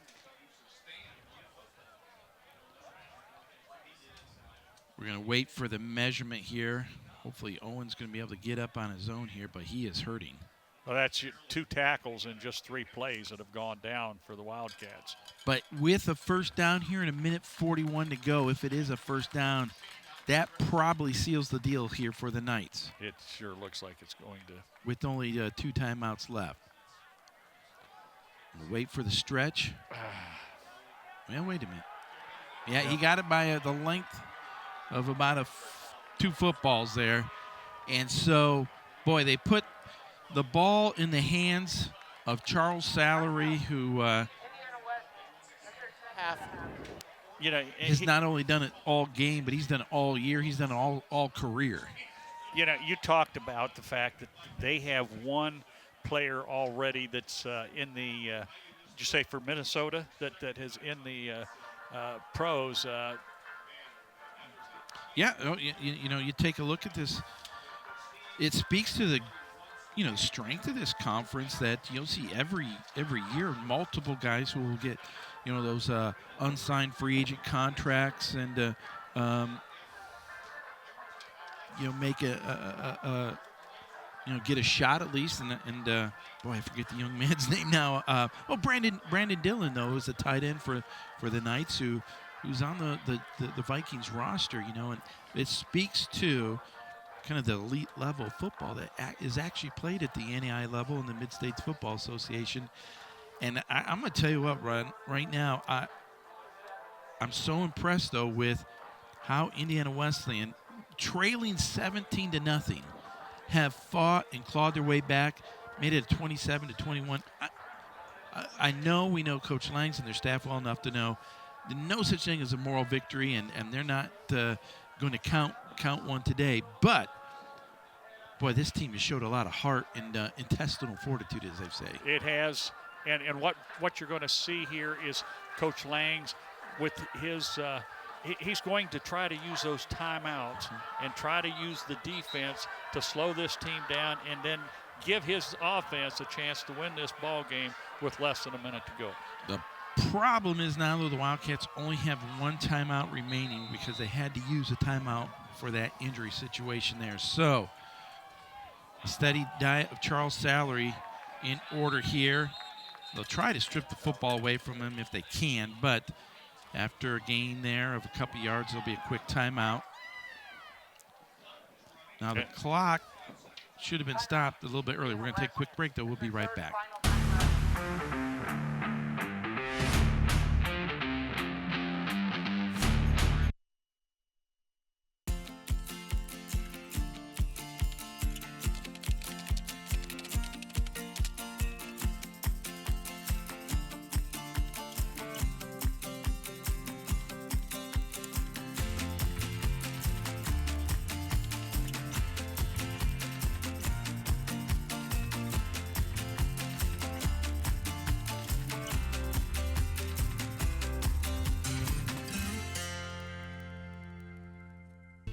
We're going to wait for the measurement here. Hopefully Owen's going to be able to get up on his own here, but he is hurting. Well, that's 2 tackles in just 3 plays that have gone down for the Wildcats. But with a first down here and 1:41 to go, if it is a first down, that probably seals the deal here for the Knights. It sure looks like it's going to. With only 2 timeouts left. We'll wait for the stretch. Well, wait a minute. Yeah, he got it by the length of about 2 footballs there. And so, boy, they put the ball in the hands of Charles Salary, who has not only done it all game, but he's done it all year. He's done it all career. You know, you talked about the fact that they have one player already that's in the, did you say for Minnesota, that is in the pros. Yeah, you take a look at this. It speaks to the strength of this conference that you'll see every year multiple guys who will get, those unsigned free agent contracts and, make get a shot at least. And boy, I forget the young man's name now. Brandon Dillon, though, is a tight end for the Knights who's on the Vikings roster, and it speaks to kind of the elite level of football that is actually played at the NAI level in the Mid-States Football Association. And I'm going to tell you what, Ron, right now, I'm so impressed, though, with how Indiana Wesleyan, trailing 17-0, have fought and clawed their way back, made it a 27-21. We know Coach Langs and their staff well enough to know there's no such thing as a moral victory, and they're not going to count one today. But boy, this team has showed a lot of heart and intestinal fortitude, as they say. It has, and what you're going to see here is Coach Langs with his. He's going to try to use those timeouts and try to use the defense to slow this team down, and then give his offense a chance to win this ball game with less than a minute to go. The problem is now, though, the Wildcats only have 1 timeout remaining because they had to use a timeout for that injury situation there. So a steady diet of Charles Salary in order here. They'll try to strip the football away from him if they can, but after a gain there of a couple yards, there'll be a quick timeout. Now the clock should have been stopped a little bit earlier. We're going to take a quick break, though. We'll be right back.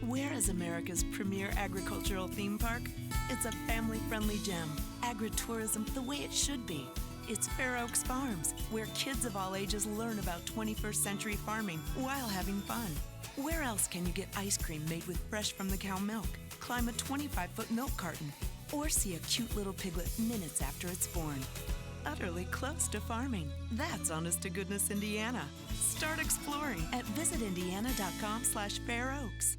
Where is America's premier agricultural theme park? It's a family-friendly gem. Agritourism the way it should be. It's Fair Oaks Farms, where kids of all ages learn about 21st century farming while having fun. Where else can you get ice cream made with fresh from the cow milk, climb a 25-foot milk carton, or see a cute little piglet minutes after it's born? Utterly close to farming. That's honest-to-goodness Indiana. Start exploring at visitindiana.com/fairoaks.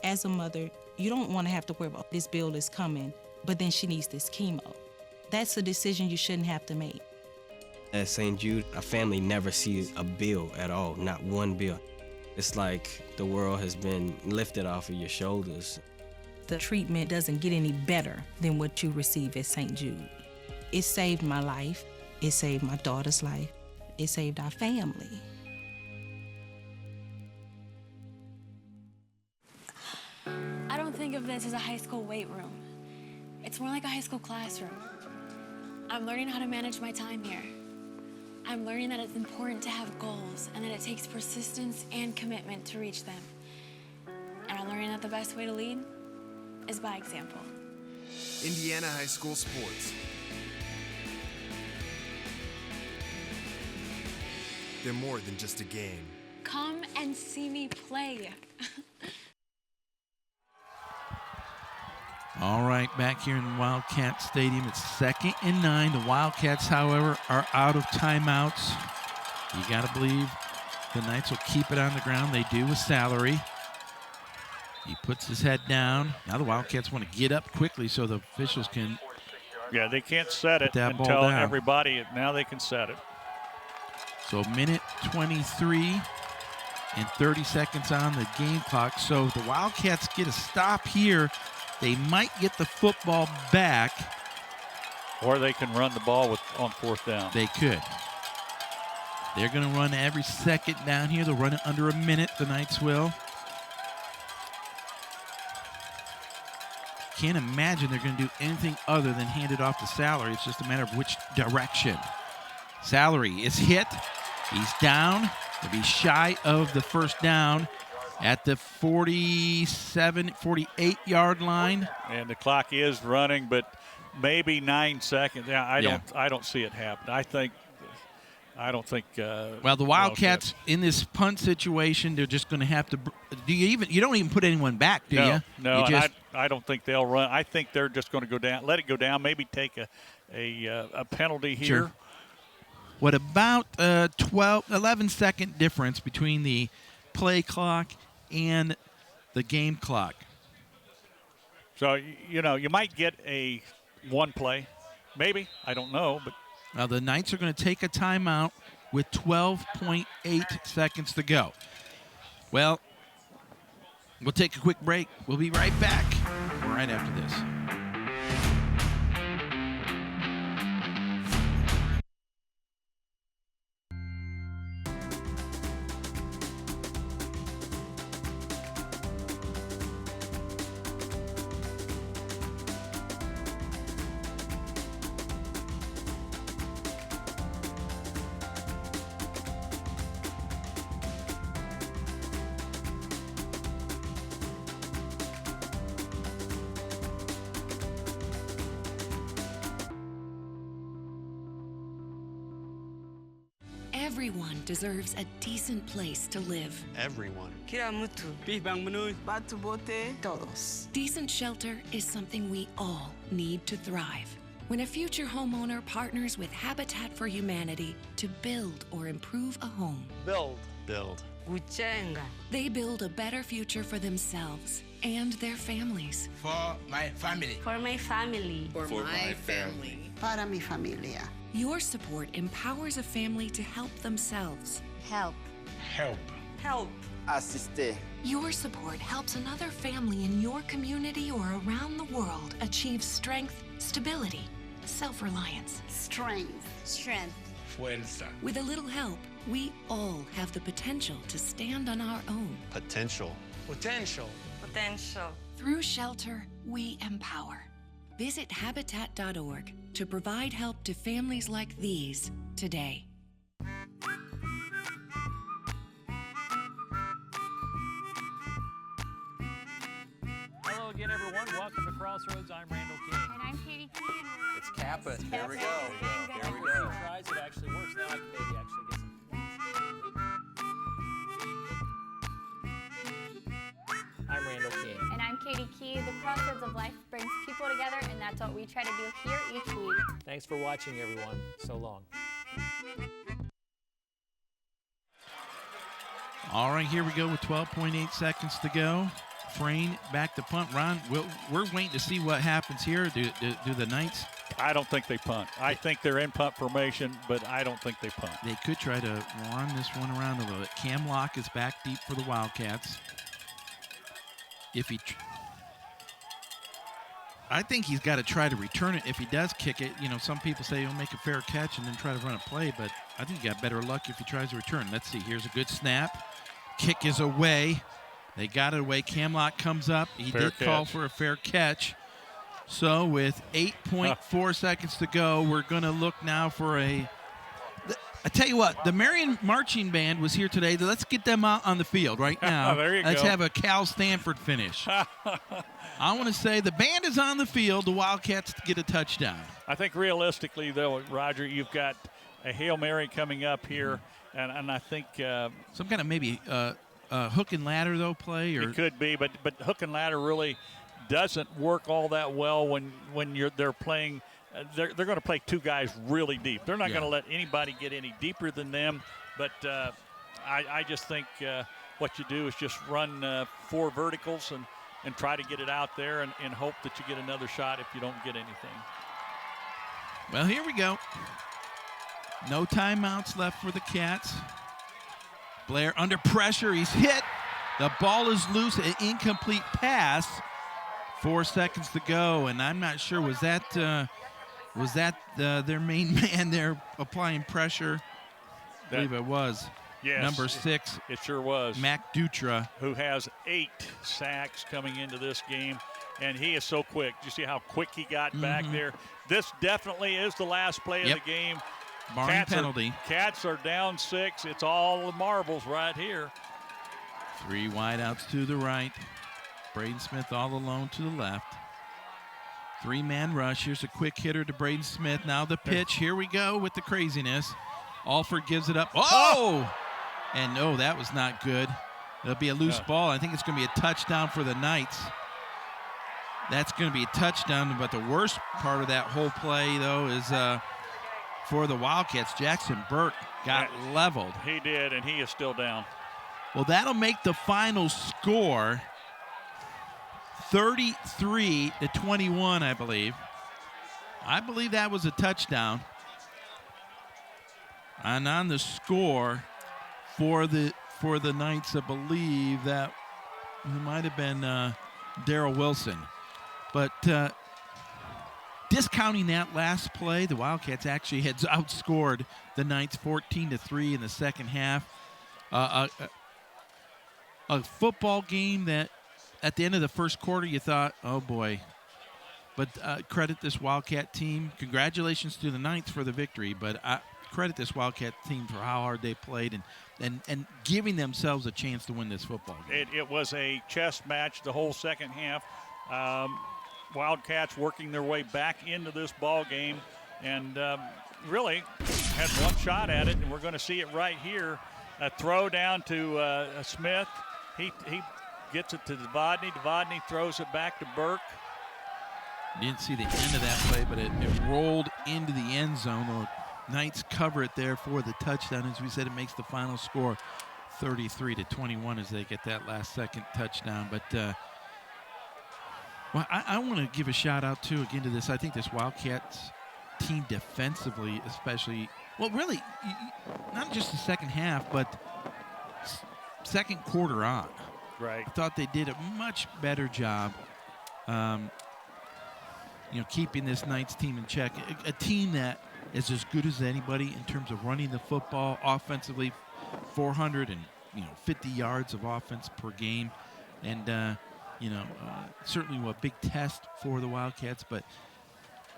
As a mother, you don't want to have to worry about this bill is coming, but then she needs this chemo. That's a decision you shouldn't have to make. At St. Jude, a family never sees a bill at all, not one bill. It's like the world has been lifted off of your shoulders. The treatment doesn't get any better than what you receive at St. Jude. It saved my life. It saved my daughter's life. It saved our family. I don't think of this as a high school weight room. It's more like a high school classroom. I'm learning how to manage my time here. I'm learning that it's important to have goals and that it takes persistence and commitment to reach them. And I'm learning that the best way to lead is by example. Indiana high school sports. They're more than just a game. Come and see me play. All right, back here in Wildcat Stadium, it's 2nd and 9. The Wildcats, however, are out of timeouts. You got to believe the Knights will keep it on the ground. They do with Salary. He puts his head down. Now the Wildcats want to get up quickly so the officials can. Yeah, they can't set it that ball until down. everybody. Now they can set it. So minute 23 and 30 seconds on the game clock. So the Wildcats get a stop here. They might get the football back. Or they can run the ball on 4th down. They could. They're going to run every second down here. They'll run it under a minute, the Knights will. Can't imagine they're going to do anything other than hand it off to Salary. It's just a matter of which direction. Salary is hit. He's down. He'll be shy of the first down at the 48-yard line. And the clock is running, but maybe 9 seconds. Yeah, I don't see it happen. I don't think. Well, the Wildcats in this punt situation, they're just going to have to. You don't even put anyone back, do you? No, I don't think they'll run. I think they're just going to go down, let it go down, maybe take a penalty here. Sure. What about 11-second difference between the play clock and the game clock? So, you might get a one play. Maybe. I don't know. But now the Knights are going to take a timeout with 12.8 seconds to go. Well, we'll take a quick break. We'll be right back right after this. Everyone deserves a decent place to live. Everyone. Decent shelter is something we all need to thrive. When a future homeowner partners with Habitat for Humanity to build or improve a home, Build. they build a better future for themselves and their families. For my family. For my family. For my family. Para mi familia. Your support empowers a family to help themselves. Help. Help. Assiste. Your support helps another family in your community or around the world achieve strength, stability, self-reliance. Strength. Fuerza. With a little help, we all have the potential to stand on our own. Potential. Through shelter, we empower. Visit Habitat.org to provide help to families like these today. Crossroads. I'm Randall King. And I'm Katie Key. It's Kappa. There we go. There we If go. he tries, it actually works. Now I can maybe actually get some points. I'm Randall King. And I'm Katie Key. The Crossroads of Life brings people together, and that's what we try to do here each week. Thanks for watching, everyone. So long. All right, here we go with 12.8 seconds to go. Frayne back to punt. Ron, we're waiting to see what happens here. Do the Knights? I don't think they punt. I think they're in punt formation, but I don't think they punt. They could try to run this one around a little bit. Cam Locke is back deep for the Wildcats. I think he's got to try to return it. If he does kick it, some people say he'll make a fair catch and then try to run a play, but I think he got better luck if he tries to return. Let's see. Here's a good snap. Kick is away. They got it away. Cam Locke comes up. He did call for a fair catch. So with 8.4 seconds to go, we're going to look now for I tell you what, the Marian Marching Band was here today. Let's get them out on the field right now. There you Let's go. have a Cal Stanford finish. I want to say the band is on the field. The Wildcats get a touchdown. I think realistically, though, Roger, you've got a Hail Mary coming up here, and I think some kind of maybe hook and ladder though play, or it could be, but hook and ladder really doesn't work all that well when they're playing. They're going to play two guys really deep. They're not going to let anybody get any deeper than them. But I just think what you do is just run 4 verticals and try to get it out there and hope that you get another shot if you don't get anything. Well, here we go. No timeouts left for the Cats. Blair under pressure. He's hit. The ball is loose. An incomplete pass. 4 seconds to go, and I'm not sure, was that their main man there applying pressure? I believe it was. Yes. Number 6. It sure was. Mac Dutra. Who has 8 sacks coming into this game, and he is so quick. You see how quick he got back there? This definitely is the last play of the game. Barring penalty. Cats are down 6. It's all the marbles right here. 3 wideouts to the right. Braden Smith all alone to the left. 3-man rush. Here's a quick hitter to Braden Smith. Now the pitch. Here we go with the craziness. Alford gives it up. Oh! And no, that was not good. It'll be a loose ball. I think it's going to be a touchdown for the Knights. That's going to be a touchdown, but the worst part of that whole play, though, is for the Wildcats. Jackson Burke got leveled. He did, and he is still down. Well, that'll make the final score 33-21, I believe. I believe that was a touchdown. And on the score for the Knights, I believe that it might have been Darrell Wilson. But discounting that last play, the Wildcats actually had outscored the Knights 14-3 in the second half. A football game that at the end of the first quarter you thought, oh boy. But credit this Wildcat team. Congratulations to the Knights for the victory, but credit this Wildcat team for how hard they played and giving themselves a chance to win this football game. It was a chess match the whole second half. Wildcats working their way back into this ball game and really had one shot at it, and we're going to see it right here. A throw down to Smith. He gets it to Devodny. Devodny throws it back to Burke. Didn't see the end of that play, but it rolled into the end zone. The Knights cover it there for the touchdown. As we said, it makes the final score 33-21 as they get that last second touchdown. But well, I want to give a shout out too again to this. I think this Wildcats team defensively, especially, well, really not just the second half, but second quarter on. Right. I thought they did a much better job. Keeping this Knights team in check. A team that is as good as anybody in terms of running the football offensively, 450 yards of offense per game, and certainly a big test for the Wildcats. But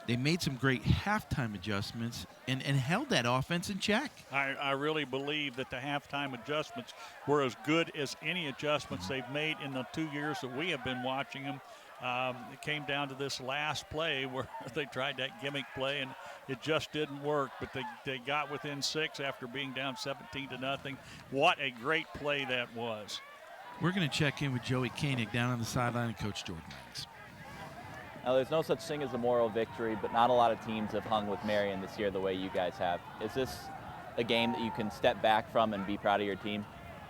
they made some great halftime adjustments and held that offense in check. I really believe that the halftime adjustments were as good as any adjustments they've made in the 2 years that we have been watching them. It came down to this last play where they tried that gimmick play, and it just didn't work. But they got within 6 after being down 17-0. What a great play that was. We're going to check in with Joey Koenig down on the sideline and Coach Jordan Langs. Now, there's no such thing as a moral victory, but not a lot of teams have hung with Marian this year the way you guys have. Is this a game that you can step back from and be proud of your team?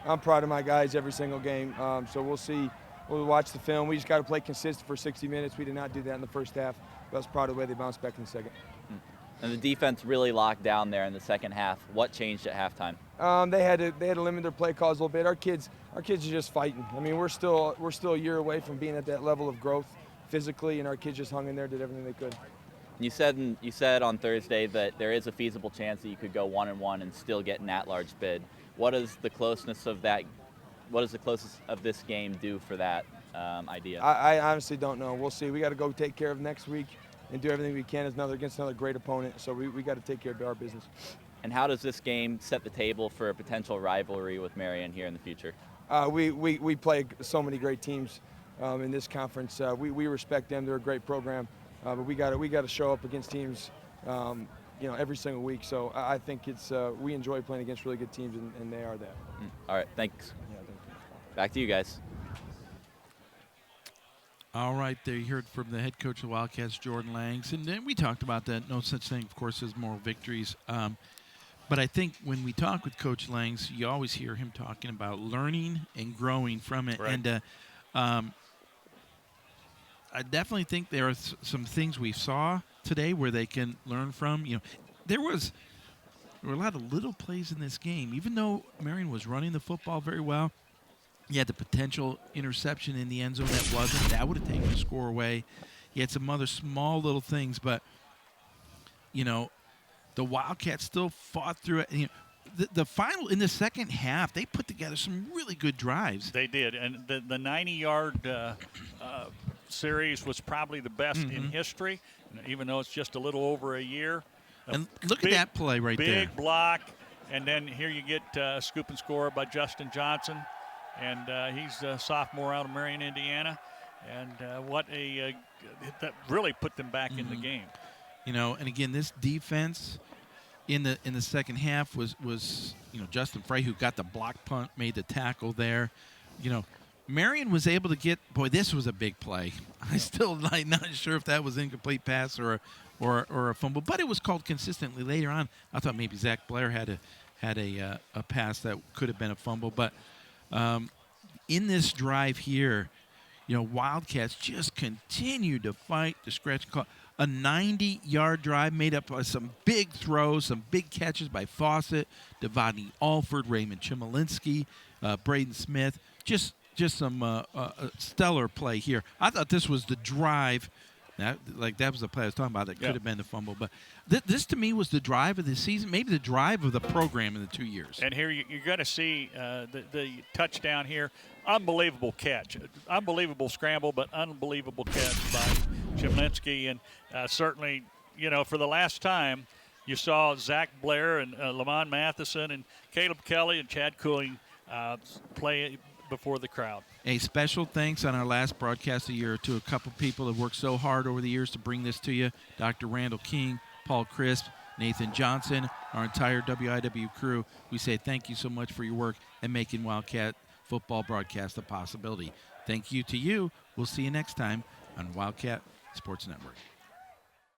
I'm proud of my guys every single game, so we'll see. We'll watch the film. We just got to play consistent for 60 minutes. We did not do that in the first half. But I was proud of the way they bounced back in the second. And the defense really locked down there in the second half. What changed at halftime? They had to limit their play calls a little bit. Our kids are just fighting. I mean, we're still a year away from being at that level of growth physically, and our kids just hung in there, did everything they could. You said on Thursday that there is a feasible chance that you could go 1-1 and still get an at-large bid. What does the closeness of this game do for that idea? I honestly don't know. We'll see. We got to go take care of next week and do everything we can against another great opponent. So we got to take care of our business. And how does this game set the table for a potential rivalry with Marian here in the future? We play so many great teams in this conference. We respect them. They're a great program. But we got to show up against teams, every single week. So I think we enjoy playing against really good teams, and they are that. All right, thanks. Yeah, thank you. Back to you guys. All right, there you heard from the head coach of the Wildcats, Jordan Langs, and then we talked about that. No such thing, of course, as moral victories. But I think when we talk with Coach Langs, you always hear him talking about learning and growing from it. Right. And I definitely think there are some things we saw today where they can learn from. There were a lot of little plays in this game. Even though Marian was running the football very well, you had the potential interception in the end zone that wasn't. That would have taken the score away. You had some other small little things, but, the Wildcats still fought through it. The final, in the second half, they put together some really good drives. They did, and the 90-yard series was probably the best in history, even though it's just a little over a year. And look at that play right there. Big block, and then here you get a scoop and score by Justin Johnson, and he's a sophomore out of Marion, Indiana, and that really put them back in the game. And again, this defense in the second half was Justin Frey, who got the block punt, made the tackle there. Marian was able to get, this was a big play. I still not sure if that was incomplete pass or a fumble, but it was called consistently later on. I thought maybe Zach Blair had a pass that could have been a fumble, but in this drive here, Wildcats just continued to fight to scratch. A 90-yard drive made up of some big throws, some big catches by Fawcett, Devontae Alford, Raymond Chmielewski, Braden Smith. Just some stellar play here. I thought this was the drive. That was the play I was talking about that could have been the fumble. But this, to me, was the drive of the season, maybe the drive of the program in the 2 years. And here you're going to see the touchdown here. Unbelievable catch. Unbelievable scramble, but unbelievable catch by Chmielewski. And certainly, for the last time, you saw Zach Blair and Lamont Matheson and Caleb Kelly and Chad Cooling play before the crowd. A special thanks on our last broadcast of the year to a couple people that worked so hard over the years to bring this to you. Dr. Randall King, Paul Crisp, Nathan Johnson, our entire WIW crew. We say thank you so much for your work and making Wildcat football broadcast a possibility. Thank you to you. We'll see you next time on Wildcat Sports Network.